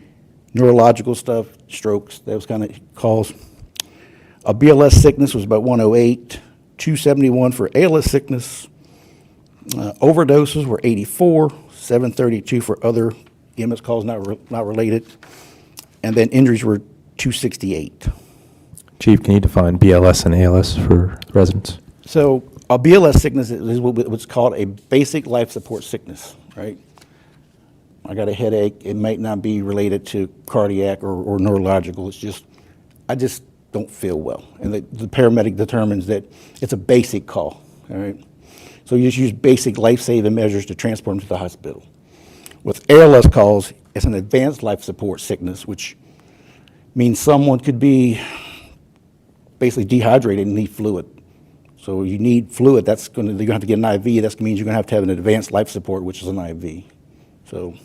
S14: neurological stuff, strokes, those kind of calls. A BLS sickness was about 108, 271 for ALS sickness. Overdoses were 84, 732 for other EMS calls not related. And then injuries were 268.
S2: Chief, can you define BLS and ALS for residents?
S14: So a BLS sickness is what's called a basic life support sickness, right? I got a headache. It might not be related to cardiac or neurological. It's just, I just don't feel well. And the paramedic determines that it's a basic call, all right? So you just use basic life-saving measures to transport them to the hospital. With ALS calls, it's an advanced life support sickness, which means someone could be basically dehydrated and need fluid. So you need fluid, you're going to have to get an IV. That means you're going to have an advanced life support, which is an IV. So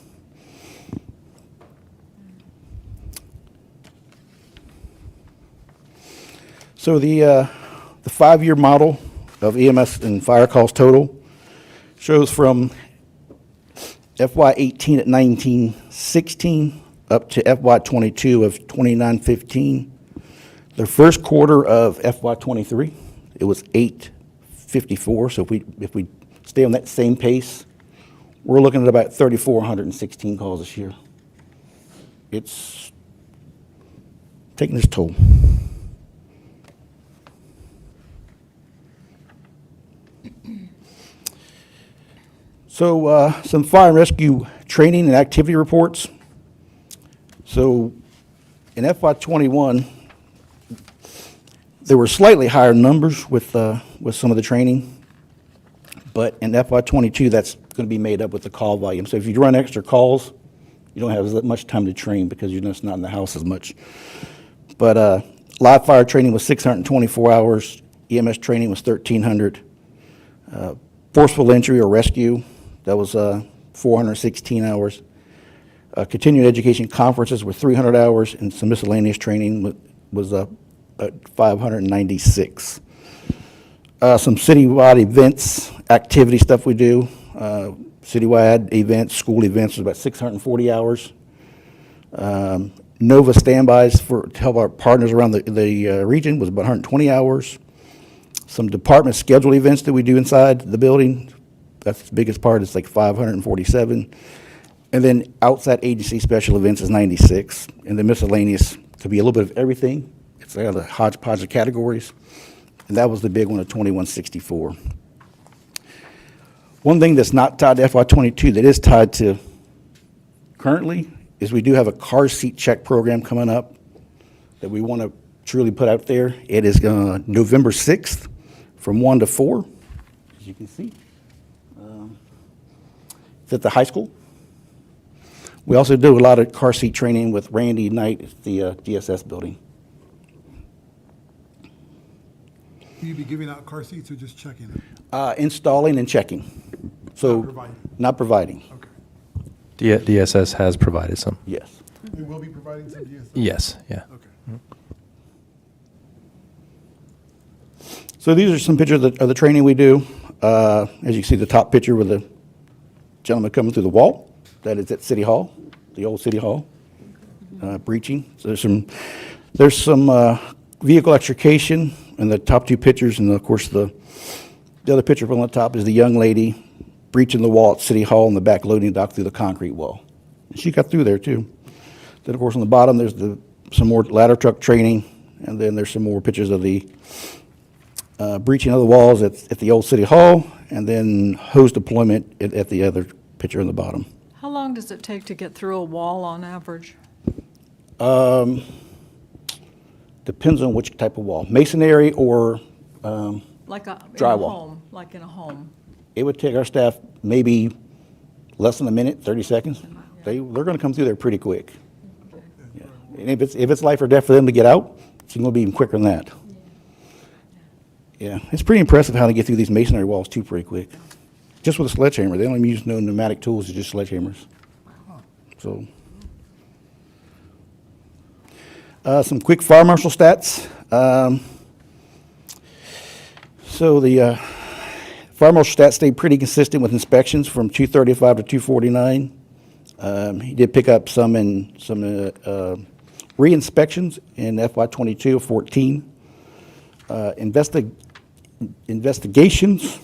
S14: the 5-year model of EMS and fire calls total shows from FY18 at 1916 up to FY22 of 2915. The first quarter of FY23, it was 854. So if we stay on that same pace, we're looking at about 3,416 calls this year. It's taking its toll. So some fire and rescue training and activity reports. So in FY21, there were slightly higher numbers with some of the training, but in FY22, that's going to be made up with the call volume. So if you run extra calls, you don't have as much time to train because you're just not in the house as much. But live fire training was 624 hours. EMS training was 1,300. Forceful entry or rescue, that was 416 hours. Continuing education conferences were 300 hours, and some miscellaneous training was 596. Some citywide events, activity stuff we do. Citywide events, school events was about 640 hours. NOVA standbys to help our partners around the region was about 120 hours. Some department scheduled events that we do inside the building, that's the biggest part, it's like 547. And then outside agency special events is 96. And the miscellaneous could be a little bit of everything. It's like a hodgepodge of categories. And that was the big one of 2164. One thing that's not tied to FY22 that is tied to currently is we do have a car seat check program coming up that we want to truly put out there. It is November 6th from 1 to 4, as you can see. It's at the high school. We also do a lot of car seat training with Randy Knight at the DSS building.
S4: Will you be giving out car seats or just checking them?
S14: Installing and checking. So,
S4: Not providing.
S14: not providing,
S4: Okay.
S2: DSS has provided some.
S14: yes.
S4: They will be providing some DSS?
S2: Yes, yeah.
S4: Okay.
S14: So these are some pictures of the training we do. As you can see, the top picture with the gentleman coming through the wall, that is at City Hall, the old City Hall, breaching. So there's some vehicle extrication in the top two pictures, and of course the other picture from the top is the young lady breaching the wall at City Hall in the back loading dock through the concrete wall. And she got through there too. Then of course on the bottom there's some more ladder truck training, and then there's some more pictures of the breaching of the walls at the old City Hall, and then hose deployment at the other picture on the bottom.
S3: How long does it take to get through a wall on average?
S14: Depends on which type of wall, masonry or
S3: Like in a
S14: Drywall.
S3: home, like in a home?
S14: it would take our staff maybe less than a minute, 30 seconds. They're going to come through there pretty quick. Yeah. And if it's life or death for them to get out, it's going to be even quicker than that. Yeah, it's pretty impressive how they get through these masonry walls too pretty quick. Just with a sledgehammer. They don't even use no pneumatic tools, it's just sledgehammers. So, some quick fire marshal stats. So the fire marshal stats stayed pretty consistent with inspections from 235 to 249. He did pick up some re-inspections in FY22 of 14. Investigations,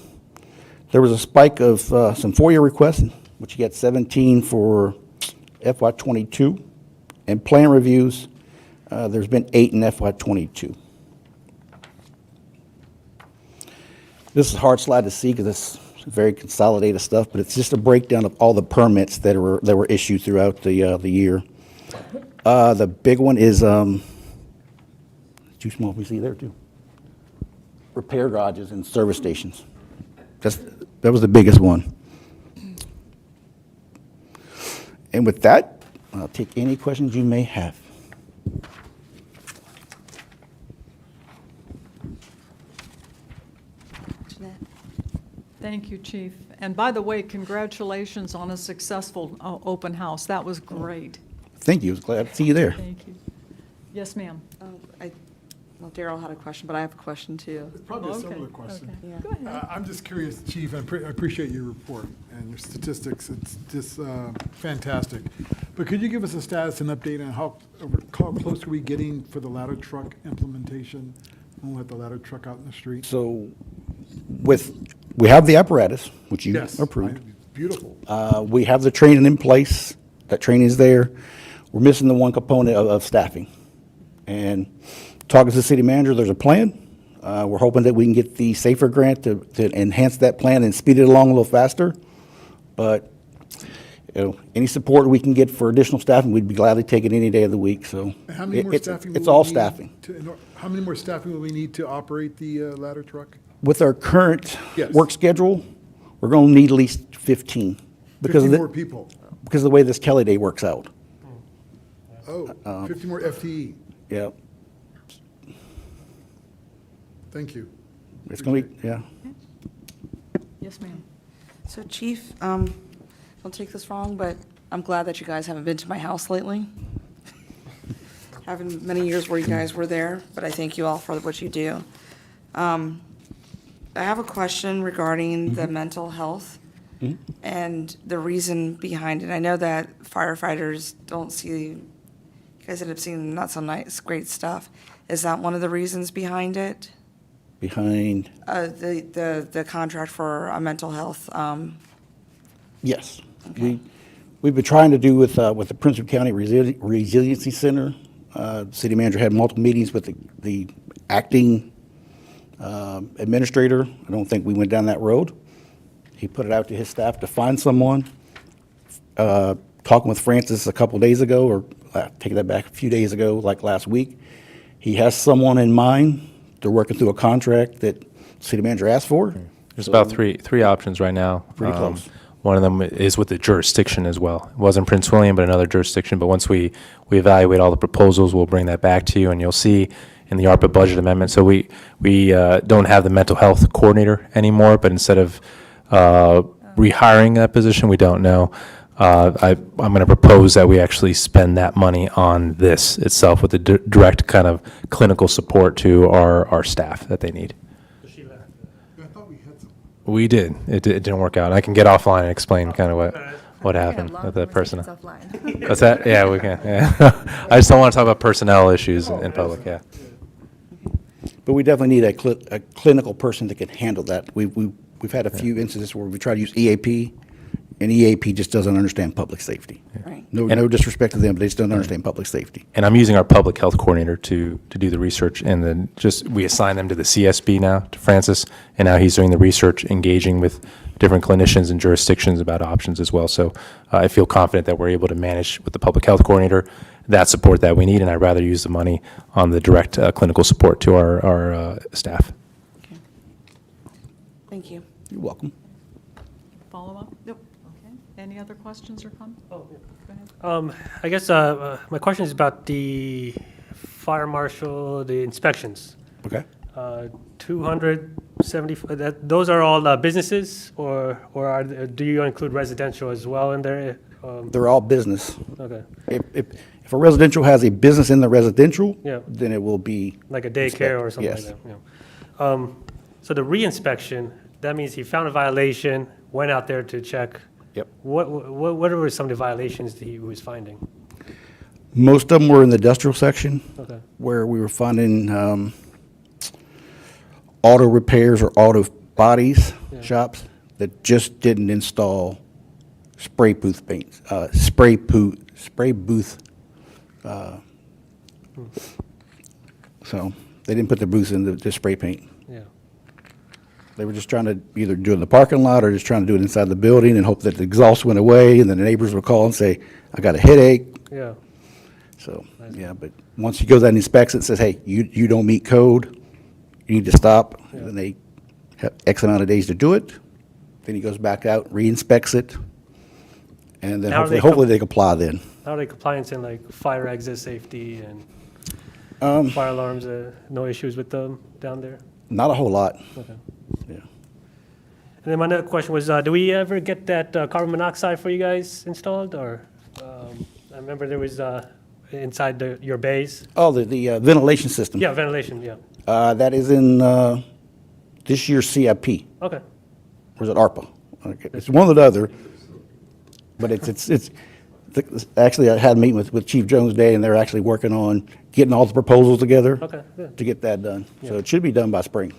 S14: there was a spike of some FOIA requests, which you got 17 for FY22. And plan reviews, there's been 8 in FY22. This is a hard slide to see because it's very consolidated stuff, but it's just a breakdown of all the permits that were issued throughout the year. The big one is too small. We see there too. Repair garages and service stations. That was the biggest one. And with that, I'll take any questions you may have.
S3: Thank you, Chief. And by the way, congratulations on a successful open house. That was great.
S14: Thank you. I was glad to see you there.
S3: Thank you. Yes, ma'am.
S1: Well, Daryl had a question, but I have a question too.
S4: It's probably a
S3: Okay,
S4: similar question.
S3: okay.
S1: Yeah.
S3: Go ahead.
S4: I'm just curious, Chief, I appreciate your report and your statistics. It's just fantastic. But could you give us a status and update on how close are we getting for the ladder truck implementation? When we'll have the ladder truck out in the street?
S14: So we have the apparatus, which you
S4: Yes,
S14: approved.
S4: beautiful.
S14: We have the training in place. That training is there. We're missing the one component of staffing. And talking to the city manager, there's a plan. We're hoping that we can get the SAFER grant to enhance that plan and speed it along a little faster. But, any support we can get for additional staffing, we'd be glad to take it any day of the week, so.
S4: And how many more staffing?
S14: It's
S4: will
S14: all
S4: we need
S14: staffing.
S4: how many more staffing will we need to operate the ladder truck?
S14: With our current
S4: Yes.
S14: work schedule, we're going to need at least 15. Because
S4: 50
S14: of
S4: more
S14: the,
S4: people.
S14: because of the way this Kelly Day works out.
S4: Oh, 50 more FTE.
S14: Yeah,
S4: Thank you.
S14: it's going to be, yeah.
S3: Yes, ma'am.
S1: So Chief, don't take this wrong, but I'm glad that you guys haven't been to my house lately. Having many years where you guys were there, but I thank you all for what you do. I have a question regarding the mental health and the reason behind it. I know that firefighters don't see, you guys end up seeing not so nice, great stuff. Is that one of the reasons behind it?
S14: Behind,
S1: The contract for mental health?
S14: yes.
S1: Okay.
S14: We've been trying to do with the Prince William County Resiliency Center. The city manager had multiple meetings with the acting administrator. I don't think we went down that road. He put it out to his staff to find someone. Talking with Francis a couple days ago, or taking that back a few days ago, like last week, he has someone in mind. They're working through a contract that the city manager asked for.
S2: There's about three options right now.
S14: Pretty close.
S2: One of them is with the jurisdiction as well. It wasn't Prince William, but another jurisdiction. But once we evaluate all the proposals, we'll bring that back to you, and you'll see in the ARPA budget amendment. So we don't have the mental health coordinator anymore, but instead of rehiring that position, we don't know. I'm going to propose that we actually spend that money on this itself with the direct kind of clinical support to our staff that they need.
S4: I thought we had some.
S2: We did. It didn't work out. I can get offline and explain kind of what happened with that person. What's that? Yeah, we can. Yeah. I just don't want to talk about personnel issues in public. Yeah.
S14: But we definitely need a clinical person that can handle that. We've had a few instances where we try to use EAP, and EAP just doesn't understand public safety.
S1: Right.
S14: No disrespect to them, but they just don't understand public safety.
S2: And I'm using our public health coordinator to do the research, and then we assign them to the CSB now, to Francis, and now he's doing the research, engaging with different clinicians and jurisdictions about options as well. So I feel confident that we're able to manage with the public health coordinator that support that we need, and I'd rather use the money on the direct clinical support to our staff.
S1: Okay. Thank you.
S14: You're welcome.
S3: Follow up?
S1: Nope.
S3: Okay. Any other questions or comments?
S8: Oh, yeah.
S3: Go ahead.
S8: I guess my question is about the fire marshal, the inspections.
S14: Okay.
S8: 270, those are all businesses, or do you include residential as well in there?
S14: They're all business.
S8: Okay,
S14: If a residential has a business in the residential,
S8: Yeah.
S14: then it will be.
S8: like a daycare or something like
S14: Yes.
S8: that. Yeah. So the reinspection, that means he found a violation, went out there to check.
S14: Yep.
S8: What were some of the violations that he was finding?
S14: Most of them were in the industrial section,
S8: Okay.
S14: where we were finding auto repairs or auto bodies shops that just didn't install spray booth paints, spray booth. So they didn't put the booths in the spray paint.
S8: Yeah.
S14: They were just trying to either do it in the parking lot or just trying to do it inside the building and hope that the exhaust went away, and then the neighbors would call and say, I got a headache.
S8: Yeah.
S14: So, yeah, but once he goes out and inspects it, says, hey, you don't meet code, you need to stop, and then they have X amount of days to do it. Then he goes back out, re-inspects it, and then
S8: How do they
S14: hopefully they comply then.
S8: How are they compliance in like fire exit safety and fire alarms? No issues with them down there?
S14: Not a whole lot.
S8: Okay.
S14: Yeah.
S8: And then my other question was, do we ever get that carbon monoxide for you guys installed, or I remember there was inside your bays?
S14: Oh, the ventilation system.
S8: Yeah, ventilation. Yeah.
S14: That is in this year's CIP.
S8: Okay.
S14: Or is it ARPA? Okay. It's one or the other, but it's actually, I had a meeting with Chief Jones today, and they're actually working on getting all the proposals together
S8: Okay. Good.
S14: to get that done. So it should be done by spring.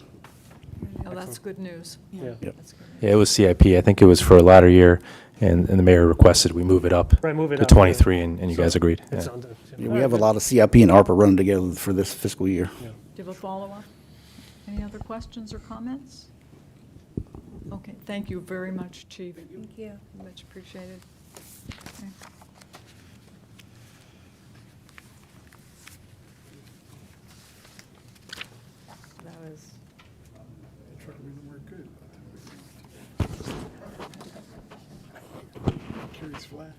S3: Oh, that's good news.
S8: Yeah.
S14: Yep.
S3: That's good.
S2: Yeah, it was CIP. I think it was for a latter year, and the mayor requested we move it up
S8: Right, move it
S2: to
S8: up,
S2: 23, and you guys agreed.
S8: It's
S2: Yeah.
S8: on the-
S14: Yeah, we have a lot of CIP and ARPA running together for this fiscal year.
S3: Do you have a follow-up? Any other questions or comments? Okay, thank you very much, Chief.
S5: Thank you.
S3: Much appreciated. Okay.
S1: That was.
S4: Truck doesn't work good. Carries flat.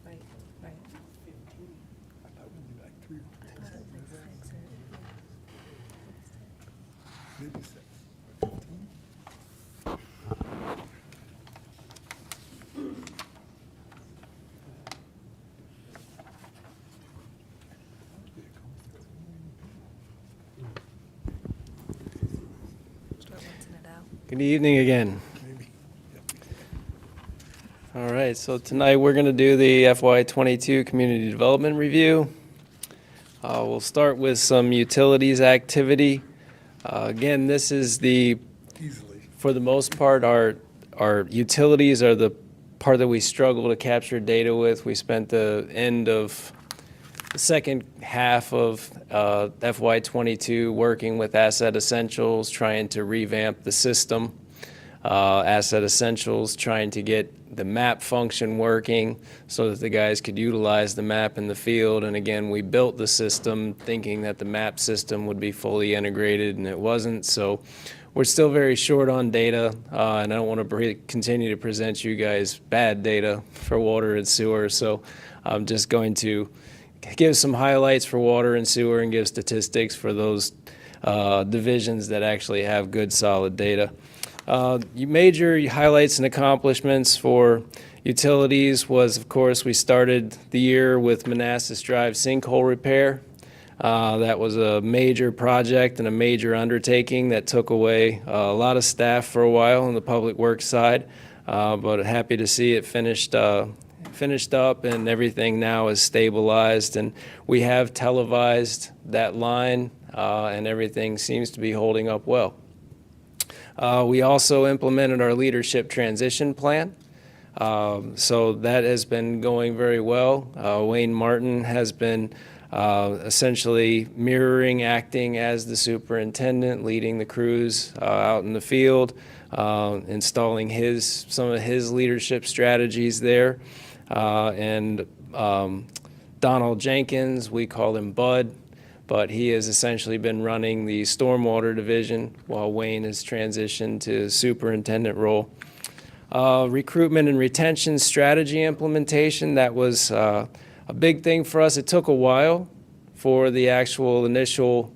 S1: Right, right.
S4: I thought we did like 3 or 4. Maybe 6. 15?
S5: Start rinsing it out.
S7: Good evening again.
S4: Maybe.
S7: All right, so tonight we're going to do the FY22 Community Development Review. We'll start with some utilities activity. Again, this is
S4: Easily.
S7: for the most part, our utilities are the part that we struggle to capture data with. We spent the end of the second half of FY22 working with Asset Essentials, trying to revamp the system. Asset Essentials trying to get the map function working so that the guys could utilize the map in the field. And again, we built the system thinking that the map system would be fully integrated, and it wasn't. So we're still very short on data, and I don't want to continue to present you guys bad data for water and sewer. So I'm just going to give some highlights for water and sewer and give statistics for those divisions that actually have good, solid data. Major highlights and accomplishments for utilities was, of course, we started the year with Manassas Drive sinkhole repair. That was a major project and a major undertaking that took away a lot of staff for a while on the public works side, but happy to see it finished up and everything now is stabilized, and we have televised that line and everything seems to be holding up well. We also implemented our leadership transition plan. So that has been going very well. Wayne Martin has been essentially acting as the superintendent, leading the crews out in the field, installing some of his leadership strategies there. And Donald Jenkins, we call him Bud, but he has essentially been running the stormwater division while Wayne has transitioned to superintendent role. Recruitment and retention strategy implementation, that was a big thing for us. It took a while for the actual initial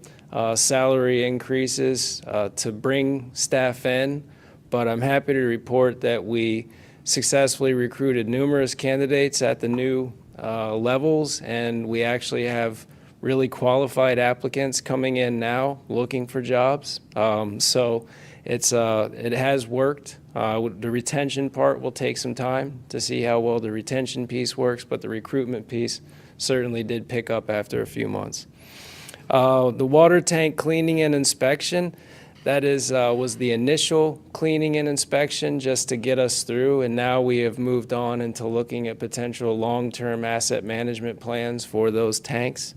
S7: salary increases to bring staff in, but I'm happy to report that we successfully recruited numerous candidates at the new levels, and we actually have really qualified applicants coming in now looking for jobs. So it has worked. The retention part will take some time to see how well the retention piece works, but the recruitment piece certainly did pick up after a few months. The water tank cleaning and inspection, that was the initial cleaning and inspection just to get us through, and now we have moved on into looking at potential long-term asset management plans for those tanks.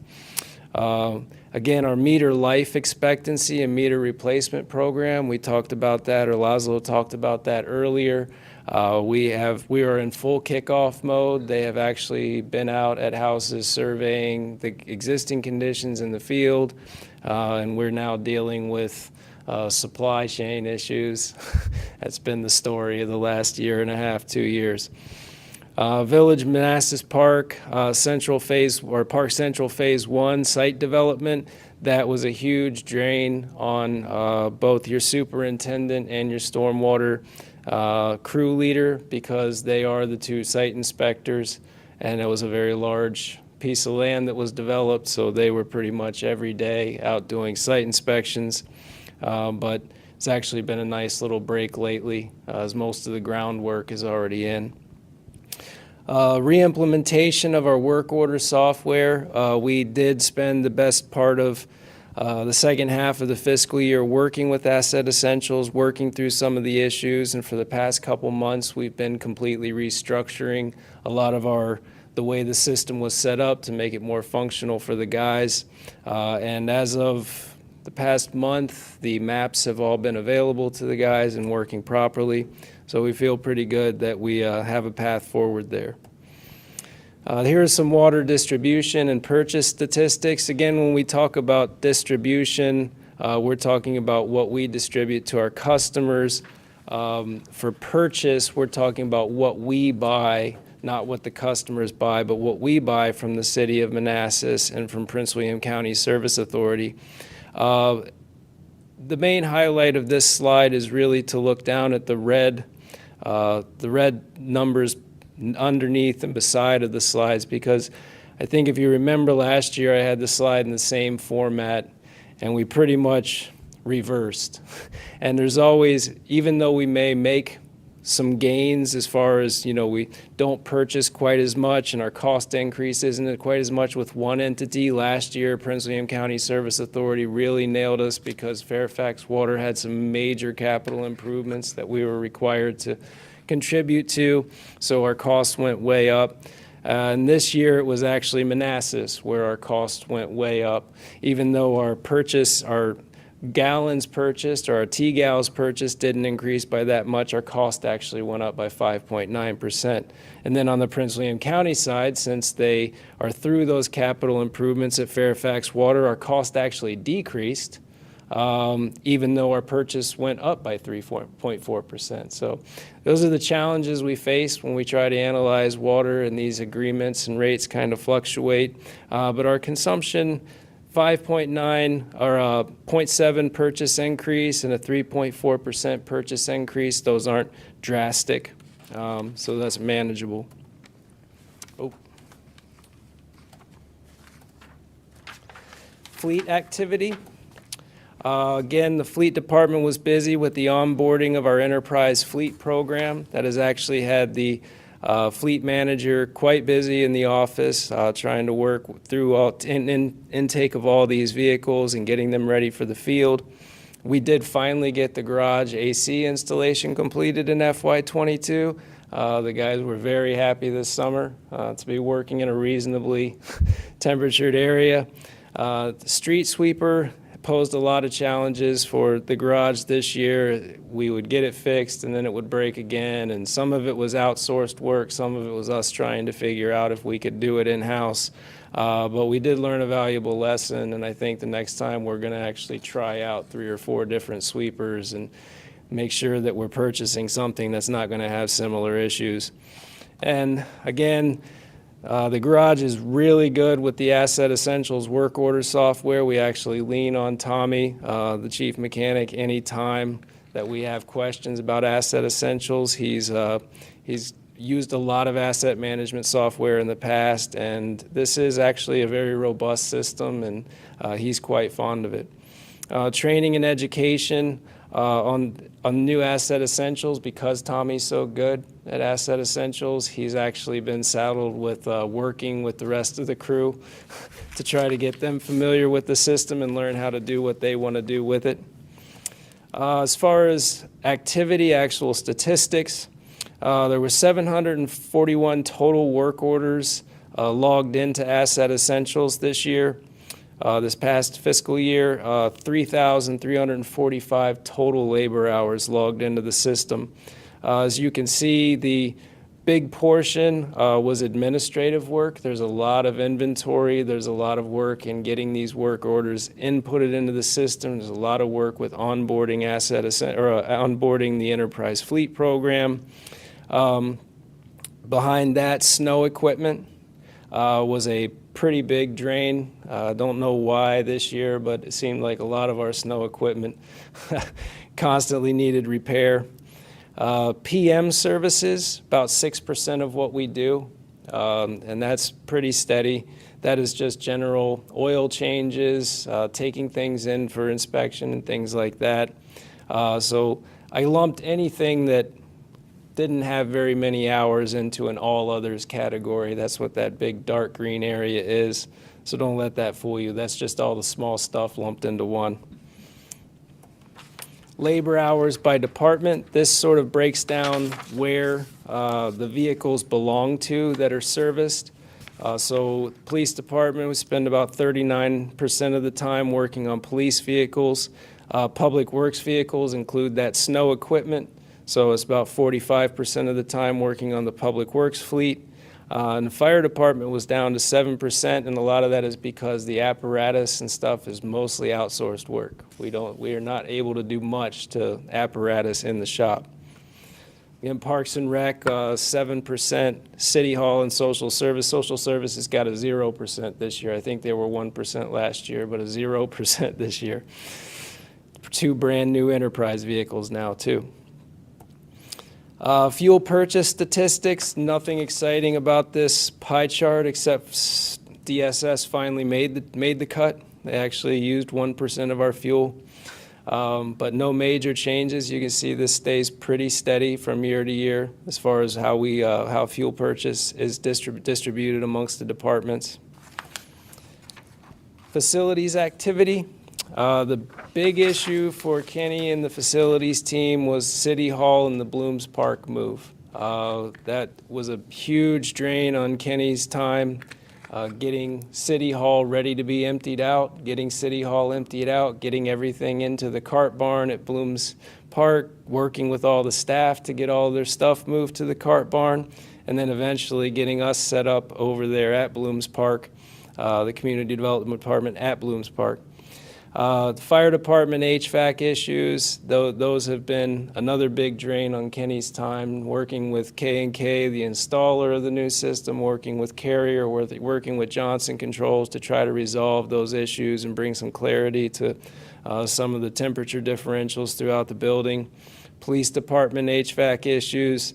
S7: Again, our meter life expectancy and meter replacement program, we talked about that, or Laszlo talked about that earlier. We are in full kickoff mode. They have actually been out at houses surveying the existing conditions in the field, and we're now dealing with supply chain issues. That's been the story of the last year and a half, 2 years. Village Manassas Park Central Phase, or Park Central Phase 1 site development, that was a huge drain on both your superintendent and your stormwater crew leader, because they are the two site inspectors, and it was a very large piece of land that was developed, so they were pretty much every day out doing site inspections. But it's actually been a nice little break lately, as most of the groundwork is already in. Re-implementation of our work order software. We did spend the best part of the second half of the fiscal year working with Asset Essentials, working through some of the issues, and for the past couple months we've been completely restructuring a lot of the way the system was set up to make it more functional for the guys. And as of the past month, the maps have all been available to the guys and working properly. So we feel pretty good that we have a path forward there. Here are some water distribution and purchase statistics. Again, when we talk about distribution, we're talking about what we distribute to our customers. For purchase, we're talking about what we buy, not what the customers buy, but what we buy from the city of Manassas and from Prince William County Service Authority. The main highlight of this slide is really to look down at the red numbers underneath and beside of the slides, because I think if you remember last year I had the slide in the same format and we pretty much reversed. And there's always, even though we may make some gains as far as, we don't purchase quite as much and our cost increase isn't quite as much with one entity. Last year, Prince William County Service Authority really nailed us because Fairfax Water had some major capital improvements that we were required to contribute to, so our costs went way up. And this year it was actually Manassas where our costs went way up. Even though our gallons purchased, or our T-gals purchased didn't increase by that much, our cost actually went up by 5.9%. And then on the Prince William County side, since they are through those capital improvements at Fairfax Water, our cost actually decreased, even though our purchase went up by 3.4%. So those are the challenges we face when we try to analyze water, and these agreements and rates kind of fluctuate. But our consumption, 5.9 or a 0.7 purchase increase and a 3.4% purchase increase, those aren't drastic, so that's manageable. Fleet activity. Again, the fleet department was busy with the onboarding of our enterprise fleet program. That has actually had the fleet manager quite busy in the office, trying to work through intake of all these vehicles and getting them ready for the field. We did finally get the garage AC installation completed in FY22. The guys were very happy this summer to be working in a reasonably temperatured area. The street sweeper posed a lot of challenges for the garage this year. We would get it fixed and then it would break again, and some of it was outsourced work, some of it was us trying to figure out if we could do it in-house. But we did learn a valuable lesson, and I think the next time we're going to actually try out 3 or 4 different sweepers and make sure that we're purchasing something that's not going to have similar issues. And again, the garage is really good with the Asset Essentials work order software. We actually lean on Tommy, the chief mechanic, anytime that we have questions about Asset Essentials. He's used a lot of asset management software in the past, and this is actually a very robust system, and he's quite fond of it. Training and education on new Asset Essentials. Because Tommy's so good at Asset Essentials, he's actually been saddled with working with the rest of the crew to try to get them familiar with the system and learn how to do what they want to do with it. As far as activity, actual statistics, there were 741 total work orders logged into Asset Essentials this year. This past fiscal year, 3,345 total labor hours logged into the system. As you can see, the big portion was administrative work. There's a lot of inventory. There's a lot of work in getting these work orders inputted into the system. There's a lot of work with onboarding onboarding the enterprise fleet program. Behind that, snow equipment was a pretty big drain. Don't know why this year, but it seemed like a lot of our snow equipment constantly needed repair. PM services, about 6% of what we do, and that's pretty steady. That is just general oil changes, taking things in for inspection and things like that. So I lumped anything that didn't have very many hours into an all others category. That's what that big dark green area is. So don't let that fool you. That's just all the small stuff lumped into one. Labor hours by department. This sort of breaks down where the vehicles belong to that are serviced. So police department, we spend about 39% of the time working on police vehicles. Public works vehicles include that snow equipment, so it's about 45% of the time working on the public works fleet. And the fire department was down to 7%, and a lot of that is because the apparatus and stuff is mostly outsourced work. We are not able to do much to apparatus in the shop. In Parks and Rec, 7%. City Hall and Social Service. Social Service has got a 0% this year. I think they were 1% last year, but a 0% this year. 2 brand-new enterprise vehicles now, too. Fuel purchase statistics, nothing exciting about this pie chart except DSS finally made the cut. They actually used 1% of our fuel. But no major changes. You can see this stays pretty steady from year to year as far as how fuel purchase is distributed amongst the departments. Facilities activity. The big issue for Kenny and the facilities team was City Hall and the Blooms Park move. That was a huge drain on Kenny's time. Getting City Hall ready to be emptied out, getting City Hall emptied out, getting everything into the cart barn at Blooms Park, working with all the staff to get all their stuff moved to the cart barn, and then eventually getting us set up over there at Blooms Park, the Community Development Department at Blooms Park. The fire department HVAC issues, those have been another big drain on Kenny's time, working with K&K, the installer of the new system, working with Carrier, working with Johnson Controls to try to resolve those issues and bring some clarity to some of the temperature differentials throughout the building. Police department HVAC issues.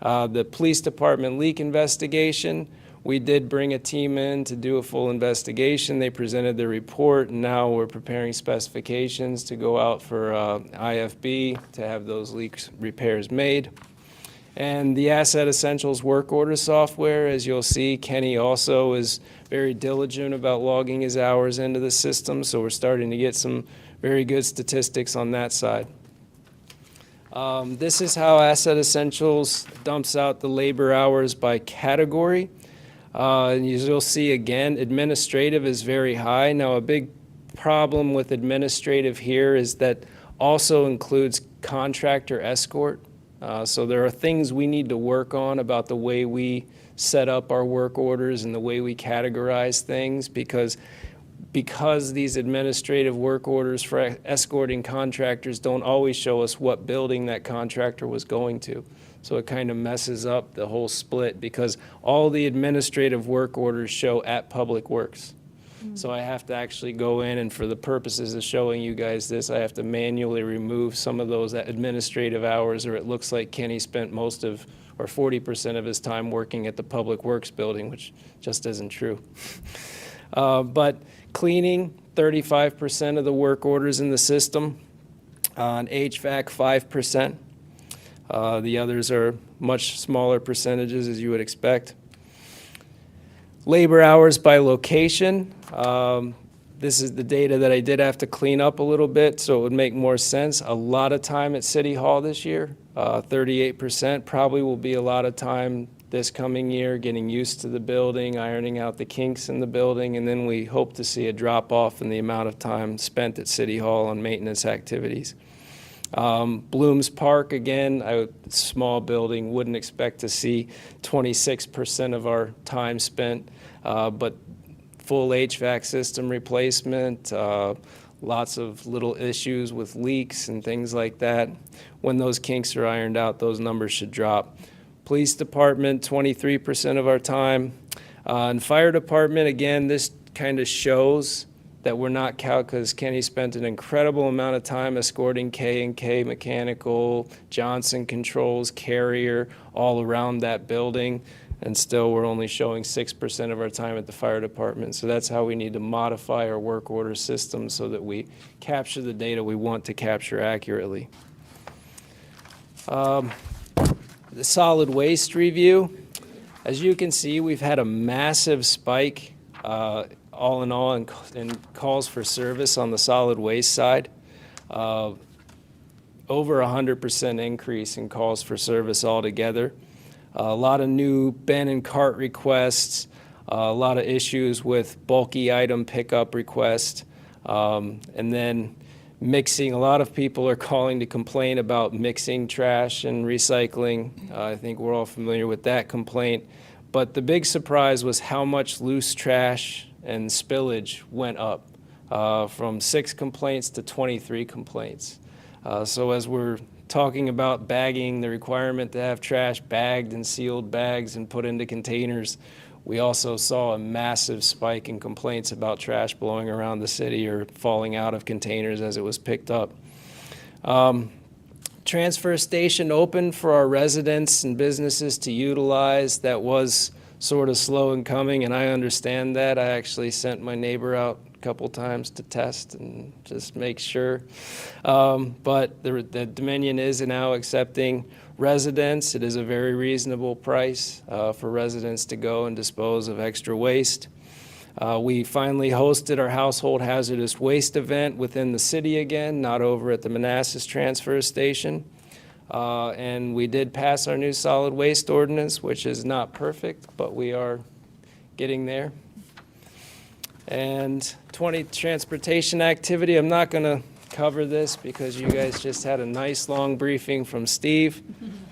S7: The police department leak investigation. We did bring a team in to do a full investigation. They presented their report, and now we're preparing specifications to go out for IFB to have those leaks repairs made. And the Asset Essentials work order software, as you'll see, Kenny also is very diligent about logging his hours into the system, so we're starting to get some very good statistics on that side. This is how Asset Essentials dumps out the labor hours by category. And you'll see again, administrative is very high. Now, a big problem with administrative here is that also includes contractor escort. So there are things we need to work on about the way we set up our work orders and the way we categorize things because these administrative work orders for escorting contractors don't always show us what building that contractor was going to. So it kind of messes up the whole split because all the administrative work orders show at Public Works. So I have to actually go in and for the purposes of showing you guys this, I have to manually remove some of those administrative hours or it looks like Kenny spent most of or 40% of his time working at the Public Works building, which just isn't true. But cleaning, 35% of the work orders in the system. On HVAC, 5%. The others are much smaller percentages, as you would expect. Labor hours by location. This is the data that I did have to clean up a little bit, so it would make more sense. A lot of time at City Hall this year, 38%. Probably will be a lot of time this coming year, getting used to the building, ironing out the kinks in the building, and then we hope to see a drop-off in the amount of time spent at City Hall on maintenance activities. Blooms Park, again, a small building, wouldn't expect to see 26% of our time spent, but full HVAC system replacement, lots of little issues with leaks and things like that. When those kinks are ironed out, those numbers should drop. Police department, 23% of our time. And fire department, again, this kind of shows that we're not because Kenny spent an incredible amount of time escorting K&K Mechanical, Johnson Controls, Carrier, all around that building, and still we're only showing 6% of our time at the fire department. So that's how we need to modify our work order system so that we capture the data we want to capture accurately. The solid waste review. As you can see, we've had a massive spike all in all, in calls for service on the solid waste side. Over 100% increase in calls for service altogether. A lot of new bin and cart requests, a lot of issues with bulky item pickup requests, and then mixing. A lot of people are calling to complain about mixing trash and recycling. I think we're all familiar with that complaint. But the big surprise was how much loose trash and spillage went up, from 6 complaints to 23 complaints. So as we're talking about bagging, the requirement to have trash bagged in sealed bags and put into containers, we also saw a massive spike in complaints about trash blowing around the city or falling out of containers as it was picked up. Transfer station opened for our residents and businesses to utilize. That was sort of slow in coming, and I understand that. I actually sent my neighbor out a couple times to test and just make sure. But the Dominion is now accepting residents. It is a very reasonable price for residents to go and dispose of extra waste. We finally hosted our household hazardous waste event within the city again, not over at the Manassas transfer station. And we did pass our new solid waste ordinance, which is not perfect, but we are getting there. And 20 transportation activity, I'm not going to cover this because you guys just had a nice long briefing from Steve,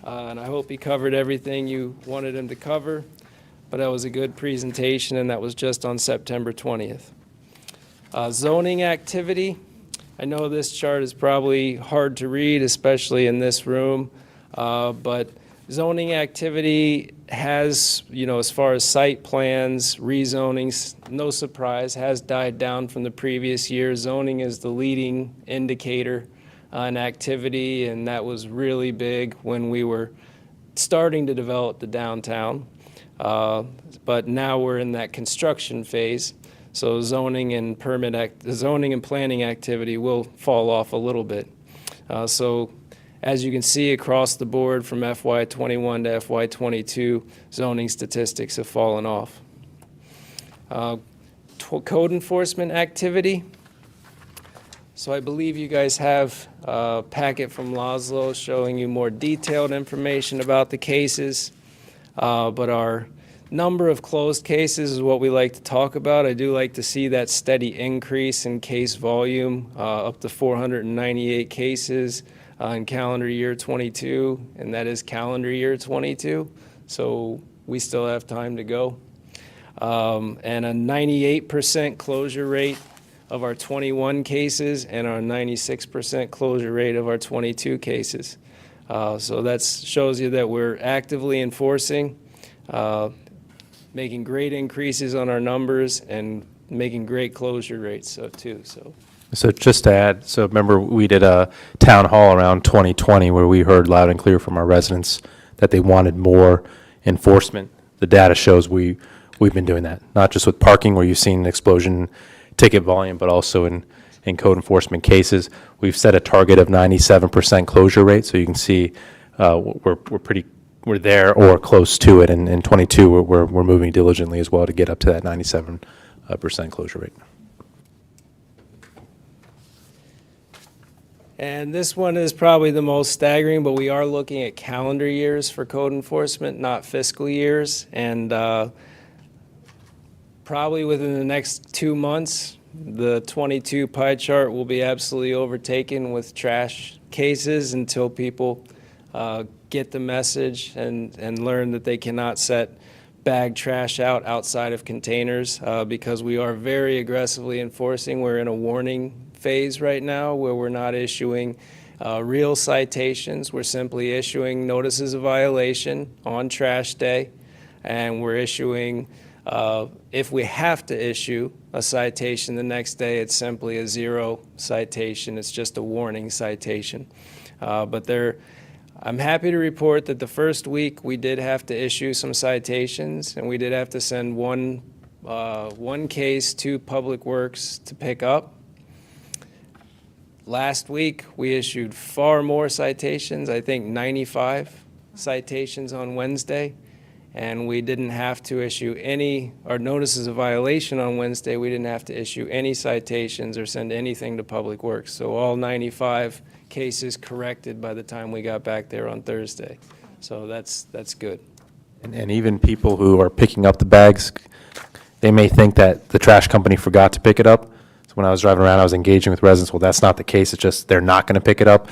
S7: and I hope he covered everything you wanted him to cover. But that was a good presentation, and that was just on September 20th. Zoning activity. I know this chart is probably hard to read, especially in this room, but zoning activity has, as far as site plans, rezonings, no surprise, has died down from the previous year. Zoning is the leading indicator in activity, and that was really big when we were starting to develop the downtown. But now we're in that construction phase, so zoning and planning activity will fall off a little bit. So as you can see across the board from FY21 to FY22, zoning statistics have fallen off. Code enforcement activity. So I believe you guys have a packet from Laszlo showing you more detailed information about the cases, but our number of closed cases is what we like to talk about. I do like to see that steady increase in case volume, up to 498 cases in calendar year 22, and that is calendar year 22, so we still have time to go. And a 98% closure rate of our 21 cases and our 96% closure rate of our 22 cases. So that shows you that we're actively enforcing, making great increases on our numbers and making great closure rates too.
S2: So just to add, so remember we did a town hall around 2020 where we heard loud and clear from our residents that they wanted more enforcement. The data shows we've been doing that, not just with parking where you've seen an explosion in ticket volume, but also in code enforcement cases. We've set a target of 97% closure rate, so you can see we're there or close to it. And in 22, we're moving diligently as well to get up to that 97% closure rate.
S7: And this one is probably the most staggering, but we are looking at calendar years for code enforcement, not fiscal years. And probably within the next 2 months, the 22 pie chart will be absolutely overtaken with trash cases until people get the message and learn that they cannot set bagged trash outside of containers because we are very aggressively enforcing. We're in a warning phase right now where we're not issuing real citations. We're simply issuing notices of violation on trash day, and we're issuing, if we have to issue a citation the next day, it's simply a 0 citation. It's just a warning citation. I'm happy to report that the first week we did have to issue some citations, and we did have to send one case to Public Works to pick up. Last week, we issued far more citations, I think 95 citations on Wednesday, and we didn't have to issue our notices of violation on Wednesday. We didn't have to issue any citations or send anything to Public Works. So all 95 cases corrected by the time we got back there on Thursday. So that's good.
S2: And even people who are picking up the bags, they may think that the trash company forgot to pick it up. So when I was driving around, I was engaging with residents. Well, that's not the case. It's just they're not going to pick it up.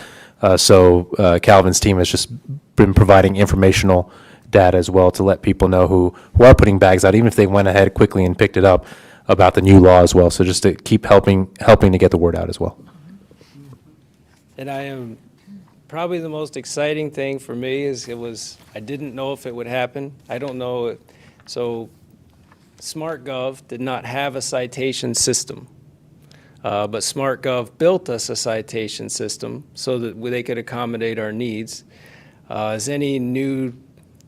S2: So Calvin's team has just been providing informational data as well to let people know who are putting bags out, even if they went ahead quickly and picked it up, about the new law as well. So just to keep helping to get the word out as well.
S7: And I am, probably the most exciting thing for me is I didn't know if it would happen. I don't know. So SmartGov did not have a citation system. But SmartGov built us a citation system so that they could accommodate our needs. As any new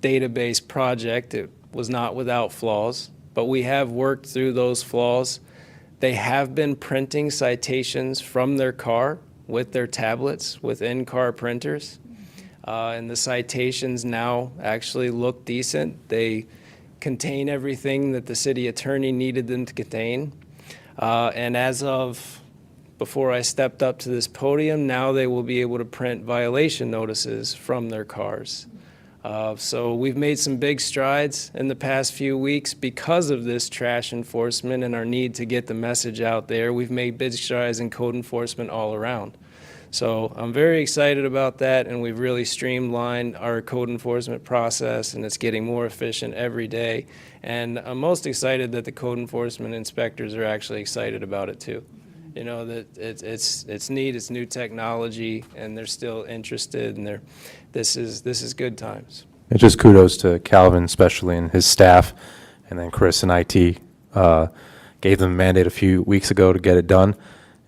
S7: database project, it was not without flaws, but we have worked through those flaws. They have been printing citations from their car with their tablets, with in-car printers. And the citations now actually look decent. They contain everything that the city attorney needed them to contain. And as of before I stepped up to this podium, now they will be able to print violation notices from their cars. So we've made some big strides in the past few weeks because of this trash enforcement and our need to get the message out there. We've made big strides in code enforcement all around. So I'm very excited about that, and we've really streamlined our code enforcement process, and it's getting more efficient every day. And I'm most excited that the code enforcement inspectors are actually excited about it too. You know, that it's neat, it's new technology, and they're still interested, and this is good times.
S2: And just kudos to Calvin especially and his staff, and then Chris and IT gave them a mandate a few weeks ago to get it done,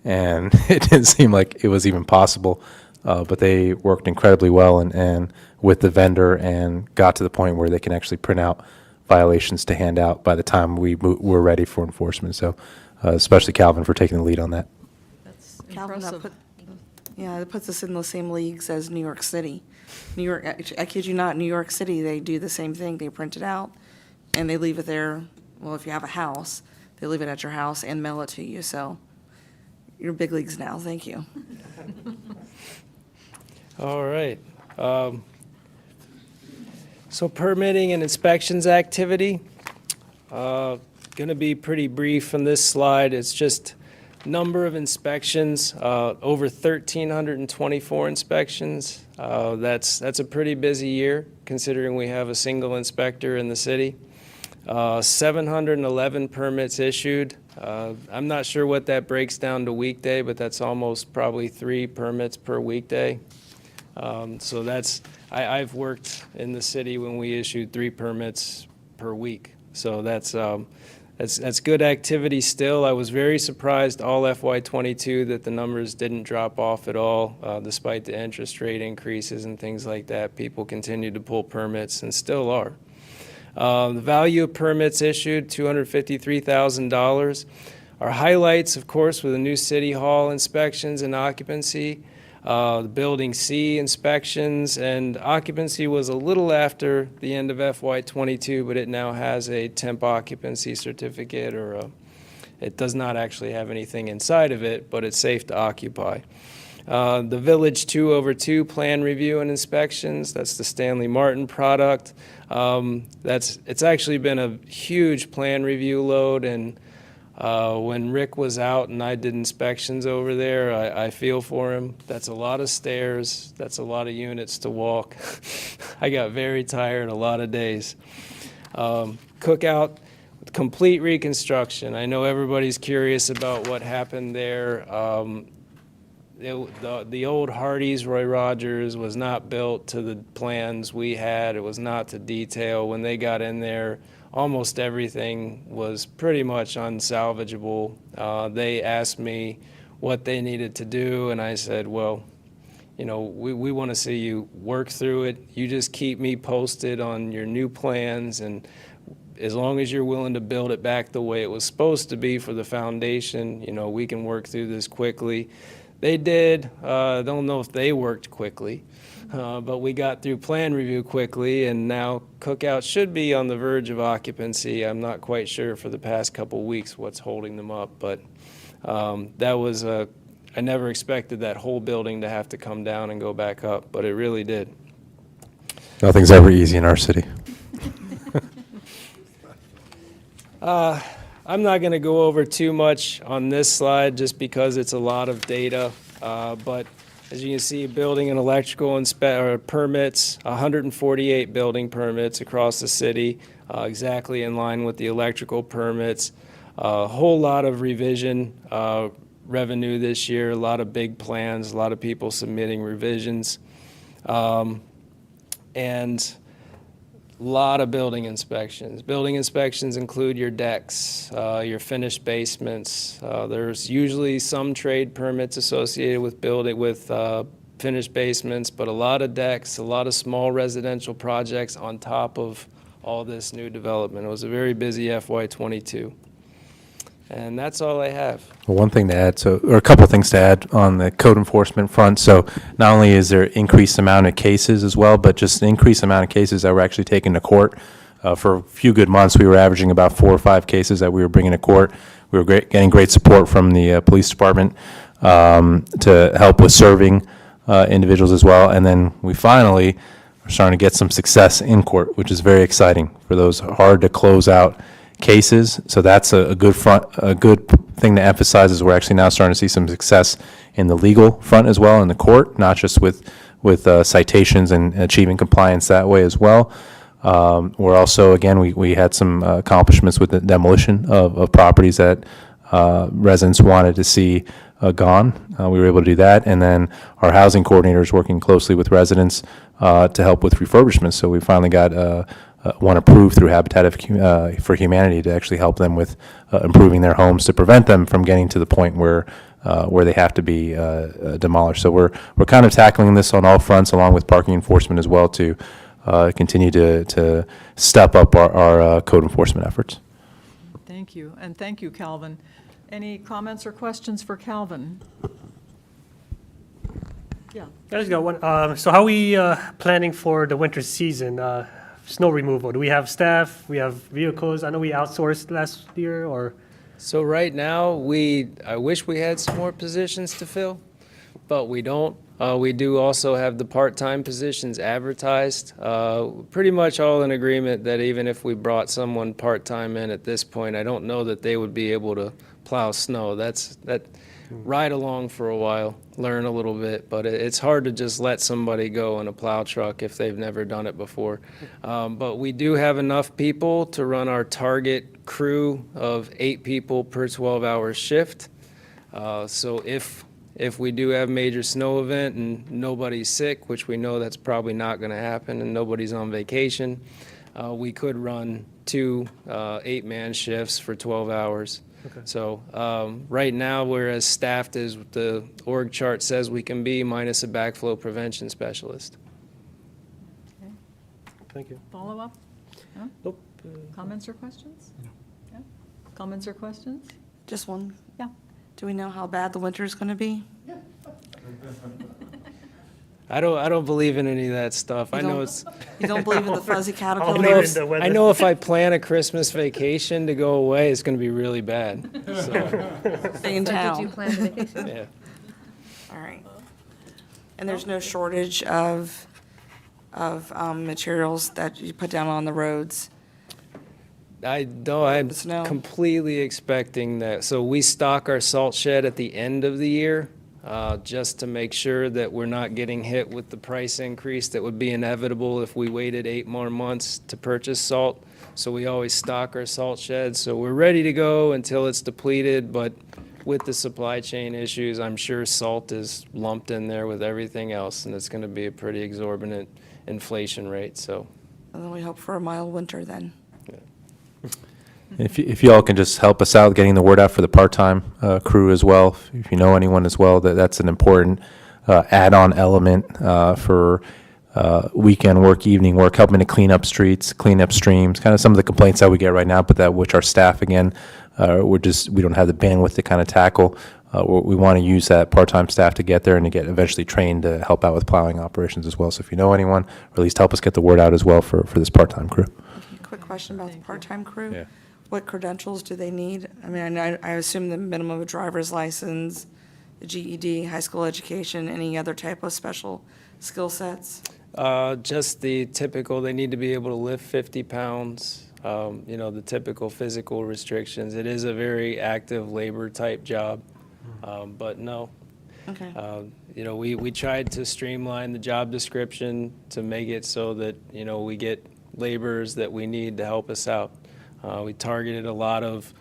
S2: and it didn't seem like it was even possible, but they worked incredibly well and with the vendor and got to the point where they can actually print out violations to hand out by the time we're ready for enforcement. So especially Calvin for taking the lead on that.
S3: That's
S1: Calvin,
S3: impressive.
S1: it puts us in the same leagues as New York City. New York, I kid you not, New York City, they do the same thing. They print it out and they leave it there. Well, if you have a house, they leave it at your house and mail it to you. So you're big leagues now. Thank you.
S7: All right. So permitting and inspections activity. Going to be pretty brief on this slide. It's just number of inspections, over 1,324 inspections. That's a pretty busy year considering we have a single inspector in the city. 711 permits issued. I'm not sure what that breaks down to weekday, but that's almost probably 3 permits per weekday. So I've worked in the city when we issued 3 permits per week. So that's good activity still. I was very surprised all FY22 that the numbers didn't drop off at all, despite the interest rate increases and things like that. People continued to pull permits and still are. The value of permits issued, $253,000. Our highlights, of course, were the new City Hall inspections and occupancy, the Building C inspections, and occupancy was a little after the end of FY22, but it now has a temp occupancy certificate, it does not actually have anything inside of it, but it's safe to occupy. The Village 2/2 plan review and inspections, that's the Stanley Martin product. It's actually been a huge plan review load, and when Rick was out and I did inspections over there, I feel for him. That's a lot of stairs, that's a lot of units to walk. I got very tired a lot of days. Cookout, complete reconstruction. I know everybody's curious about what happened there. The old Hardee's Roy Rogers was not built to the plans we had. It was not to detail. When they got in there, almost everything was pretty much unsalvageable. They asked me what they needed to do, and I said, well, you know, we want to see you work through it. You just keep me posted on your new plans, and as long as you're willing to build it back the way it was supposed to be for the foundation, you know, we can work through this quickly. They did. I don't know if they worked quickly, but we got through plan review quickly, and now Cookout should be on the verge of occupancy. I'm not quite sure for the past couple weeks what's holding them up, but that was I never expected that whole building to have to come down and go back up, but it really did.
S2: Nothing's ever easy in our city.
S7: I'm not going to go over too much on this slide just because it's a lot of data. But as you can see, building and electrical permits, 148 building permits across the city, exactly in line with the electrical permits. A whole lot of revision revenue this year, a lot of big plans, a lot of people submitting revisions. And a lot of building inspections. Building inspections include your decks, your finished basements. There's usually some trade permits associated with finished basements, but a lot of decks, a lot of small residential projects on top of all this new development. It was a very busy FY22. And that's all I have.
S2: Well, one thing to add, or a couple of things to add on the code enforcement front. So not only is there increased amount of cases as well, but just an increased amount of cases that were actually taken to court. For a few good months, we were averaging about 4 or 5 cases that we were bringing to court. We were getting great support from the police department to help with serving individuals as well. And then we finally are starting to get some success in court, which is very exciting for those hard to close out cases. So that's a good thing to emphasize is we're actually now starting to see some success in the legal front as well in the court, not just with citations and achieving compliance that way as well. We're also, again, we had some accomplishments with the demolition of properties that residents wanted to see gone. We were able to do that. And then our housing coordinators working closely with residents to help with refurbishments. So we finally got one approved through Habitat for Humanity to actually help them with improving their homes to prevent them from getting to the point where they have to be demolished. So we're kind of tackling this on all fronts, along with parking enforcement as well, to continue to step up our code enforcement efforts.
S3: Thank you, and thank you, Calvin. Any comments or questions for Calvin? Yeah.
S8: I just got one. So how are we planning for the winter season? Snow removal. Do we have staff? We have vehicles? I know we outsourced last year, or?
S7: So right now, I wish we had some more positions to fill, but we don't. We do also have the part-time positions advertised. Pretty much all in agreement that even if we brought someone part-time in at this point, I don't know that they would be able to plow snow. Ride along for a while, learn a little bit, but it's hard to just let somebody go in a plow truck if they've never done it before. But we do have enough people to run our target crew of 8 people per 12-hour shift. So if we do have major snow event and nobody's sick, which we know that's probably not going to happen, and nobody's on vacation, we could run 2 8-man shifts for 12 hours. Okay. So right now, we're as staffed as the org chart says we can be, minus a backflow prevention specialist.
S3: Okay.
S8: Thank you.
S3: Follow up? No?
S8: Nope.
S3: Comments or questions? No. Yeah. Comments or questions?
S1: Just one.
S3: Yeah.
S1: Do we know how bad the winter is going to be?
S7: I don't believe in any of that stuff. I know it's.
S1: You don't believe in the fuzzy caterpillar?
S7: I know if I plan a Christmas vacation to go away, it's going to be really bad. So,
S1: Stay in town.
S5: Did you plan the vacation?
S7: yeah.
S1: All right. And there's no shortage of materials that you put down on the roads?
S7: I'm
S1: Snow.
S7: completely expecting that. So we stock our salt shed at the end of the year, just to make sure that we're not getting hit with the price increase that would be inevitable if we waited 8 more months to purchase salt. So we always stock our salt sheds. So we're ready to go until it's depleted, but with the supply chain issues, I'm sure salt is lumped in there with everything else, and it's going to be a pretty exorbitant inflation rate. So.
S1: And then we hope for a mild winter then.
S2: If you all can just help us out getting the word out for the part-time crew as well, if you know anyone as well, that's an important add-on element for weekend work, evening work, helping to clean up streets, clean up streams, kind of some of the complaints that we get right now, but that which our staff, again, we don't have the bandwidth to kind of tackle. We want to use that part-time staff to get there and to get eventually trained to help out with plowing operations as well. So if you know anyone, or at least help us get the word out as well for this part-time crew.
S1: Quick question about the part-time crew.
S2: Yeah.
S1: What credentials do they need? I mean, I assume the minimum of a driver's license, the GED, high school education, any other type of special skill sets?
S7: Just the typical, they need to be able to lift 50 pounds, the typical physical restrictions. It is a very active labor type job, but no.
S1: Okay.
S7: We tried to streamline the job description to make it so that, we get laborers that we need to help us out. We targeted a lot of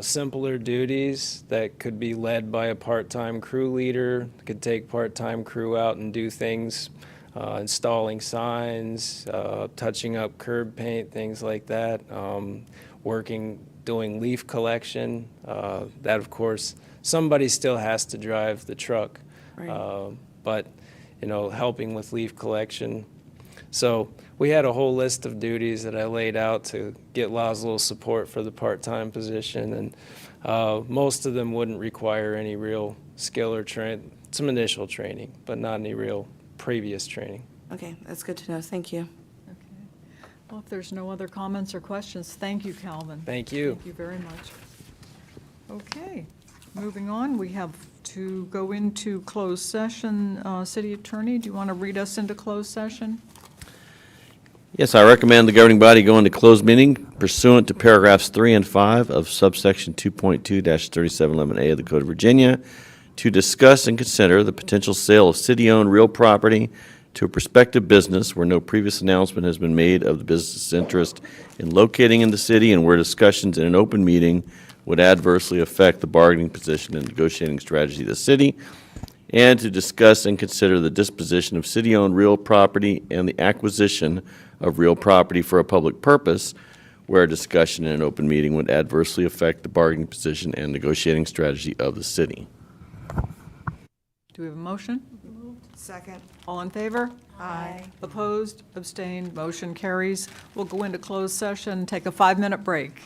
S7: simpler duties that could be led by a part-time crew leader, could take part-time crew out and do things, installing signs, touching up curb paint, things like that, doing leaf collection. That, of course, somebody still has to drive the truck,
S1: Right.
S7: but, helping with leaf collection. So we had a whole list of duties that I laid out to get Laszlo's support for the part-time position, and most of them wouldn't require any real skill or some initial training, but not any real previous training.
S1: Okay, that's good to know. Thank you.
S3: Okay. Well, if there's no other comments or questions, thank you, Calvin.
S7: Thank you.
S3: Thank you very much. Okay, moving on, we have to go into closed session. City Attorney, do you want to read us into closed session?
S9: Yes, I recommend the governing body go into closed meeting pursuant to paragraphs 3 and 5 of subsection 2.2-3711A of the Code of Virginia to discuss and consider the potential sale of city-owned real property to a prospective business where no previous announcement has been made of the business's interest in locating in the city and where discussions in an open meeting would adversely affect the bargaining position and negotiating strategy of the city, and to discuss and consider the disposition of city-owned real property and the acquisition of real property for a public purpose, where a discussion in an open meeting would adversely affect the bargaining position and negotiating strategy of the city.
S3: Do we have a motion?
S1: Second.
S3: All in favor?
S1: Aye.
S3: Opposed, abstained, motion carries. We'll go into closed session, take a 5-minute break.